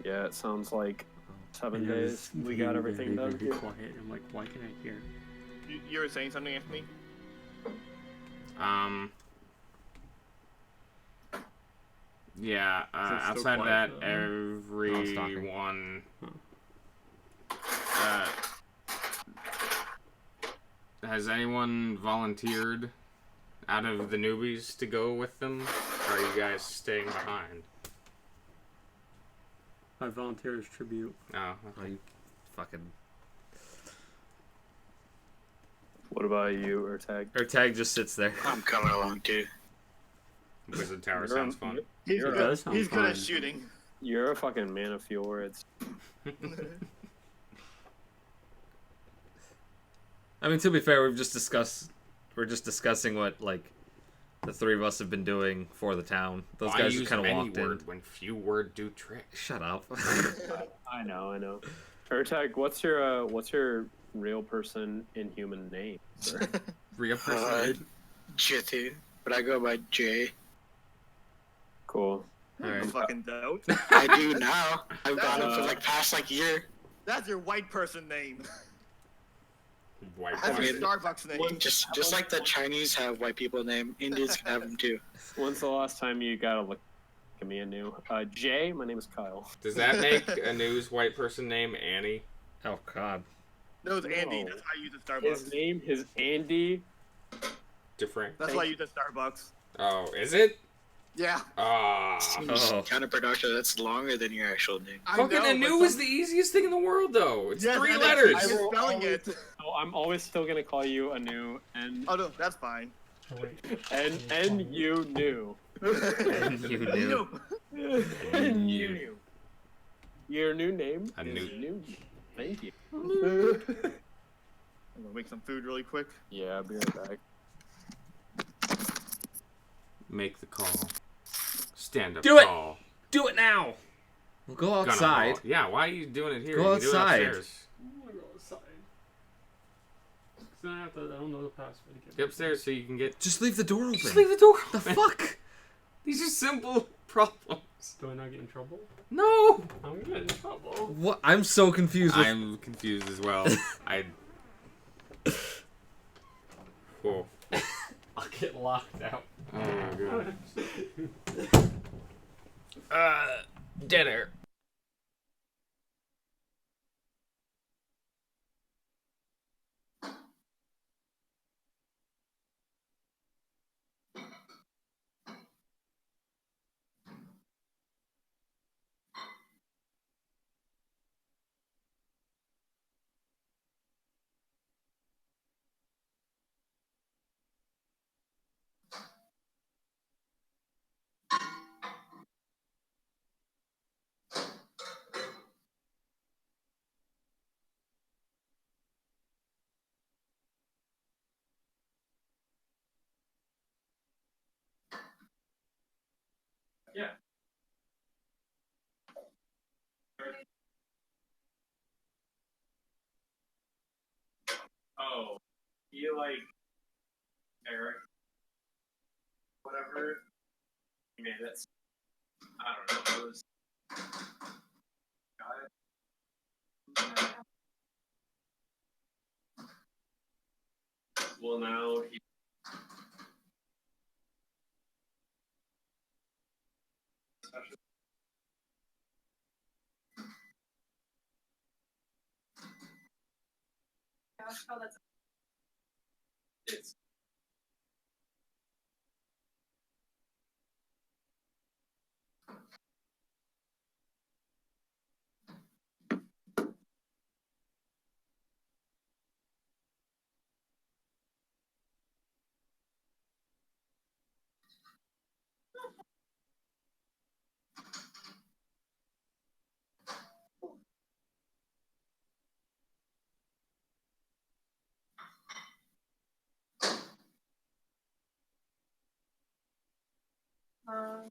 Yeah, it sounds like 7 And it days. was We got very, everything very, done. very quiet. I'm like, why can I hear? You were saying something, Anthony? Yeah, Is it still outside of quiet, that, though? it's talking. everyone has anyone volunteered out of the newbies to go with them? Or are you guys staying behind? I volunteer as tribute. Oh, Oh, you fucking. What about you, Urtag? Our tag just sits there. I'm coming along too. Wizard Tower You're sounds on- fun. He's You're good. does sound He's good at fun. shooting. You're a fucking man of few words. I mean, to be fair, we're just discussing what like the three of us have been doing for the town. Those Why guys use just kind of many walked in. word when few word do trick? Shut up. I know. Urtag, what's your real person in human name? Sir? Real person. Jithy, but I go by Jay. Cool. All right. Fucking dope. I do now. I've got it for like past like year. That's your white person name. White That's boy. your Starbucks name. Just like the Chinese have white people name, Indians can have them too. When's the last time you got to look at me anew? Jay, my name is Kyle. Does that make a news white person name Annie? Oh God. No, it's Andy. No. That's why I use at His Starbucks. name is Andy. Different. That's why I use at Starbucks. Oh, is it? Yeah. Ah. Seems Oh. counterproductive. That's longer than your actual name. I Fucking know, Anu but is the easiest thing in the world, though. It's Yes, 3 and letters. I was spelling it. So I'm always still gonna call you Anu, and Oh no, that's fine. you knew. And you knew. And you knew. Your new name? A is new- new. Thank you. I'm gonna make some food really quick. Yeah, I'll be right back. Make the call. Stand up Do it! tall. Do it now! We'll go Gonna outside. haul. Yeah, why are you doing it here? Go You can do it outside. upstairs. I wanna go outside. 'Cause I don't know the password again. Get upstairs so you can get. Just leave the door open. Just leave the door The open. fuck? These are simple problems. Do I not get in trouble? No! I'm gonna get in trouble. What? I'm so confused. With... I'm confused as well. Whoa. I'll get locked out. Oh my god. Dinner. Yeah. Oh, you like Eric? Whatever. You made it. I don't know. It was. Got it. Well, now he. Oh, that's It's. ground.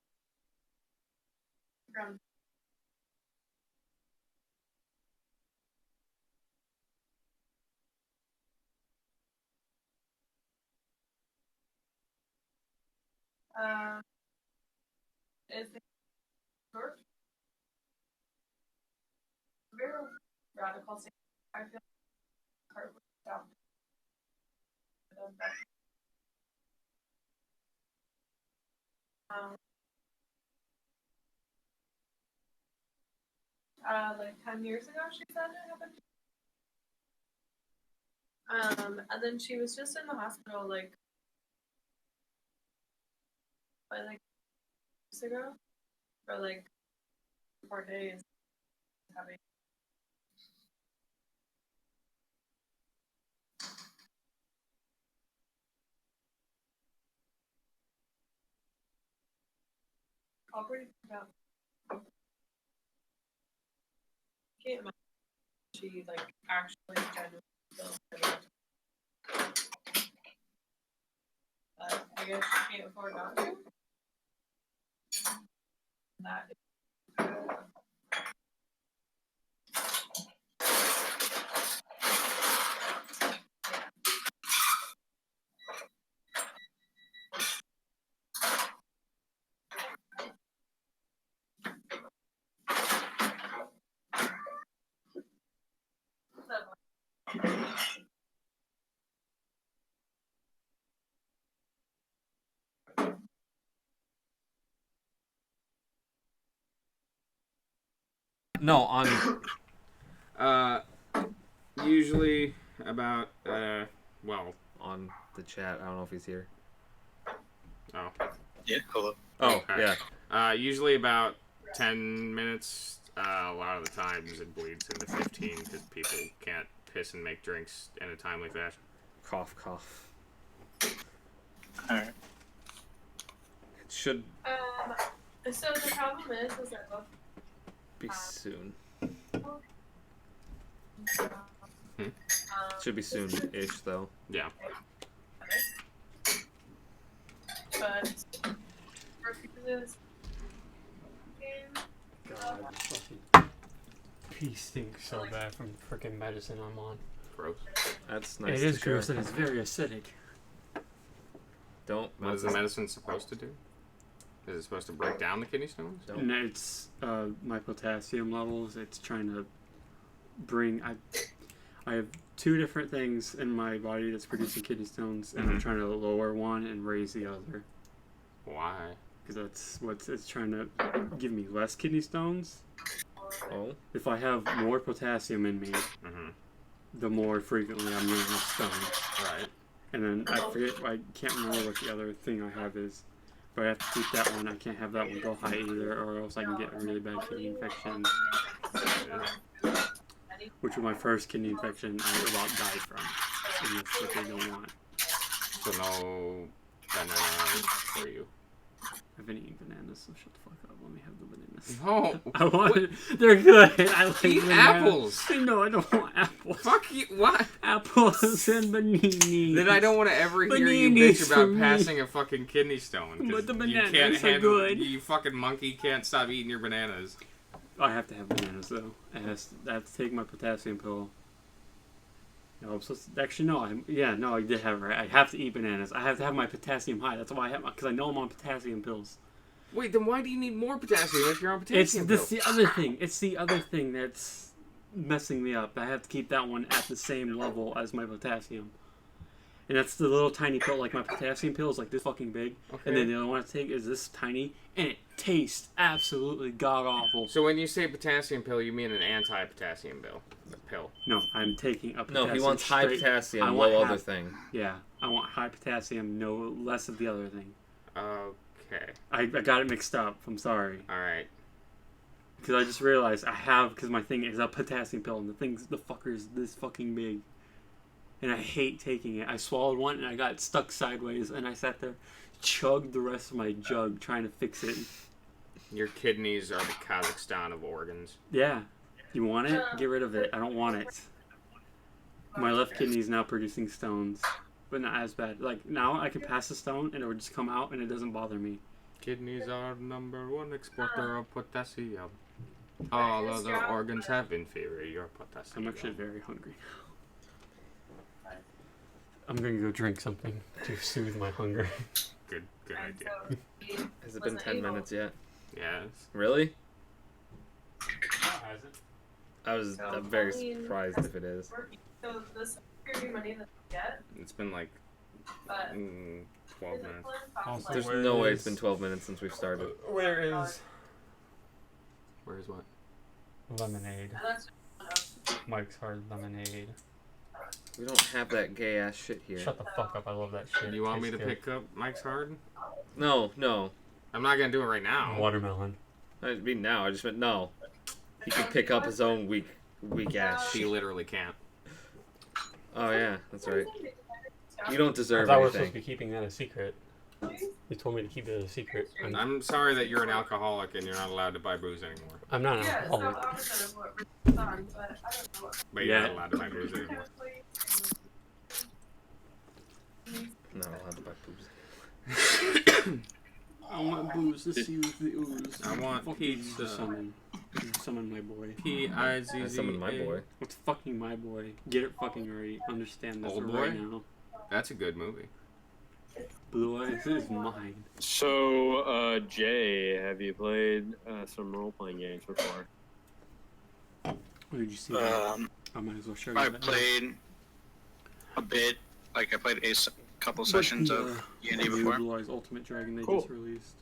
Is it short? Very radical. I feel hard with stuff. Um, like 10 years ago, she said it happened. And then she was just in the hospital like years ago for like 4 days having. I'll bring it up. Can't imagine she like actually genuinely feels it. But I guess she can't afford not to. That is No, on. Usually about, well, On the chat. I don't know if he's here. oh. Yeah, hello. Oh, Okay. yeah. Usually about 10 minutes. A lot of the times it bleeds into 15 because people can't piss and make drinks in a timely fashion. Cough, cough. Alright. It should so the problem is that both be soon. Should be soon-ish, though. Yeah. But refuses. God, fucking pee stinks so bad from freaking medicine I'm on. Gross. That's nice. It is to share. gross and it's very acidic. Don't. What is the medicine supposed to do? Is it supposed to break down the kidney stones? Don't. And it's my potassium levels. It's trying to bring. I have two different things in my body that's producing kidney stones, and I'm trying to lower one and raise the other. Why? Because that's what it's trying to give me less kidney stones. Oh. If I have more potassium in me, the more frequently I'm going to have stones. Right. And then I can't remember what the other thing I have is. But I have to keep that one. I can't have that one go high either, or else I can get a really bad kidney infection. Which was my first kidney infection I about died from. And that's what they don't want. So no bananas for you. I've been eating bananas, so shut the fuck up. Let me have the bananas. No. I want. They're good. I like Eat bananas. apples. No, I don't want apples. Fuck you. What? Apples and bananas. Then I don't want to ever hear you Bananas bitch for about me. passing a fucking kidney stone. 'Cause But the you bananas can't are handle, good. You fucking monkey can't stop eating your bananas. I have to have bananas though. I have to take my potassium pill. No, I'm supposed to, actually no. I did have it right. I have to eat bananas. I have to have my potassium high. That's why I have because I know I'm on potassium pills. Wait, then why do you need more potassium if you're on potassium pills? It's the other thing. It's the other thing that's messing me up. I have to keep that one at the same level as my potassium. And that's the little tiny pill. Like my potassium pill is like this fucking big. Okay. And then the other one I take is this tiny. And it tastes absolutely god awful. So when you say potassium pill, you mean an anti-potassium pill? No, I'm taking a potassium. No, he wants high straight. potassium, I want low half- other thing. Yeah, I want high potassium, no less of the other thing. Okay. I got it mixed up. I'm sorry. Alright. Because I just realized because my thing is a potassium pill, and the fucker is this fucking big. And I hate taking it. I swallowed one, and I got stuck sideways, and I sat there, chugged the rest of my jug, trying to fix it. Your kidneys are the Kazakhstan of organs. Yeah. You want it? Get rid of it. I don't want it. My left kidney is now producing stones. But not as bad. Like, now I can pass a stone, and it would just come out, and it doesn't bother me. Kidneys are #1 exporter of potassium. All other organs have inferior potassium. I'm actually very hungry. I'm gonna go drink something to soothe my hunger. Good idea. Has it been 10 minutes yet? Yes. Really? Has it? I'm very surprised if it is. So the security money that you get, It's been like but 12 minutes. Also, There's where no way is- it's been 12 minutes since we've started. Where is Where's what? lemonade? Mike's Hard Lemonade. We don't have that gay ass shit here. Shut the fuck up! I love that shit. You want me to Tastes pick up Mike's Hard? No. I'm not gonna do it right good. now. Watermelon. I mean now. I just meant no. He can pick up his own weak ass She shit. literally can't. Oh yeah, that's right. You don't I deserve thought we were supposed to anything. be keeping that a secret. You told me to keep it a secret. I'm sorry that you're an alcoholic and you're not allowed to buy booze anymore. I'm not an yeah, it's alcoholic. not opposite of what we're on, but I don't know what. But you're Yeah. not allowed to buy booze anymore. Not allowed to buy boobs. I want booze to soothe the ooze. I want Fucking pizza. Summon my boy. I summoned my boy. What's fucking my boy? Get it fucking right. Understand this Old right boy? now. That's a good movie. Blue Eyes is mine. So, Jay, have you played some role-playing games before? What did you see? I might as well show you I that. played a bit. Like I played couple sessions of Unity the before. Blue Eyes Ultimate Dragon they Cool. just released.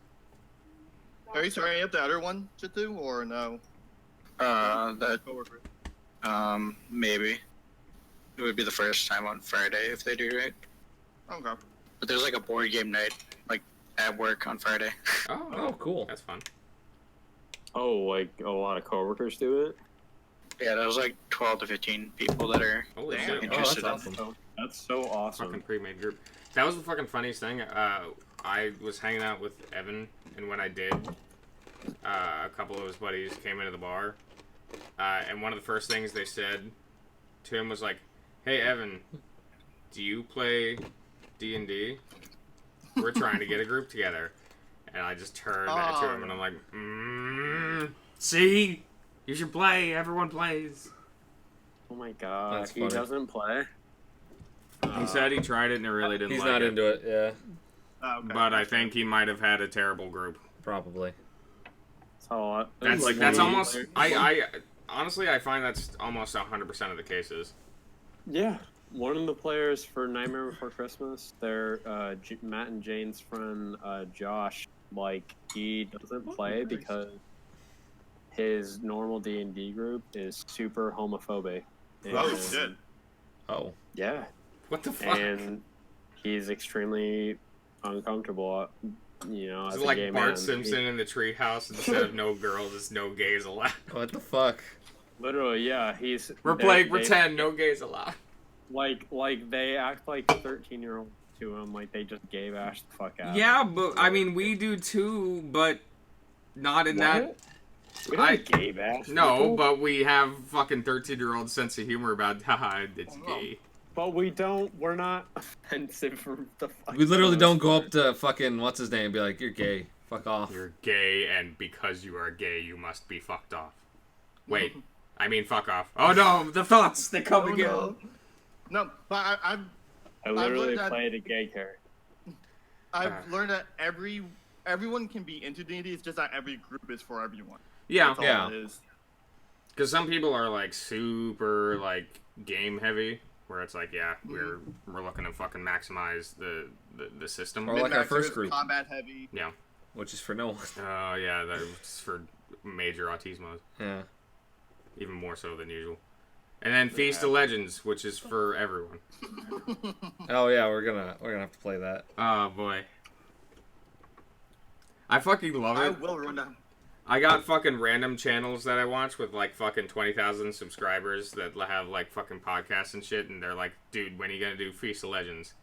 Are you starting up the other one, Jithu, or no? That maybe it would be the first time on Friday if they do it. Okay. But there's like a board game night, like at work on Friday. Oh, cool. That's fun. Oh, like a lot of coworkers do it? Yeah, there's like 12 to 15 people that are Holy Damn. shit. Oh, that's interested in awesome. So, that's so awesome. Fucking pre-made group. That was the fucking funniest thing. I was hanging out with Evan, and when I did, a couple of his buddies came into the bar. and one of the first things they said to him was like, "Hey Evan, do you play D&D? We're trying to get a group together." And I just turned to him and I'm like, see? You should play. Everyone plays. Oh my god, That's he funny. doesn't play? He said he tried it and it really didn't He's like not it. into it, yeah. Oh, okay. But I think he might have had a terrible group. Probably. So, That's almost... I honestly, I find that's almost 100% of the cases. Yeah. One of the players for Nightmare Before Christmas, they're Matt and Jane's friend Josh. Like, he doesn't play because his normal D&D group is super homophobic. Oh, shit. Oh. Yeah. What the fuck? And he's extremely uncomfortable, you know, Is as it a like gay Bart man. Simpson in the treehouse? Instead of no girls, it's no gays allowed. What the fuck? Literally, yeah. We're playing pretend, no gays allowed. Like they act like 13-year-olds to him, like they just gay bash the fuck out. Yeah, but I mean, we do too, but not in that. We don't gay bash. No, people. but we have fucking 13-year-old sense of humor about, haha, it's gay. But we don't. We're not offensive for the fuck. We literally don't go up to fucking what's his name and be like, "You're gay. Fuck off." You're gay, and because you are gay, you must be fucked off. Wait, I mean fuck off. Oh no, the thoughts, they come again. No, but I literally learned that- played a gay character. I've learned that everyone can be into D&D. It's just that every group is for everyone. Yeah, That's all yeah. it is. because some people are like super like game heavy, where it's like, yeah, we're looking to fucking maximize the system. Or like our Min-maxers, first group. Combat heavy. Yeah. Which is for no one. Oh yeah, that's for major autismos, Yeah. even more so than usual. And then Feast of Legends, which is for everyone. Oh yeah, we're gonna have to play that. Oh boy, I fucking love I it. will run down. I got fucking random channels that I watch with like fucking 20,000 subscribers that have like fucking podcasts and shit, and they're like, dude, when are you gonna do Feast of Legends?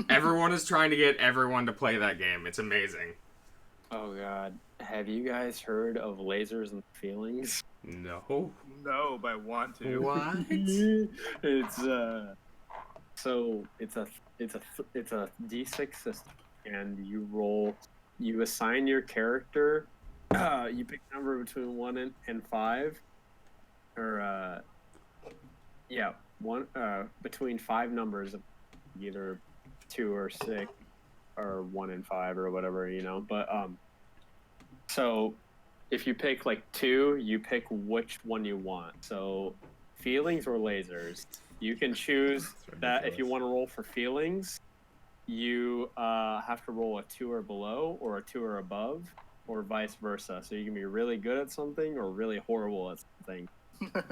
Everyone is trying to get everyone to play that game. It's amazing. Oh god, have you guys heard of Lasers and Feelings? No. No, but I want to. What? It's so it's a D6 system, and you assign your character. You pick a number between 1 and 5, or between 5 numbers, either 2 or 6, or 1 and 5, or whatever, you know. But so if you pick like 2, you pick which one you want. So feelings or lasers, you can choose that. If you want to roll for feelings, you have to roll a 2 or below, or a 2 or above, or vice versa. So you can be really good at something or really horrible at something.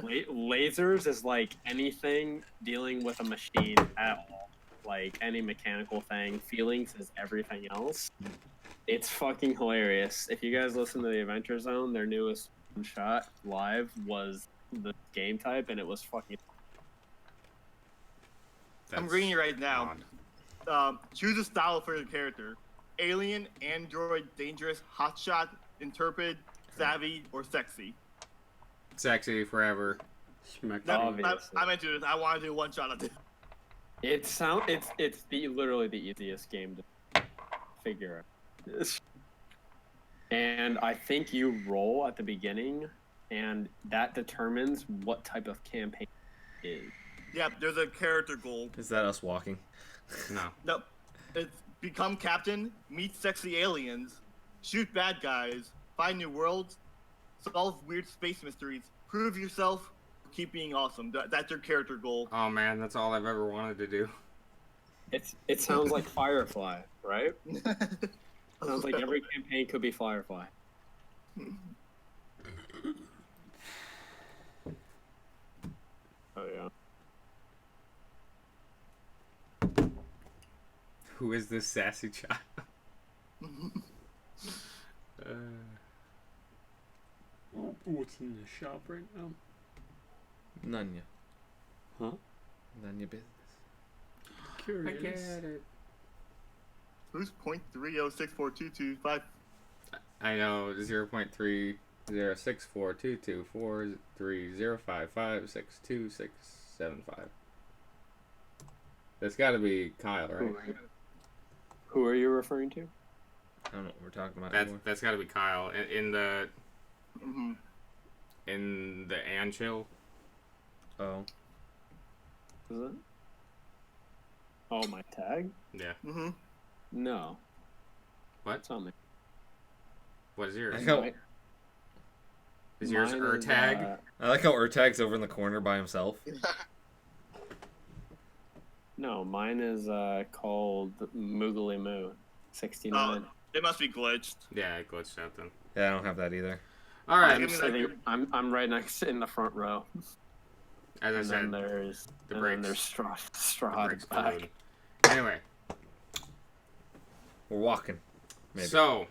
Lasers is like anything dealing with a machine at all, like any mechanical thing. Feelings is everything else. It's fucking hilarious. If you guys listen to the Adventure Zone, their newest shot live was the game type, and it was fucking. I'm reading it right now. Choose a style for your character: alien, android, dangerous, hotshot, intrepid, savvy, or sexy. Sexy forever. Obviously. I'm into this. I want to do one shot of this. It's literally the easiest game to figure out. And I think you roll at the beginning, and that determines what type of campaign it is. Yep, there's a character goal. Is that us walking? No. Nope. It's become captain, meet sexy aliens, shoot bad guys, find new worlds, solve weird space mysteries, prove yourself, keep being awesome. That's your character goal. Oh man, that's all I've ever wanted to do. It sounds like Firefly, right? Sounds like every campaign could be Firefly. Oh yeah. Who is this sassy child? What's in the shop right now? None ya. Huh? None your business. Curious. it. Who's .30642225? I know, 0.3 064224305562675. That's got to be Kyle, right? Who are you referring to? I don't know what we're talking about anymore. That's got to be Kyle in the Mm-hmm. Anchill. Oh. Is it? Oh, my tag? Yeah. Mm-hmm. No. What? It's on me. What is yours? I like how, Is yours Mine Urtag? I like how Urtag's over in the corner by himself. No, mine is called Moogly Moo 69. It must be glitched. Yeah, it glitched out then. Yeah, I don't have that either. All right. I'm right next in the front row. As I And said, then there's the and brakes. then there's the Strahd brakes back. balloon. Anyway, We're walking. Maybe. so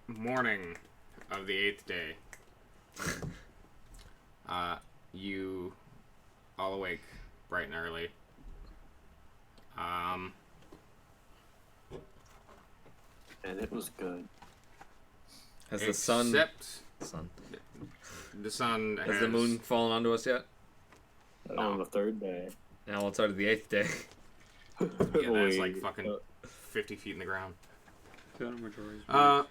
morning of the 8th day. You all awake bright and early. And it was good. Has the sun... Except sun. the sun Has the moon fallen onto us yet? On the third day. Now it's already the 8th day. Yeah, that's like fucking 50 feet in the ground. Uh,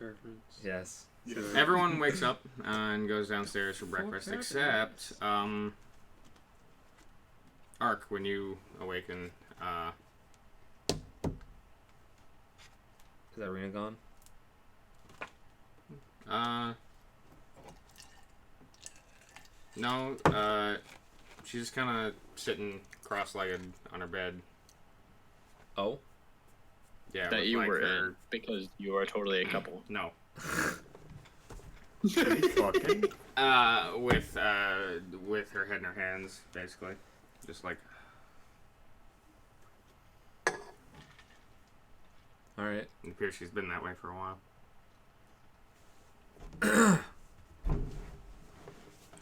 Yes. Everyone wakes up and goes downstairs for breakfast, except Ark. When you awaken, Is Irina gone? No, she's just kind of sitting cross-legged on her bed. Oh? Yeah, That with, you like, were her... in because you are totally a couple. No. fucking. With her head in her hands, basically, just like. All right. It appears she's been that way for a while.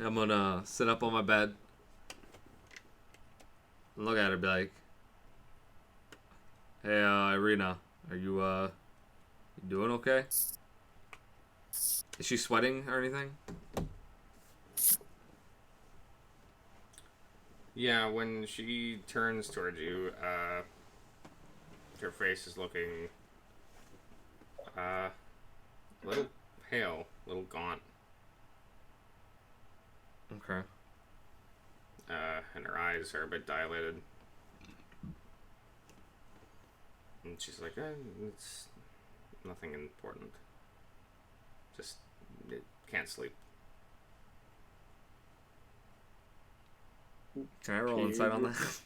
I'm gonna sit up on my bed and look at her and be like, "Hey, Irina, are you doing okay? Is she sweating or anything?" Yeah, when she turns towards you, her face is looking a little pale, a little gaunt. Okay. And her eyes are a bit dilated. And she's like, it's nothing important. Just, can't sleep. Can I roll insight on that?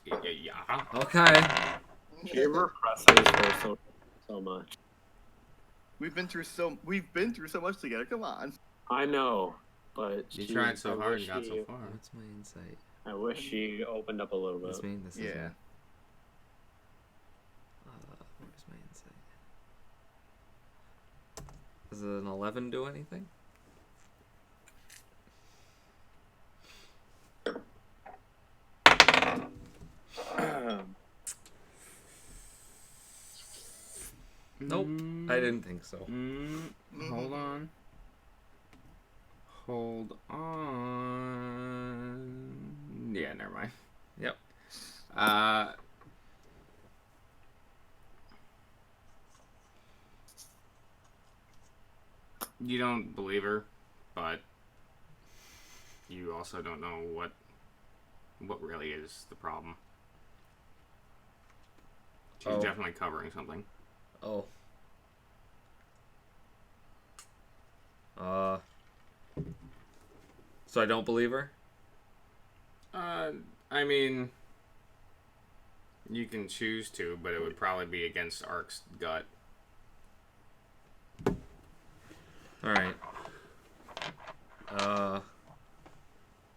Yeah. Okay. She represses her so much. We've been through so much together. Come on. I know, but You tried so I hard wish and got so she- far. What's my insight? I wish she opened up a little bit. This me? This is Yeah. me. Where's my insight? Does an 11 do anything? Nope. I didn't think so. Hold on. Hold on. Yeah, never mind. Yep. You don't believe her, but you also don't know what really is the problem. She's Oh. definitely covering something. Oh. So I don't believe her? I mean, you can choose to, but it would probably be against Ark's gut. Alright.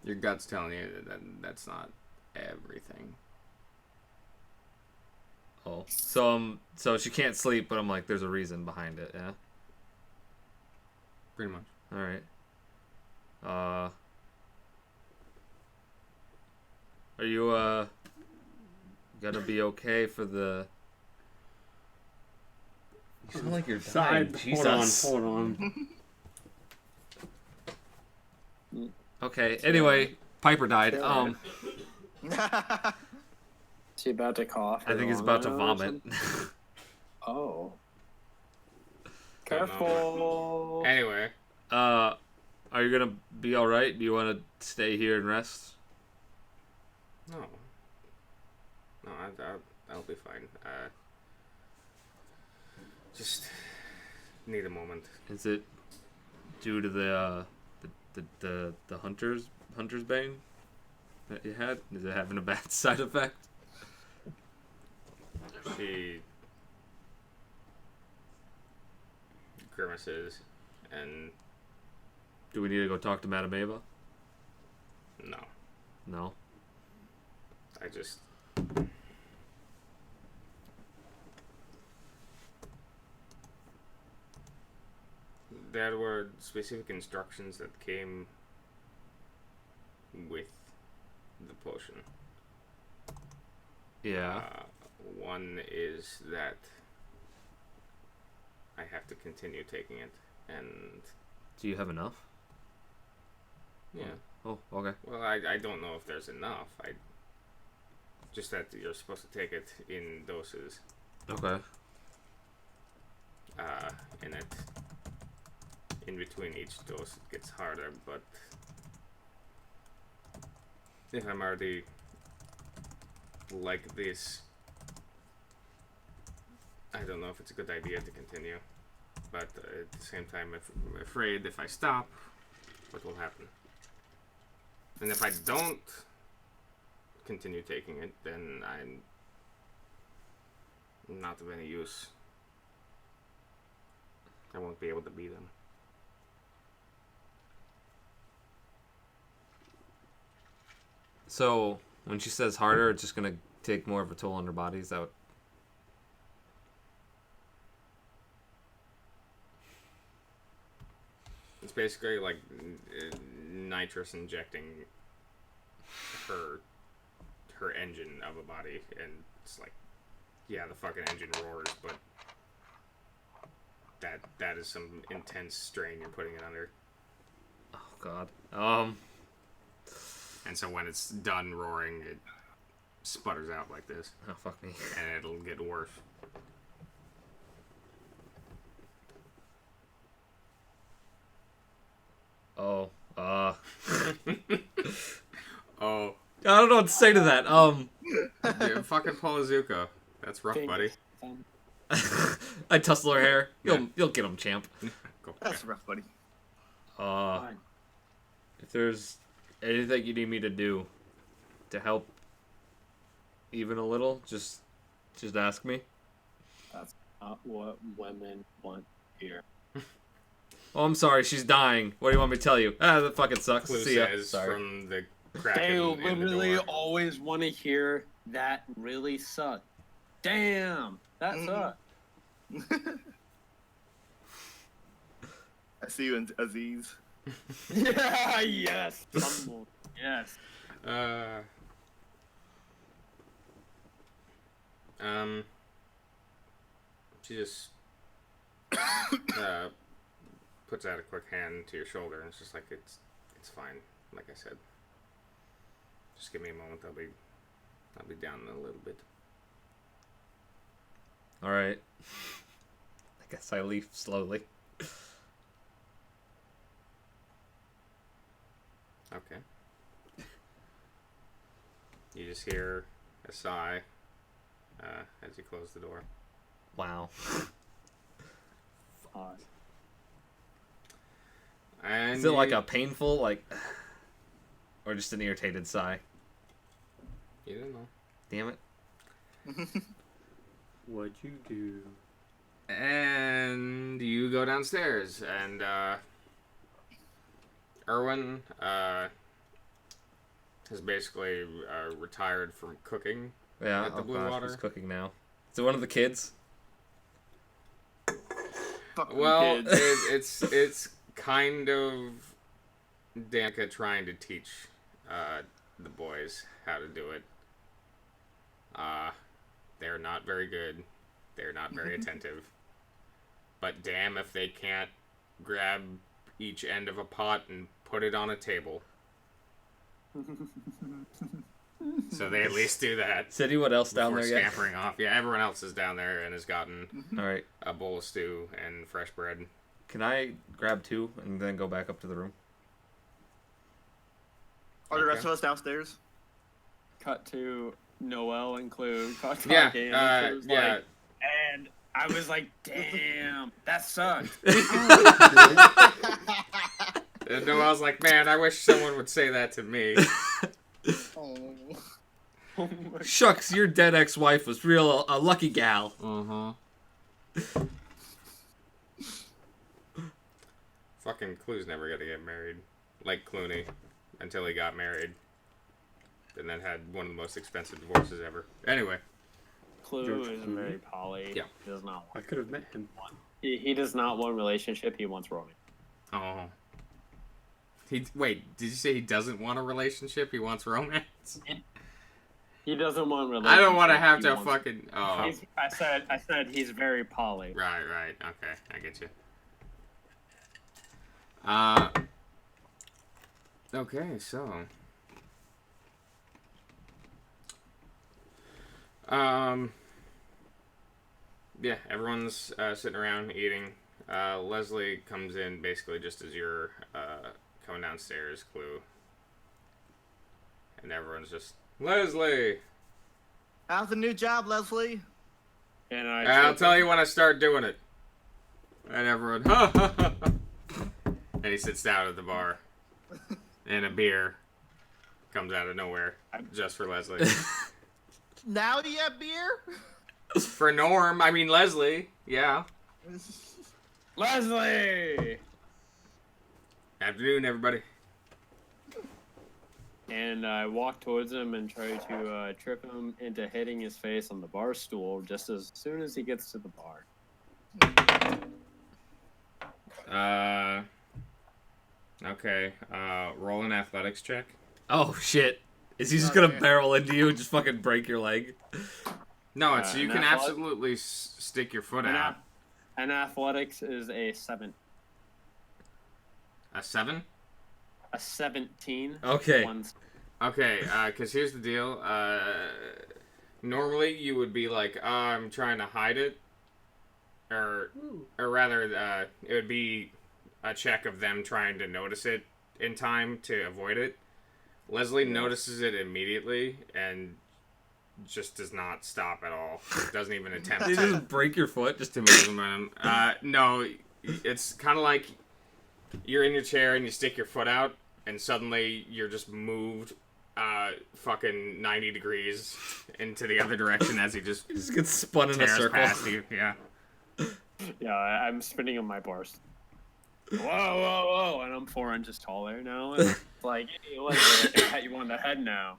Your gut's telling you that that's not everything. Oh. So she can't sleep, but I'm like, there's a reason behind it, yeah? Pretty much. Alright. Are you, gonna be okay for the You sound like you're dying. Side. Jesus. Hold on. Okay. Anyway, Piper died. Is he about to cough? I think he's about to vomit. Oh. Don't know. Careful. Anyway, Are you gonna be all right? Do you want to stay here and rest? no. No, I'll be fine. Just need a moment. Is it due to the hunter's bane that you had? Is it having a bad side effect? She grimaces and Do we need to go talk to Madame Ava? no. No. I just there were specific instructions that came with the potion. Yeah. One is that I have to continue taking it, and Do you have enough? yeah. Oh, okay. Well, I don't know if there's enough. I just that you're supposed to take it in doses. Okay. And it in between each dose it gets harder, but if I'm already like this, I don't know if it's a good idea to continue. But at the same time, I'm afraid if I stop, what will happen? And if I don't continue taking it, then I'm not of any use. I won't be able to beat them. So when she says harder, it's just gonna take more of a toll on her body. Is that what... It's basically like nitrous injecting her engine of a body, and it's like, yeah, the fucking engine roars, but that is some intense strain you're putting it under. Oh God. And so when it's done roaring, it sputters out like this, Oh fuck me. and it'll get worse. Oh. Oh, I don't know what to say to that. dude, fucking Polazuka. That's rough, buddy. I tussle her hair. You'll get him, champ. Go. That's rough, buddy. Fine. If there's anything you need me to do to help even a little, just ask me. That's not what women want here. Oh, I'm sorry, she's dying. What do you want me to tell you? That fucking sucks. Blue See ya. says Sorry. from the crack They in the literally door. always want to hear that really sucked. Damn, that sucked. I see you in Aziz. Yeah, yes. Yes. She just puts out a quick hand to your shoulder, and it's just like it's fine. Like I said, just give me a moment. I'll be down in a little bit. All right. I guess I leave slowly. Okay. You just hear a sigh as you close the door. Wow. Pause. And Is it like a painful, like, or just an irritated sigh? You don't know. Damn it. What'd you do? And you go downstairs, and Erwin has basically retired from cooking. Yeah. At the Oh Blue gosh, Water? who's cooking now? Is it one of the kids? Fucking Well, kids. it's kind of Danica trying to teach the boys how to do it. They're not very good. They're not very attentive. but damn if they can't grab each end of a pot and put it on a table. So they at least do that. Is anyone else down before there yet? scampering off. Yeah, everyone else is down there and has gotten All right. a bowl of stew and fresh bread. Can I grab 2 and then go back up to the room? Are the rest of us downstairs? Cut to Noel and Clue talking. Yeah, and Clue's yeah. like, and I was like, damn, that sucked. And Noel's like, man, I wish someone would say that to me. Oh. Shucks, your dead ex-wife was real a lucky gal. Uh-huh. Fucking Clue's never gonna get married. Like Clooney. Until he got married. And then had one of the most expensive divorces ever. Anyway. Clue George is Clooney? very poly. Yeah. He does not I want. could have met him. He does not want relationship. He wants romance. Oh. Wait, did you say he doesn't want a relationship? He wants romance? He doesn't want relationship. I don't want to have he to wants- fucking... Oh. I said he's very poly. Right. Okay, I get you. Okay, so... Yeah, everyone's sitting around eating. Leslie comes in basically just as you're coming downstairs, Clue. And everyone's just, Leslie! How's the new job, Leslie? And I'll tell you when I start doing it. And everyone, and he sits down at the bar. And a beer comes out of nowhere just for Leslie. Now you have beer? For Norm, I mean Leslie, yeah. Leslie. Afternoon, everybody. And I walk towards him and try to trip him into hitting his face on the bar stool just as soon as he gets to the bar. Okay. Roll an athletics check. Oh, shit. Is he just gonna barrel into you and just fucking break your leg? No, it's you an can athletic- absolutely stick your foot And, out. and athletics is a 7. A 7? A 17. Okay. Okay, because here's the deal. Normally you would be like, I'm trying to hide it. Or rather, it would be a check of them trying to notice it in time to avoid it. Leslie notices it immediately and just does not stop at all. Doesn't even attempt Did to you just break your foot? Just to move them. No, it's kind of like you're in your chair and you stick your foot out, and suddenly you're just moved fucking 90 degrees into the other direction as he just You just get spun in a tears circle. past you. Yeah. Yeah, I'm spinning on my bars. Whoa, and I'm 4 inches taller now. And it's like, hey, Leslie, I can pat you on the head now.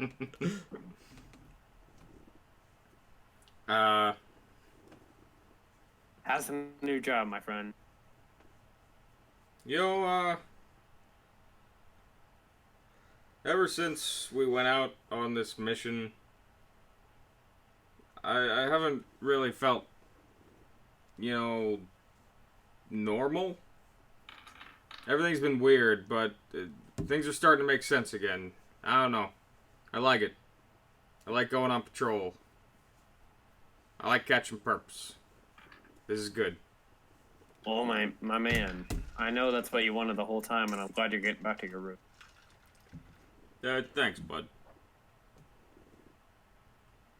How's the new job, my friend? Ever since we went out on this mission, I haven't really felt, normal. Everything's been weird, but things are starting to make sense again. I don't know. I like it. I like going on patrol. I like catching perps. This is good. Oh, my man. I know that's what you wanted the whole time, and I'm glad you're getting back to your root. Thanks, bud.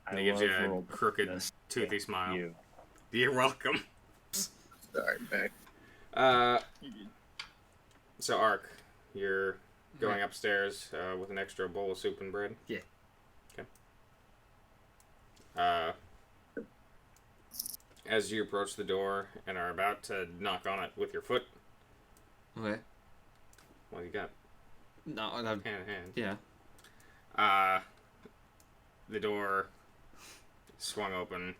And he I gives you love a world crooked, business. toothy smile. You. You're welcome. Sorry, back. So, Ark, you're going upstairs with an extra bowl of soup and bread? Yeah. Okay. As you approach the door and are about to knock on it with your foot, Okay. well, you got No, hand in hand. yeah. The door swung open.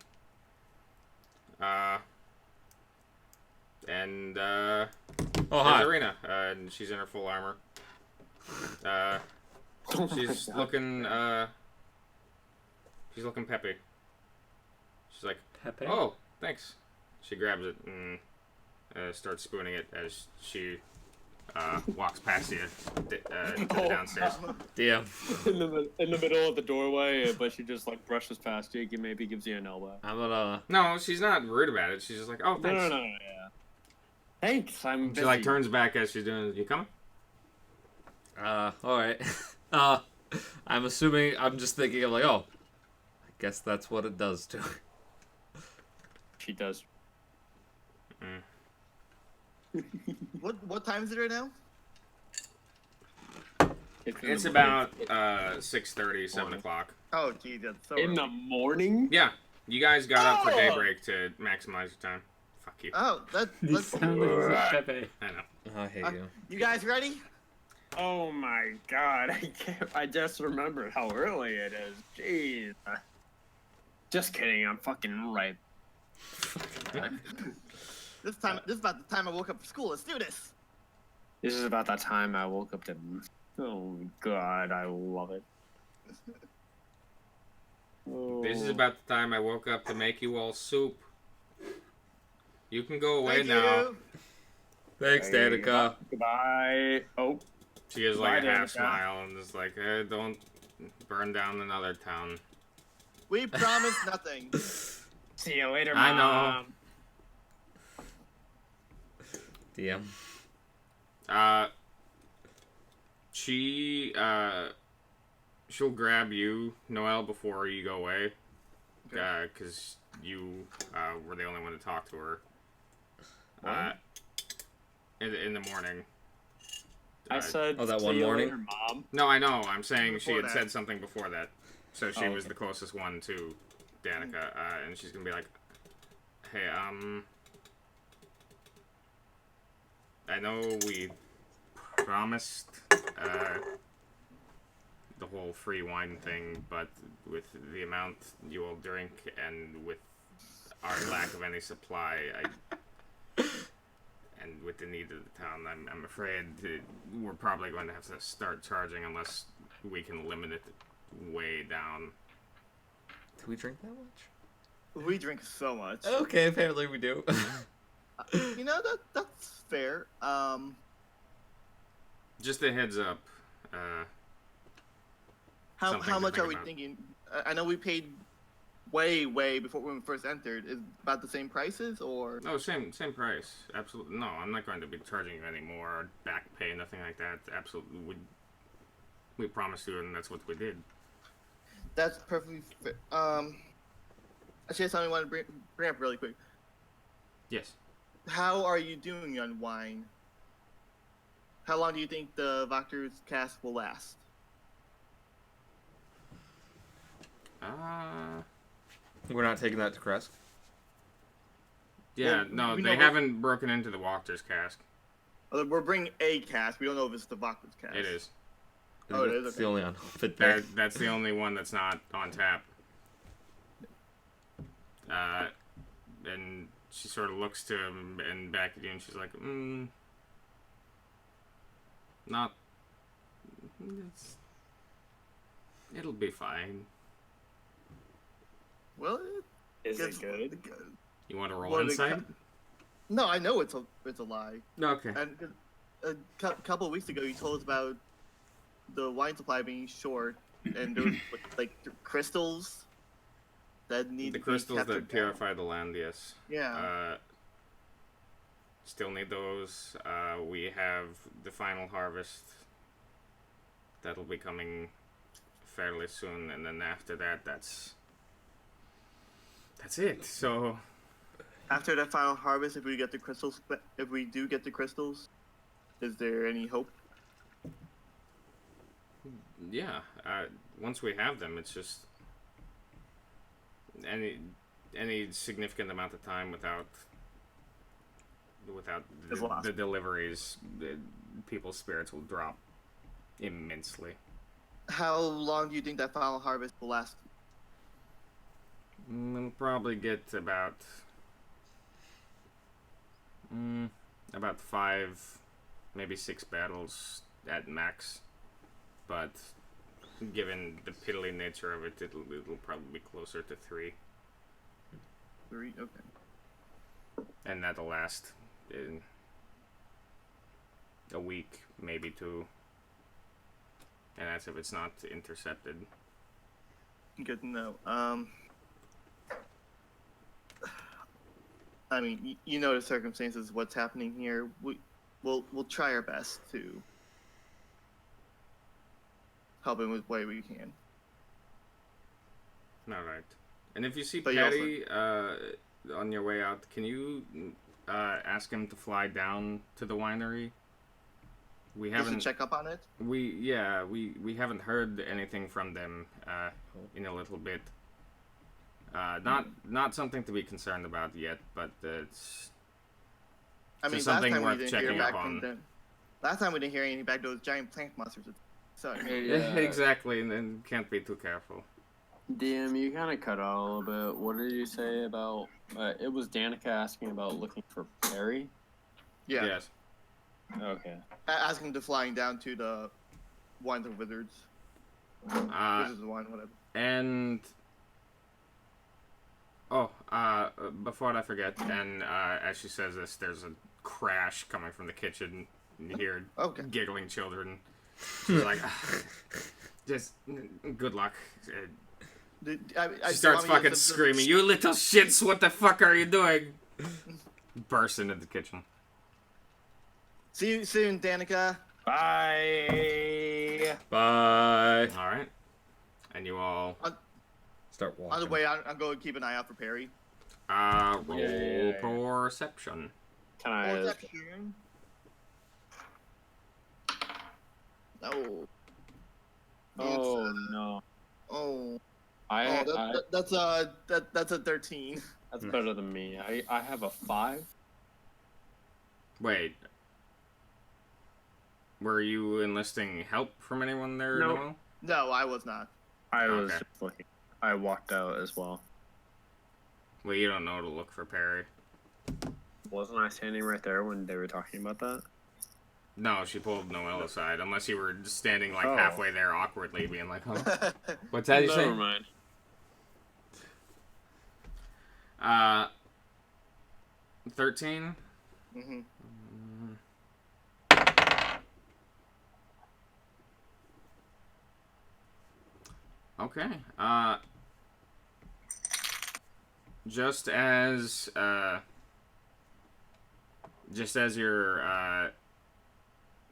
And, Oh, there's hi. Arena, and she's in her full armor. She's looking peppy. She's like, Pepe? oh, thanks. She grabs it and starts spooning it as she walks past you to the downstairs. Damn. In the middle of the doorway, but she just like brushes past you. Maybe gives you an elbow. I'm gonna. No, she's not rude about it. She's just like, oh, thanks. No, yeah. Thanks, I'm busy. She like turns back as she's doing. You coming? All right. I'm assuming. I'm just thinking of like, oh, I guess that's what it does to her. She does. What time is it right now? It's about 6:30, 7 o'clock. Oh, geez, that's so In early. the morning? Yeah, you guys got up for Oh! daybreak to maximize your time. Fuck you. Oh, You that's sound like Pepe. I know. I hate you. you guys ready? Oh my god, I can't. I just remembered how early it is. Jeez. Just kidding, I'm fucking right. This is about the time I woke up for school. Let's do this. This is about that time I woke up to. Oh god, I love it. This is about the time I woke up to make you all soup. You can go away Thank now. you. Thanks, Danica. Goodbye. Oh. She gives like Bye, a half Danica. smile and is like, don't burn down another town. We promise nothing. See you later, I Mom. know. Damn. She'll grab you, Noelle, before you go away. Okay. Because you were the only one to talk to her. In the morning. I said, Oh, that see one you morning? later, Mom. No, I know. I'm saying she Before had that. said something before that. So she Oh, was okay. the closest one to Danica. And she's going to be like, hey, I know we promised the whole free wine thing, but with the amount you all drink and with our lack of any supply, and with the need of the town, I'm afraid that we're probably going to have to start charging unless we can limit it way down. Do we drink that much? We drink so much. Okay, apparently we do. You know that's fair. Just a heads up. Something How to much think are we about. thinking? I know we paid way before when we first entered. Is about the same prices or? No, same price. Absolutely. No, I'm not going to be charging you any more or back pay, nothing like that. Absolutely. We promised you, and that's what we did. That's perfectly fair. Actually, something I want to bring up really quick. Yes. How are you doing on wine? How long do you think the Voctor's cask will last? We're not taking that to Kresk. Yeah, Well, no, we they know- haven't broken into the Walker's cask. We're bringing a cask. We don't know if it's the Voctor's cask. It is. Oh, it is? It's Okay. the only unopened thing. That's the only one that's not on tap. And she sort of looks to him and back at you, and she's like, not. It'll be fine. Well, Is it's it good? You want to roll What are the insight? No, I know it's a lie. No, okay. And a couple of weeks ago, you told us about the wine supply being short, and there was like crystals that need The to be crystals kept that down. purify the land, yes. Yeah. Still need those. We have the final harvest. That'll be coming fairly soon, and then after that, that's it. So After that final harvest, if we get the crystals, if we do get the crystals, is there any hope? yeah, once we have them, it's just any significant amount of time without Is lost. the deliveries, people's spirits will drop immensely. How long do you think that final harvest will last? We'll probably get about 5, maybe 6 battles at max. But given the piddly nature of it, it'll probably be closer to 3, 3? Okay. and that'll last in a week, maybe 2. And that's if it's not intercepted. Good to know. I mean, you know the circumstances, what's happening here. We'll try our best to help in with way we can. All right. And if you see But you Patty on your way out, can you ask him to fly down to the winery? We Just to haven't check up on it. we haven't heard anything from them in a little bit. Not something to be concerned about yet, but it's I mean, just last something time we worth didn't checking hear up back on. from them. Last time we didn't hear anything back. Those giant plant monsters. So Exactly, and then can't be too careful. DM, you kind of cut out a little bit. What did you say about? It was Danica asking about looking for Perry. yeah, Yes. Okay. asking to flying down to the Wines of Wizards. Wizards of Wine, whatever. And before I forget, and as she says this, there's a crash coming from the kitchen. And you hear Okay. giggling children. She's like, just good luck. She starts fucking screaming, "You little shits! What the fuck are you doing?" Bursts into the kitchen. See you soon, Danica. Bye. Bye. All right, and you all Start walking. On the way, I'm going to keep an eye out for Perry. roll Yeah. perception. Can I? Perception. No. Oh no. Oh. I That's a 13. that's better than me. I have a 5. Wait, were you enlisting help from anyone there? No. Noel? No, I was not. I was Okay. just looking. I walked out as well. Well, you don't know to look for Perry. Wasn't I standing right there when they were talking about that? No, she pulled Noel aside, unless you were just standing like Oh. halfway there awkwardly, being like, "Huh? What's that you say?" Never mind. 13. hmm Okay. Just as you're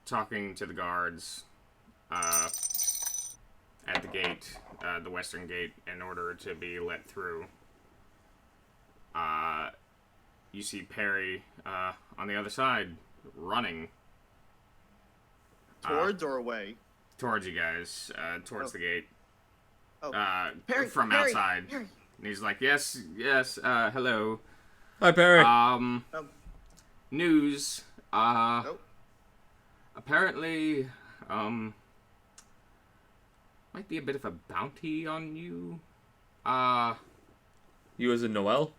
talking to the guards at the gate, the western gate, in order to be let through, you see Perry on the other side running Towards or away? towards you guys, towards the gate. Oh. Perry, From Perry, outside. Perry. And he's like, yes, hello. Hi, Perry. News. Nope. Apparently, might be a bit of a bounty on you. You as in Noel?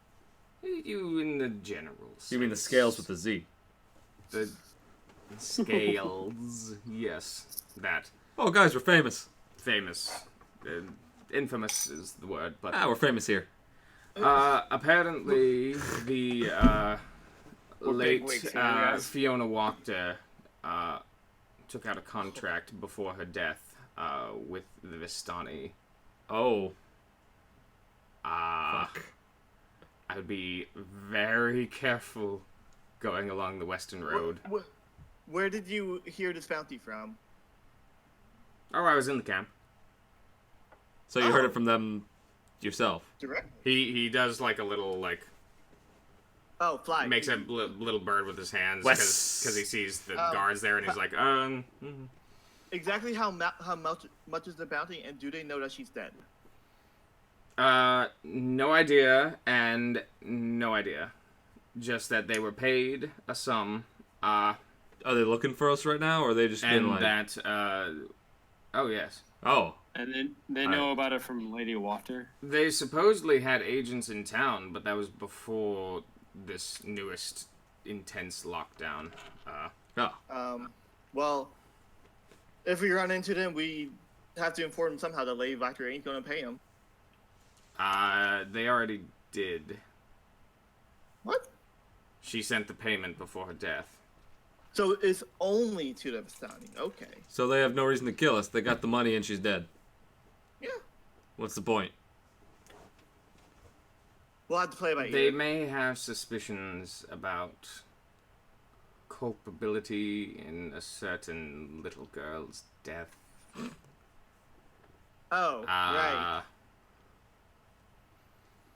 You in the general sense. You mean the scales with the Z? The scales. Yes, that. Oh, guys, we're famous. Famous. Infamous is the word, but... We're famous here. Apparently, the late bigwigs here, guys. Fiona Wachter took out a contract before her death with the Vistani. Oh. Fuck. I would be very careful going along the Western Road. Where did you hear this bounty from? Oh, I was in the camp. So you heard it from them yourself? Direct? He does like a little Oh, fly. makes a little bird with his hands Wes. because he sees the guards there and he's like Exactly how much is the bounty, and do they know that she's dead? no idea and no idea. Just that they were paid a sum. Are they looking for us right now, or are they just being And like... that oh yes. Oh. And then they know about it from Lady Wachter. They supposedly had agents in town, but that was before this newest intense lockdown. Oh. Well, if we run into them, we have to inform them somehow that Lady Victor ain't gonna pay them. They already did. What? She sent the payment before her death. So it's only to the Vistani. Okay. So they have no reason to kill us. They got the money and she's dead. Yeah. What's the point? We'll have to play by They ear. may have suspicions about culpability in a certain little girl's death. Oh, right.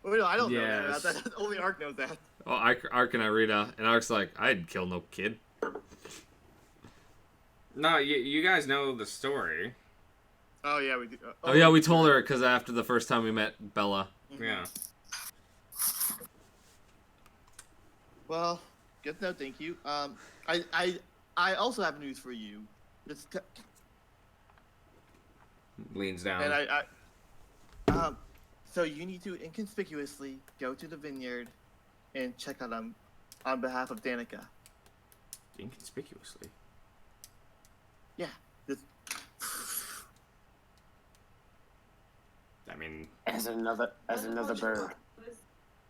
Well, no, I don't know that about yes. that. Only Ark knows that. Oh, Ark and Irina, and Ark's like, I'd kill no kid. No, you guys know the story. Oh yeah, we do. Oh yeah, we told her because after the first time we met Bella. Yeah. Well, good to know. Thank you. I also have news for you. Leans down. And so you need to inconspicuously go to the vineyard and check on them on behalf of Danica. Inconspicuously. Yeah. Just, I mean, As another bird.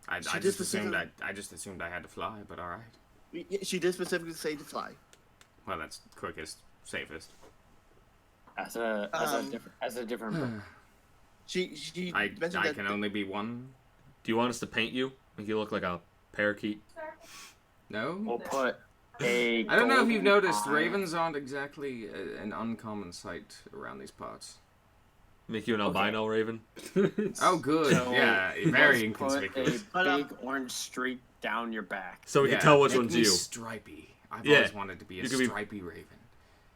I She just did assumed specifically- I just assumed I had to fly, but all right. she did specifically say to fly. Well, that's quickest, safest. As a different bird. She I mentioned that can only be one. Do you want us to paint you? Make you look like a parakeet? No. We'll put a. I don't know if you've golden noticed, eye. ravens aren't exactly an uncommon sight around these parts. Make you an albino raven? Oh, good. So, yeah, very let's put inconspicuous. a big orange streak down your back. So we Yeah, can tell which make one's me you. Stripey. I've Yeah. always wanted to be a You could be- stripy raven.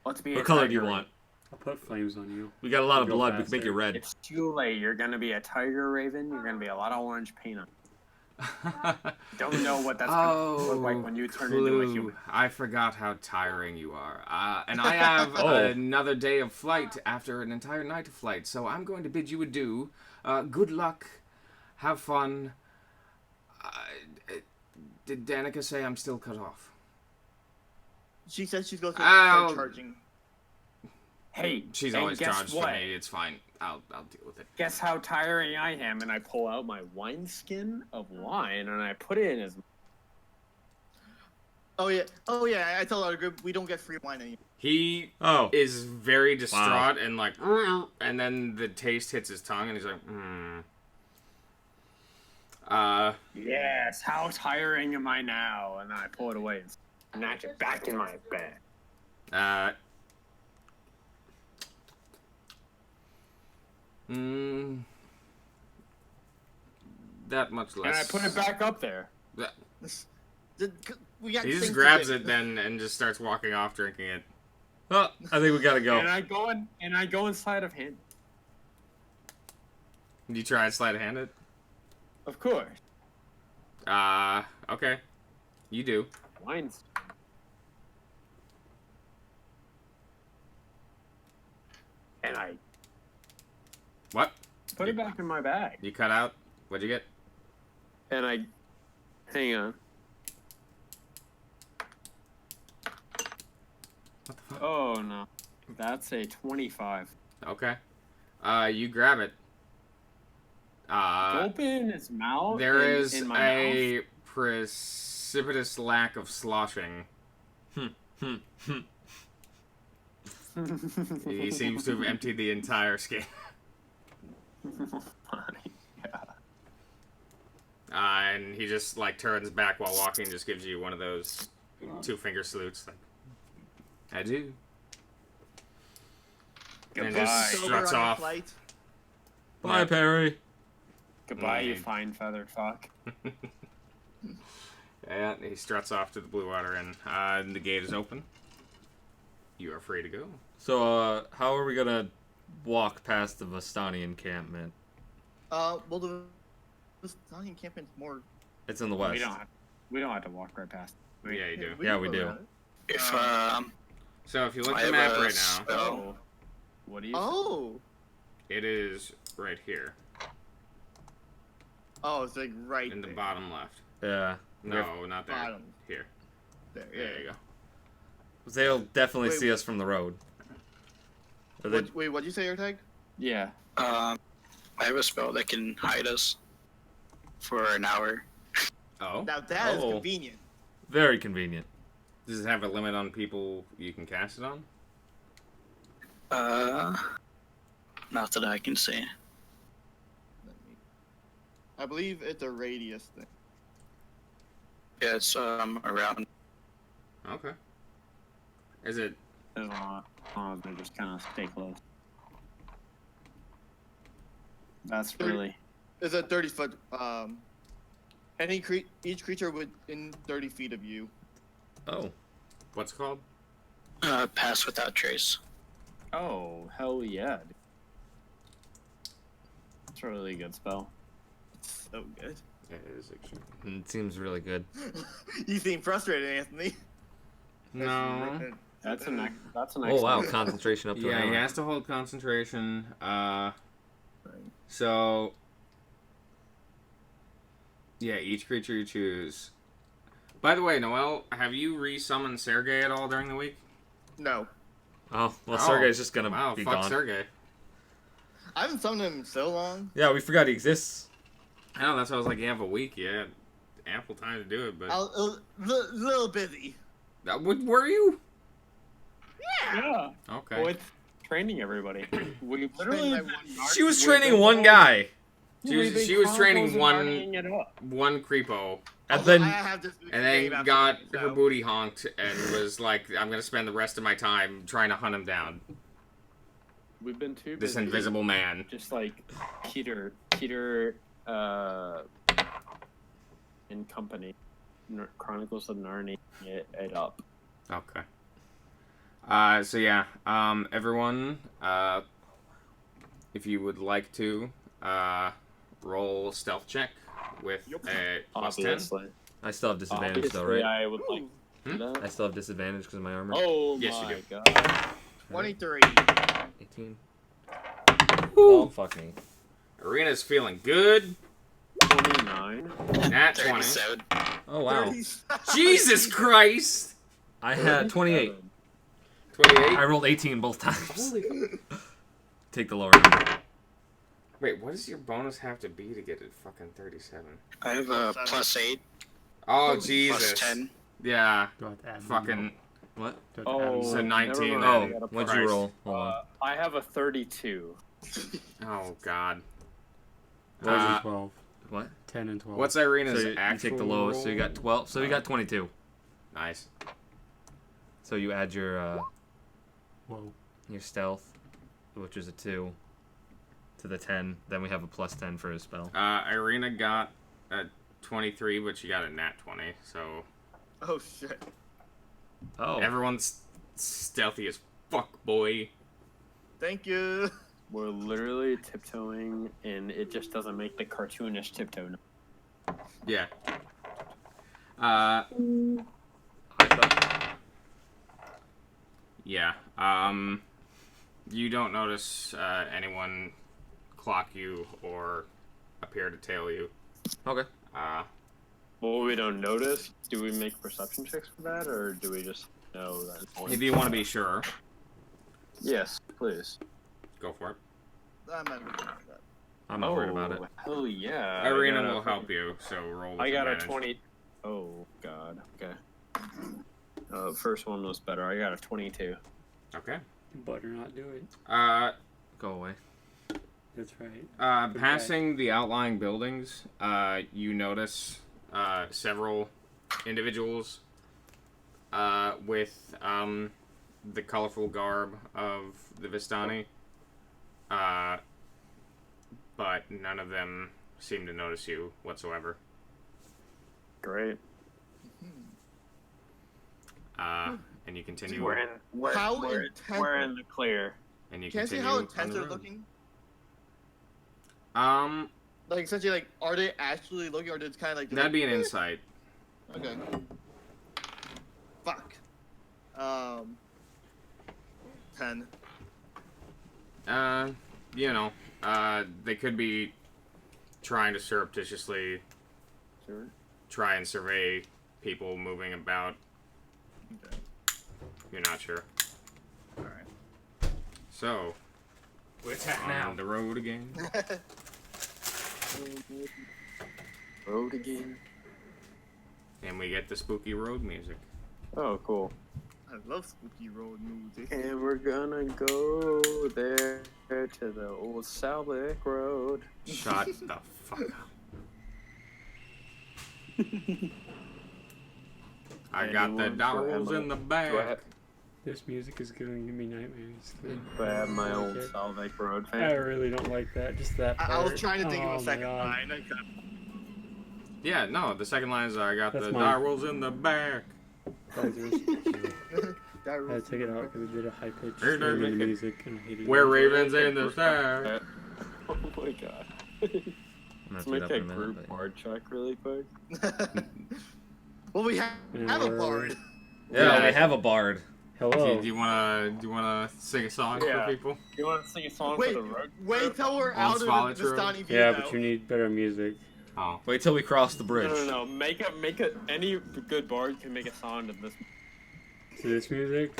Let's be. What a color do you tiger want? I'll put flames on you. We got a lot of Go blood. We can make faster. you red. It's too late. You're gonna be a tiger raven. You're gonna be a lot of orange paint on. Don't know what that's gonna look like when you turn into a human. I forgot how tiring you are. And I have Oh. another day of flight after an entire night of flight, so I'm going to bid you adieu. Good luck. Have fun. Did Danica say I'm still cut off? she said she's going to Ow. start charging. Hey, She's and always guess charged what? for me. It's fine. I'll deal with it. Guess how tiring I am, and I pull out my wineskin of wine and I put it in his. Oh yeah. I told our group we don't get free wine anymore. He Oh. is very distraught and like, and then the taste hits his tongue, and he's like, Yes, how tiring am I now? And then I pull it away and snatch it back in my bag. That much less. And I put it back up there. We got He things just to grabs do. it then and just starts walking off drinking it. Oh, I think we gotta go. And I go inside of him. You try and sleight of hand it? Of course. Okay. You do. Wine's. And I What? put it back in my bag. You cut out? What'd you get? And I. Hang on. What the fuck? Oh no. That's a 25. Okay. You grab it. Open its mouth. There is in my a precipitous lack of sloshing. He seems to have emptied the entire skin. And he just like turns back while walking, just gives you one of those 2-finger salutes, like, adieu. And Goodbye. just Sober struts on your off. flight. Bye, Yeah. Perry. Goodbye, you Mm. fine feathered fuck. Yeah, he struts off to the blue water, and the gate is open. You are free to go. So, how are we gonna walk past the Vistani encampment? Well, the Vistani encampment's more. It's in the west. We don't have to walk right past. Yeah, you do. Yeah, we can do. go around it. If So if you look I at the have map a right now, spell. Oh. What do you? Oh. it is right here Oh, it's like right in the there. bottom left. Yeah. No, not there. Bottom. Here. There, There you go. They'll definitely Wait. see us from the road. Or they- Wait, what'd you say, your tag? Yeah. I have a spell that can hide us for an hour. Oh. Now that is Oh. convenient. Very convenient. Does it have a limit on people you can cast it on? Not that I can see. I believe it's a radius thing. Yeah, it's around. Okay. Is it? As long as they just kind of stay close. That's really. It's a 30-foot. Each creature within 30 feet of you. Oh. What's it called? Pass without trace. Oh, hell yeah. Dude. It's a really good spell. So good. It is actually. It seems really good. You seem frustrated, Anthony. No. That's an Oh wow, concentration up to an Yeah, he hour. has to hold concentration. So. Yeah, each creature you choose. By the way, Noel, have you re-summoned Sergei at all during the week? No. Oh, well, Sergei's just gonna Wow, be fuck gone. Sergei. I haven't summoned him in so long. Yeah, we forgot he exists. I know, that's why I was like, you have a week, you had ample time to do it, but... A little busy. Were you? Yeah. Okay. Well, it's training everybody. We literally. She was training one guy, She was training one creepo, and I then have this and then game got after, her so- booty honked and was like, I'm gonna spend the rest of my time trying to hunt him down. We've been too This busy. invisible man. Just like Peter, and company, Chronicles of Narnia, it up. Okay. So yeah, everyone, if you would like to, roll stealth check with a plus 10. Obviously. I still have disadvantage though, Obviously, right? I would like to do that. I still have disadvantage because of my armor. Oh Yes, you my do. god. 23. 18. Oh fuck me. Arena's feeling good. 29. Nat 20. 37. Oh wow. 37. Jesus Christ! I had 28. 28. I rolled 18 both times. Take the lower. Wait, what does your bonus have to be to get it fucking 37? I have a plus 8, Oh, plus Jesus. 10. Yeah. Do I have to add Fucking. What? Do I have to add Oh, more? So 19 never mind. then. Oh, I got a what'd price. you roll? Hold on. I have a 32. Oh, God. What was it, Uh, 12? What? 10 and 12. What's So Irina's you actual take the lowest. So you roll? got 12. So you got 22. Nice. So you add your Whoa. stealth, which is a 2, to the 10. Then we have a plus 10 for his spell. Irina got a 23, but she got a nat 20, so Oh shit. Oh. everyone's stealthy as fuck, boy. Thank you. We're literally tiptoeing, and it just doesn't make the cartoonish tiptoe. Yeah. I thought- Yeah. You don't notice anyone clock you or appear to tail you. Okay. Well, we don't notice. Do we make perception checks for that, or do we just know that? If you want to be sure, Yes, please. go for it. I'm not worried about that. I'm not worried about it. Hell yeah. Irina I got will a- help you, so roll with I got a advantage. 20. Oh, God. Okay. First one was better. I got a 22. Okay. Better not do it. Go away. That's right. Passing the outlying buildings, you notice several individuals with the colorful garb of the Vistani, but none of them seem to notice you whatsoever. Great. And you continue. How we're intense- in the clear. And you Can I see continue how on intense the they're road. looking? Like, essentially, are they actually looking, or it's kind of like... that'd be an insight. Okay. Fuck. 10. They could be trying to surreptitiously Sure. try and survey people moving about. Okay. You're not sure. Alright. So, Where's that on the road again. Road again. And we get the spooky road music. Oh, cool. I love spooky road music. And we're gonna go there to the old Salvic Road. Shut the fuck up. I got the Anyone dollars for in the Do I, back. have, This music is giving me nightmares. do I have my old Salvic Road I fan? really don't like that. Just that part. I was trying to think Oh of a my second God. line. I got Yeah, no, the second line is I got That's the mine. dollars in the back. Guys, I had that. to take it out because we did a high pitch Here, there, in the make it. music and I hated Where it. ravens in the sky. Oh my god. I'm gonna Let's have to make get up a in a minute, group but- bard check really quick. Well, we have a bard. Yeah, we have a bard. Hello. Do you wanna sing a song Yeah. for people? You want to sing a song Wait, for the road? wait till we're out of Swallow the Road? Stani view. Yeah, though. but you need better music. Oh. Wait till we cross the bridge. No. Make a. Any good bard can make a song to this. To this music.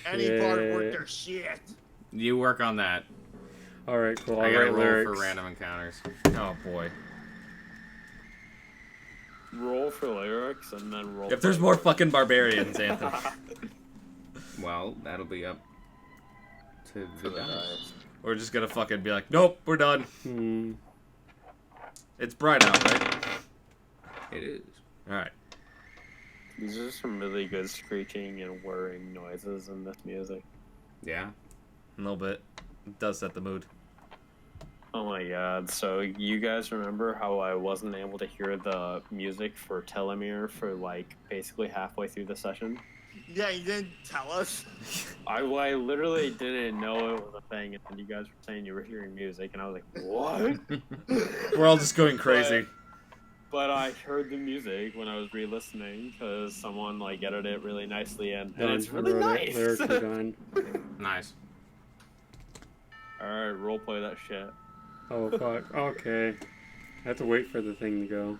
Any bard worth Shit. their shit. You work on that. All right, cool. I I'll gotta write roll lyrics. for random encounters. Oh boy. Roll for lyrics and then roll. If there's for- more fucking barbarians, Anthony. Well, that'll be up to the dice. We're just gonna fucking be like, nope, we're done. Hmm. It's bright out, right? It is. Alright. These are some really good screeching and whirring noises in this music. Yeah. A little bit. It does set the mood. Oh my god, so you guys remember how I wasn't able to hear the music for Telomere for like basically halfway through the session? Yeah, you didn't tell us. I literally didn't know it was a thing, and then you guys were saying you were hearing music, and I was like, what? We're all just going crazy. But I heard the music when I was re-listening, because someone like edited it really nicely, and it's really nice. Lyrics are done. Nice. Alright, roleplay that shit. Oh fuck. Okay. I have to wait for the thing to go.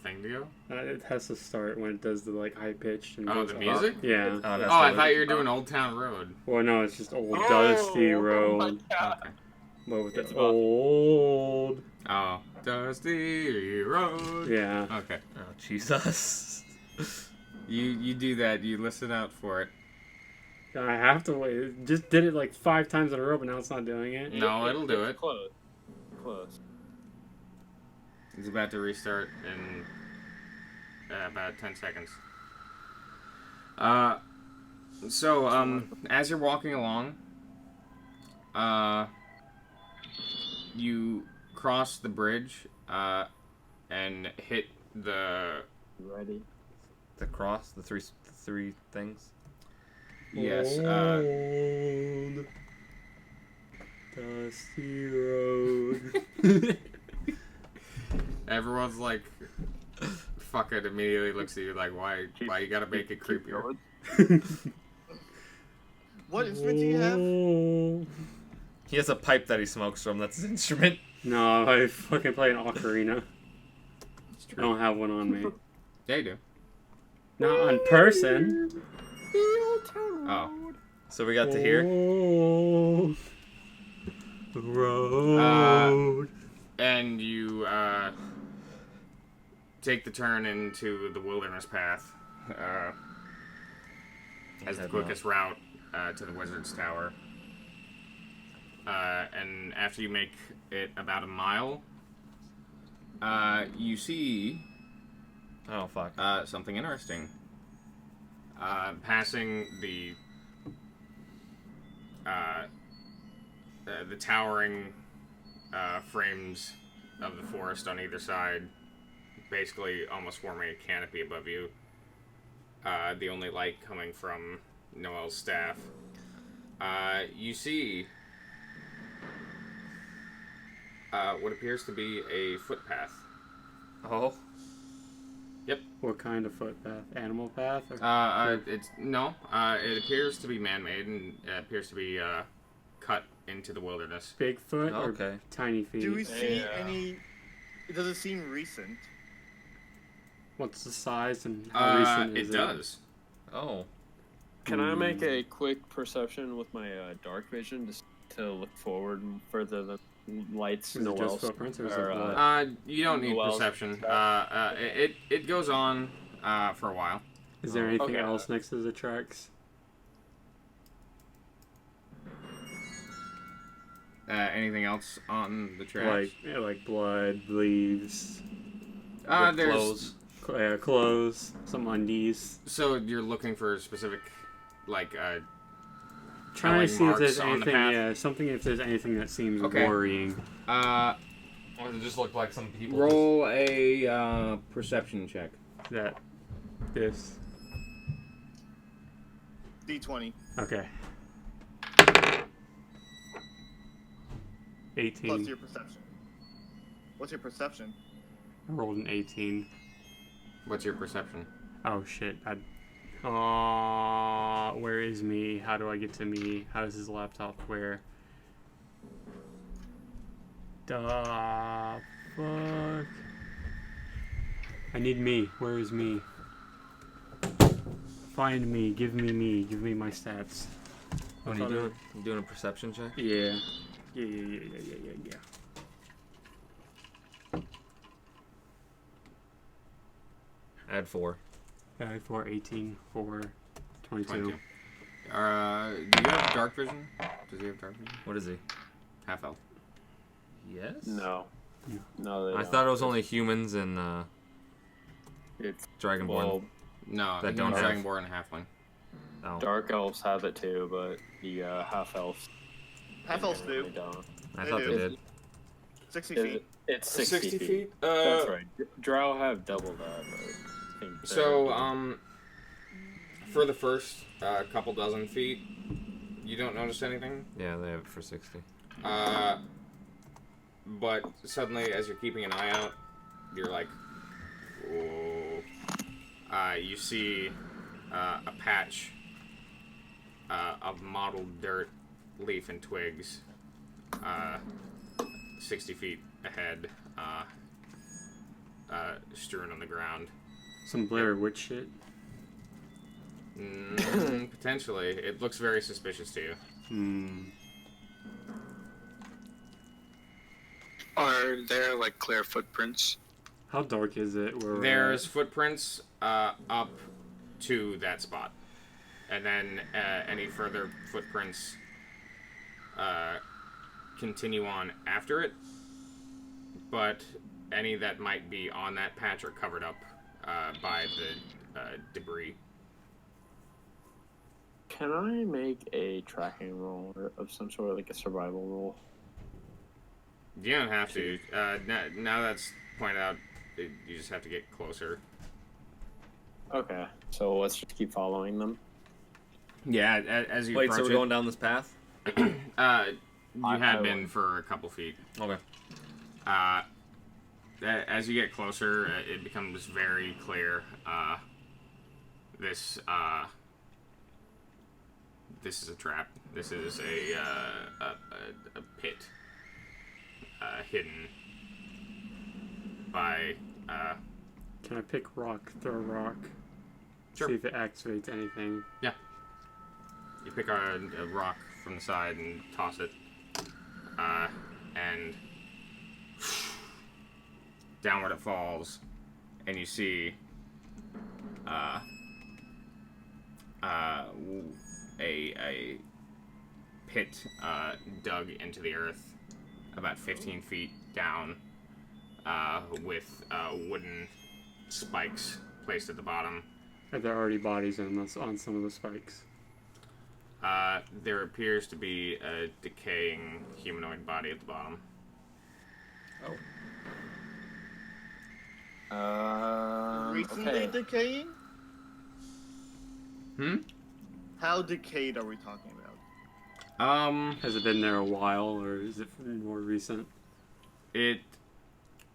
Thing to go? It has to start when it does the like high pitched and Oh, goes the up. music? Yeah. Oh, that's Oh, I the- thought you were doing Old Town Road. Well, no, it's just old Oh, dusty oh road, my God. Okay. but with It's the about- old. Oh, Dusty Road. Yeah. Okay. Oh, Jesus. You do that. You listen out for it. I have to wait. It just did it like 5 times in a row, but now it's not doing it. No, it'll do it. Close. Close. It's about to restart in about 10 seconds. As you're walking along, you cross the bridge, and hit the... Ready? The cross, the three things. Yes, Old dusty road. everyone's like, fuck it, immediately looks at you like, why you gotta make it Keep creepier? going. What instrument do you have? Oh. He has a pipe that he smokes from. That's his instrument. No, I fucking play an ocarina. I don't have one on me. Yeah, you do. Not on person. Oh. So we got to here. Old road. And you take the turn into the wilderness path as the Head quickest route to the wizard's tower. And after you make it about a mile, you see Oh fuck. something interesting. Passing the towering frames of the forest on either side, basically almost forming a canopy above you. The only light coming from Noel's staff. You see what appears to be a footpath. Oh. What kind of footpath? Animal path? Or It appears to be man-made and it appears to be cut into the wilderness. Bigfoot or Okay. tiny feet? Do we see Yeah. any? Does it seem recent? What's the size and how recent is It it? does. Oh. Can I make a quick perception with my dark vision to look forward and further than lights. Is it Noel's. just footprints or is it or, blood? You don't need Noel's perception. stuff. It goes on for a while. Is there anything okay. else next to the tracks? Anything else on the tracks? Like blood, leaves, There's clothes, some undies. so you're looking for a specific, like, Trying to see if there's on the anything, path? something if there's anything that seems Okay. worrying. Or does it just look like some people? roll a perception check. This. D20. Okay. 18. Plus your perception. What's your perception? I rolled an 18. What's your perception? Oh shit. Where is me? How do I get to me? How does his laptop where? Fuck. I need me. Where is me? Find me. Give me me. Give me my stats. What are you doing? You doing a perception check? Yeah. Yeah. Add 4. 4, 18, 4, 22. 22. Do you have dark vision? Does he have dark vision? What is he? Half elf. Yes. No. Yeah. No, they I don't. thought it was only humans and It's Dragonborn. well, No, That he's don't have- Dragonborn and halfling. Oh. dark elves have it too, but the half elves Half elves do. generally don't. I They thought they do. did. 60 Is feet. it- It's 60 feet. That's right. Drow have double that. But I think So, for the first couple dozen feet, you don't notice anything. Yeah, they have it for 60. But suddenly, as you're keeping an eye out, you're like, whoa. You see a patch of mottled dirt, leaf, and twigs 60 feet ahead, strewn on the ground. Some Blair Witch shit. Potentially. It looks very suspicious to you. Are there like clear footprints? How dark is it? Where we're There's at? footprints up to that spot. And then any further footprints continue on after it. But any that might be on that patch are covered up by the debris. Can I make a tracking roll of some sort, like a survival roll? You don't have to. Now that's pointed out, you just have to get closer. Okay, so let's just keep following them. Yeah, as you Wait, approach so we're going down this path? you I have been would. for a couple feet. Okay. As you get closer, it becomes very clear. This is a trap. This is a pit hidden by. Can I pick rock? Throw a rock. Sure. See if it activates anything. You pick a rock from the side and toss it, and downward it falls, and you see a pit dug into the earth about 15 feet down, with wooden spikes placed at the bottom. Are there already bodies on some of the spikes? There appears to be a decaying humanoid body at the bottom. Recently Okay. decaying? How decayed are we talking about? Has it been there a while, or is it more recent? It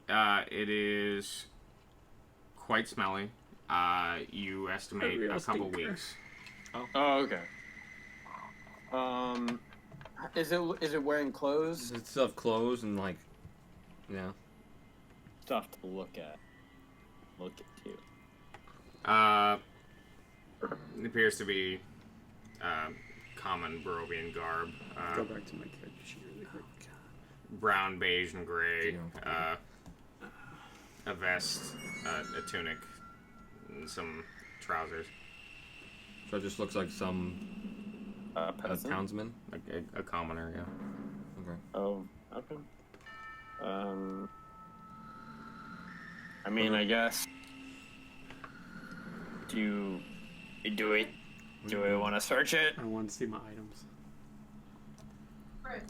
is quite smelly. You estimate real a couple stinker. weeks. Oh, okay. Is it wearing clothes? It's stuff clothes and like, yeah. Stuff to look at. Look at you. It appears to be common Barovian garb. Go back to my character sheet really quick. brown, beige, and gray. A vest, a tunic, and some trousers. So it just looks like some townsman? A commoner, yeah. Okay. Oh, okay. I mean, I guess. Do we want to search it? I want to see my items. Right.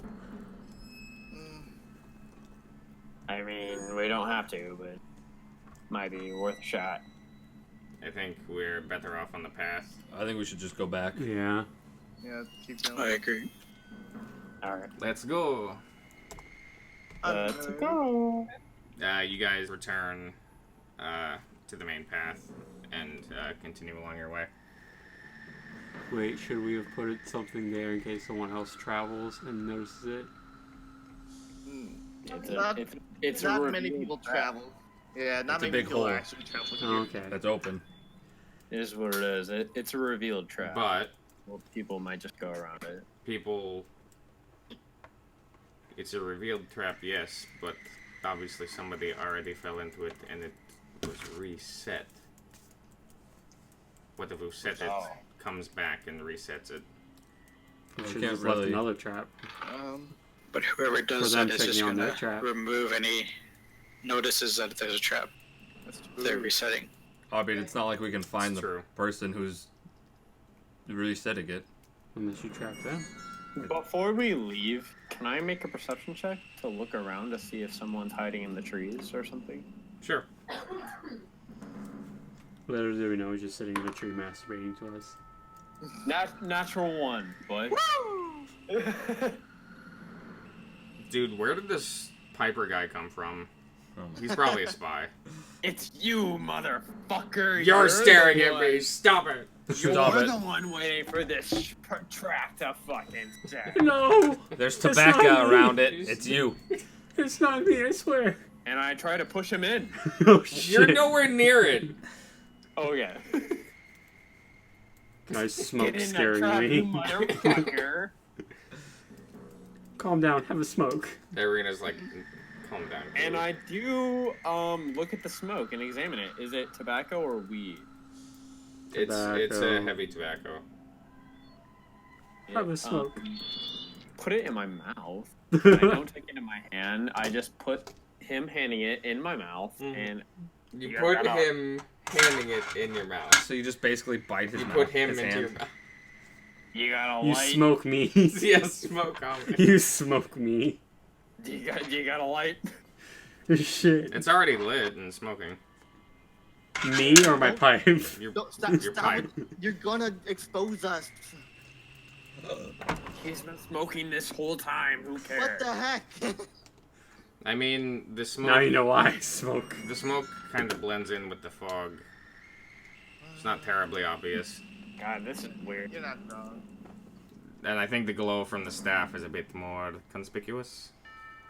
I mean, we don't have to, but might be worth a shot. I think we're better off on the path. I think we should just go back. Yeah. Yeah, keep going. I agree. All right. Let's go. Let's go. You guys return to the main path and continue along your way. Wait, should we have put something there in case someone else travels and notices it? It's not a many people travel. Yeah, not It's a many big people hole. actually travel here. Oh, okay. That's open. It is what it is. It's a revealed trap. But Well, people might just go around it. it's a revealed trap, yes, but obviously somebody already fell into it and it was reset. What if we set it, comes back and resets it? We We should can't have left really- another trap. But whoever does For them that is just checking on gonna their trap. remove any notices that there's a trap. That's They're true. resetting. I mean, it's not like we can find It's the true. person who's resetting it. Unless you trap them. Before we leave, can I make a perception check to look around to see if someone's hiding in the trees or something? Sure. Little do we know he's just sitting in a tree masturbating to us. Natural one, bud. Dude, where did this Piper guy come from? Oh. He's probably a spy. It's you, motherfucker. You're staring the at one- me. Stop it. You're Stop it. the one waiting for this trap to fucking set. No! There's It's tobacco not me. around it. It's you. It's not me, I swear. And I try to push him in. Oh shit. You're nowhere near it. Oh yeah. Guys, smoke Get in scaring that trap, you me. motherfucker. Calm down, have a smoke. Arena's like, calm down. And I do look at the smoke and examine it. Is it tobacco or weed? It's a Tobacco. heavy tobacco. Have a smoke. Put it in my mouth. I don't take it in my hand. I just put him handing it in my mouth, and You Yeah, put that him handing it in your mouth. So you just basically bite his You mouth, put him his into hand. your mouth. you got a You light. smoke me. Yeah, smoke on me. You smoke me. You got a light. Shit. It's already lit and smoking. Me or my pipe? Your, Don't stop, your stop pipe. it. You're gonna expose us. He's been smoking this whole time. Who cares? What the heck? I mean, the smoke. Now you know why I smoke. The smoke kind of blends in with the fog. It's not terribly obvious. God, this is weird. You're not wrong. And I think the glow from the staff is a bit more conspicuous.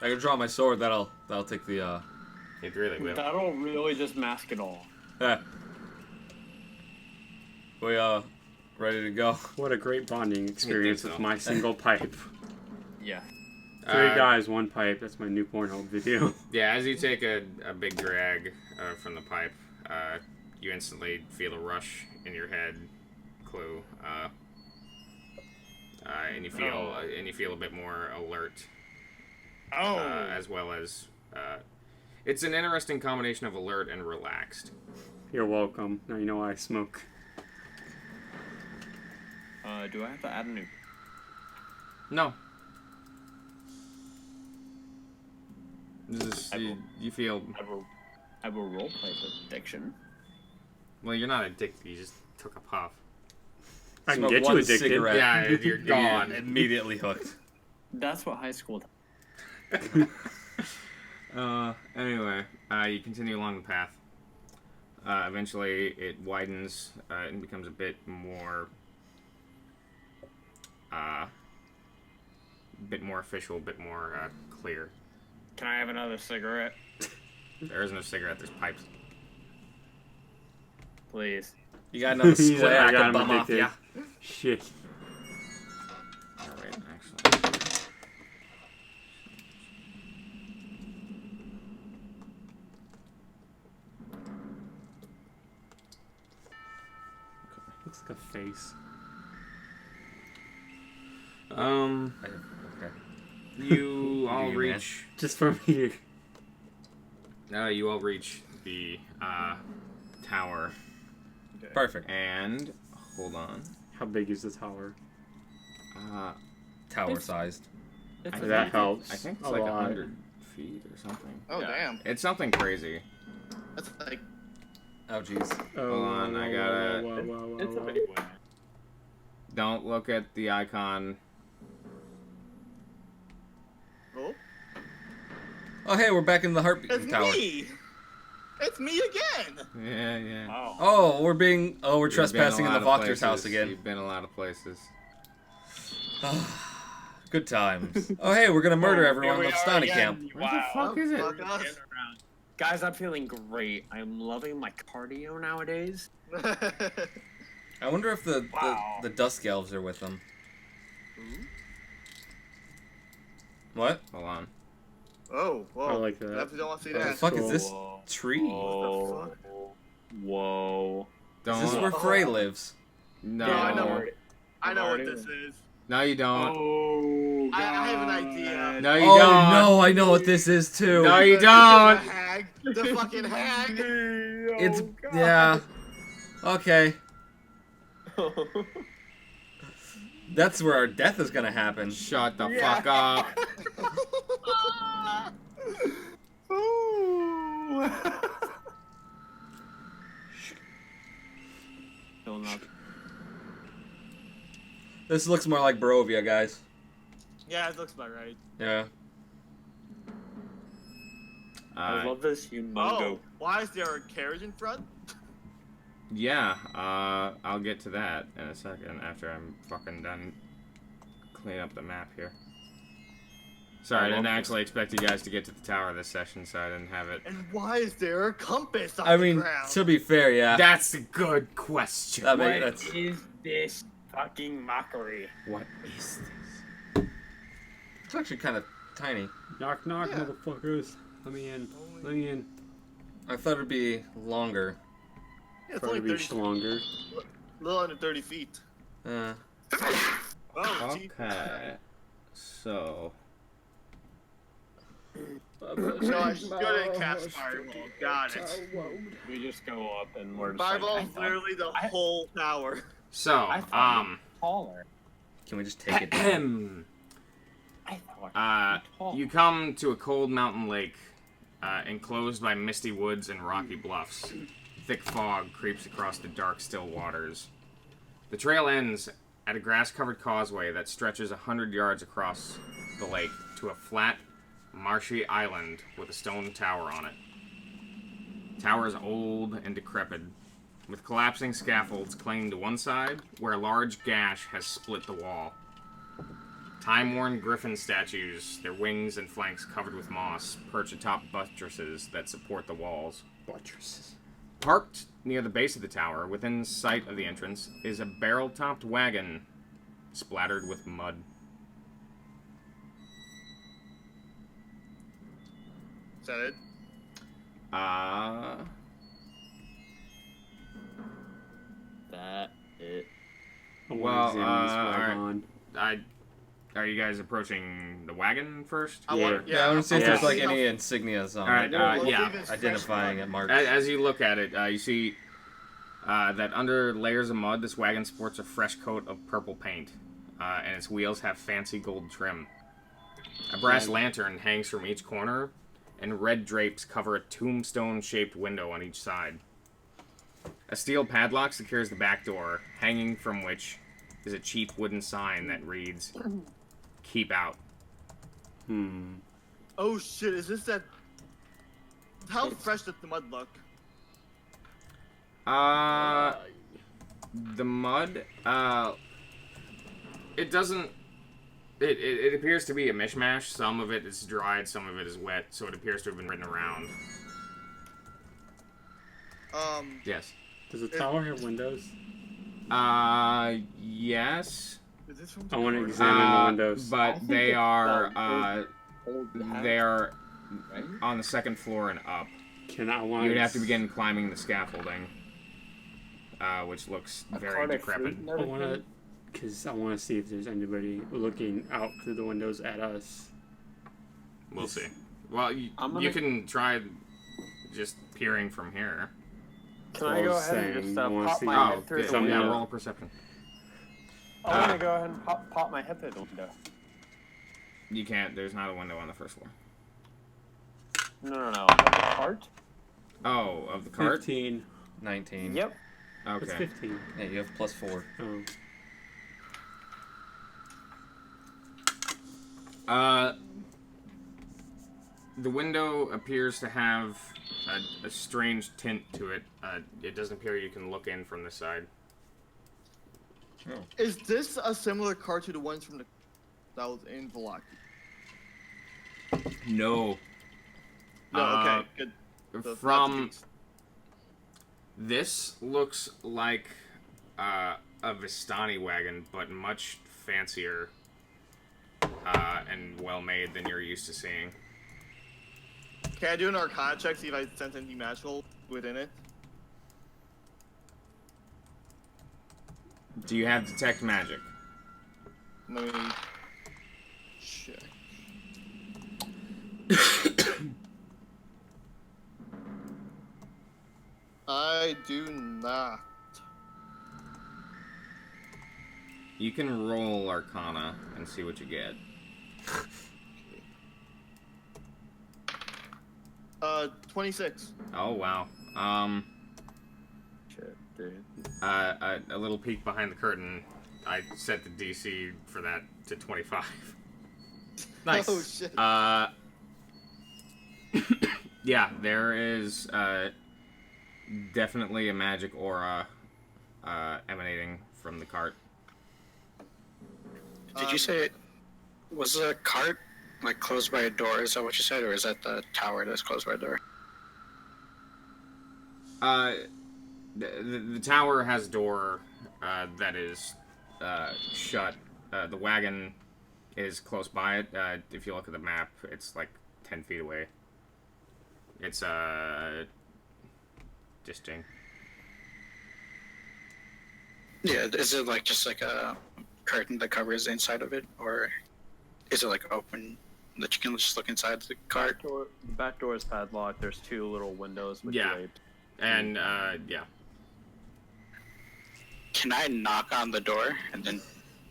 I can draw my sword. That'll take the. It really will. That'll really just mask it all. We ready to go. What a great bonding experience so. with my single pipe. Yeah. Three Uh, guys, one pipe. That's my new Pornhub video. Yeah, as you take a big drag from the pipe, you instantly feel a rush in your head, Clue, and you feel a bit more alert, as well as it's an interesting combination of alert and relaxed. You're welcome. Now you know why I smoke. Do I have to add a new? No. This is, you feel I have a roleplay addiction. well. You're not addicted. You just took a puff. I can Smoke get you one addicted. cigarette. Yeah, you're gone. Immediately hooked. That's what high school. Anyway, you continue along the path. Eventually, it widens and becomes a bit more official, a bit more clear. Can I have another cigarette, There isn't a cigarette. There's pipes. please? You got another He's square like, I I got can him bum off addicted. ya. Shit. Oh, wait, actually. Looks like a face. Okay. You all you, reach. Just from here. You all reach the tower, Perfect. and hold on. How big is the tower? Tower sized. That helps. I think it's a like lot. 100 feet or something. Oh Yeah. damn. It's something crazy. That's like Oh jeez. Oh, Hold on, I gotta- It's a big one. Don't look at the icon. oh, Oh hey, we're back in the heartbeat it's tower. me. It's me again. Yeah. Oh. We're You've trespassing been in a the lot of Voctor's house places. again. You've been a lot of places. Good times. Oh hey, we're gonna murder Oh, everyone here we at are Stani again. camp. Where the fuck is it? Fuck us. Guys, I'm feeling great. I'm loving my cardio nowadays. I wonder if Wow. the Dusk Elves are with them. What? Hold on. Oh, whoa. I like that. Definitely don't want to see What the that. fuck is cool. this tree? Whoa. Whoa. Don't. Is this where Frey lives? No. Yeah, I know. Already- I know what already- this is. No, you don't. Oh, I have an idea. No, you Oh don't. no, I know what this is too. No, you The don't. hag. The fucking hag. It's yeah. Okay. That's where our death is gonna happen. Shut the fuck up. Still not. This looks more like Barovia, guys. Yeah, it looks about right. Yeah. I love this humongo. Oh, why is there a carriage in front? Yeah, I'll get to that in a second after I'm fucking done cleaning up the map here. Sorry, I didn't actually expect you guys to get to the tower this session, so I didn't have it. And why is there a compass on I the mean, ground? to be fair, yeah. That's a good question. That What that's is this fucking mockery? What is this? it's actually kind of tiny. Knock, knock, Yeah. motherfuckers. Let me in. Let me in. I thought it'd be longer. Yeah, it's Probably only be 30, longer. a little under 30 feet. Uh, Oh, gee. Okay. So. So I should go to cast Fireball. Got it. We just go up and we're just Fireball like, is literally the whole tower. So, I thought taller. can we just take it down? I thought you come to a cold mountain lake, enclosed by misty woods and rocky bluffs. Thick fog creeps across the dark, still waters. The trail ends at a grass-covered causeway that stretches 100 yards across the lake to a flat, marshy island with a stone tower on it. The tower is old and decrepit, with collapsing scaffolds clinging to one side, where a large gash has split the wall. Time-worn griffin statues, their wings and flanks covered with moss, perch atop buttresses that support the walls. Buttresses. Parked near the base of the tower, within sight of the entrance, is a barrel-topped wagon splattered with mud. Is that it? that it. I want Well, to examine this alright. wagon. Are you guys approaching the wagon first? I Yeah. want, Yeah, I want to see if Yeah. there's like any insignias on Alright, it. yeah. Identifying it, marked. As you look at it, you see that under layers of mud, this wagon sports a fresh coat of purple paint, and its wheels have fancy gold trim. A brass lantern hangs from each corner, and red drapes cover a tombstone-shaped window on each side. A steel padlock secures the back door, hanging from which is a cheap wooden sign that reads, "Keep out." Oh shit, is this that... How fresh does the mud look? The mud, it doesn't... It appears to be a mishmash. Some of it is dried, some of it is wet, so it appears to have been ridden around. Yes. Does the tower have windows? Yes. Is this from I want to examine the windows. But they are, Old they're on the second floor and up. Can I want? You would have to begin climbing the scaffolding. which looks A very cart of decrepit. fruit and I everything? wanna, cause I wanna see if there's anybody looking out through the windows at us. We'll see. Well, you can try just peering from here. Can I go ahead and just pop my head through the window? Roll a perception. I want to go ahead and pop my head through the window. You can't. There's not a window on the first floor. No. The cart? Oh, of the cart? 15. 19. Yep. Okay. It's 15. Yeah, you have +4. Oh. The window appears to have a strange tint to it. It doesn't appear you can look in from the side. Oh. Is this a similar card to the ones from that was in Vallaki? No. No, okay, good. So From this looks like a Vistani wagon, but much fancier and well made than you're used to seeing. Can I do an Arcana check, see if I sense anything magical within it? Do you have detect magic? Let me check. I do not. You can roll Arcana and see what you get. 26. Oh wow. Shit, dude. A little peek behind the curtain. I set the DC for that to 25. Nice. Oh shit. Yeah, there is definitely a magic aura emanating from the cart. Did you say it was a cart like closed by a door? Is that what you said, or is that the tower that's closed by a door? The tower has a door that is shut. The wagon is close by it. If you look at the map, it's like 10 feet away. It's distinct. Yeah, is it like just like a curtain that covers the inside of it, or is it like open that you can just look inside the cart? The back door is padlocked. There's 2 little windows with Yeah. draped. And yeah. Can I knock on the door and then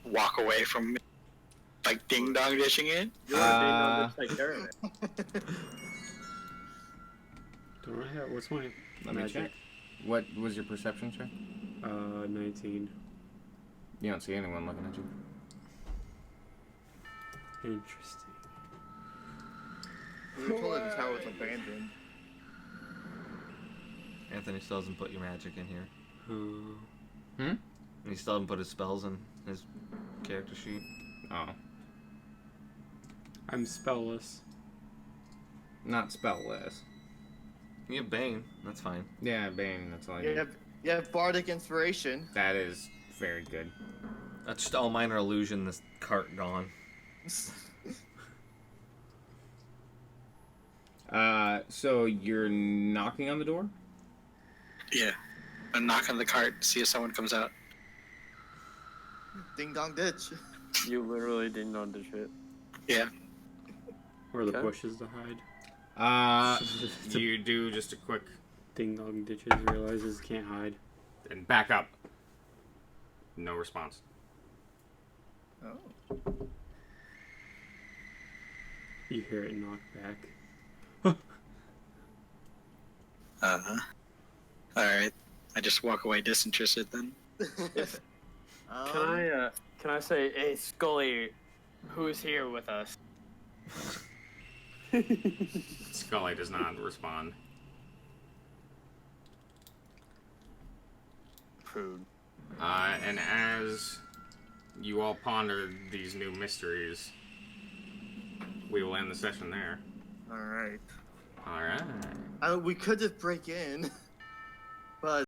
walk away from it? Like ding dong dishing it? You're a take care of it. Don't I have, what's my Let me check. What was your perception check? 19. You don't see anyone looking at you. Interesting. We were told that the tower was abandoned. Anthony still hasn't put your magic in here. Hmm? And he still hasn't put his spells in his character sheet. Oh. I'm spellless. Not spellless. You have Bane. That's fine. Yeah, Bane, that's all I You need. have Bardic Inspiration. That is very good. That's just all minor illusion. This cart gone. So you're knocking on the door? Yeah. I knock on the cart, see if someone comes out. Ding dong ditch. You literally ding dong dish it. Yeah. Or the Okay. bushes to hide. You do just a quick Ding dong ditches, realizes can't hide. and back up. No response. Oh. You hear it knock back. Alright. I just walk away disinterested then. Can I say, hey Scully, who's here with us? Scully does not respond. Food. And as you all ponder these new mysteries, we will end the session there. Alright. Alright. We could just break in, but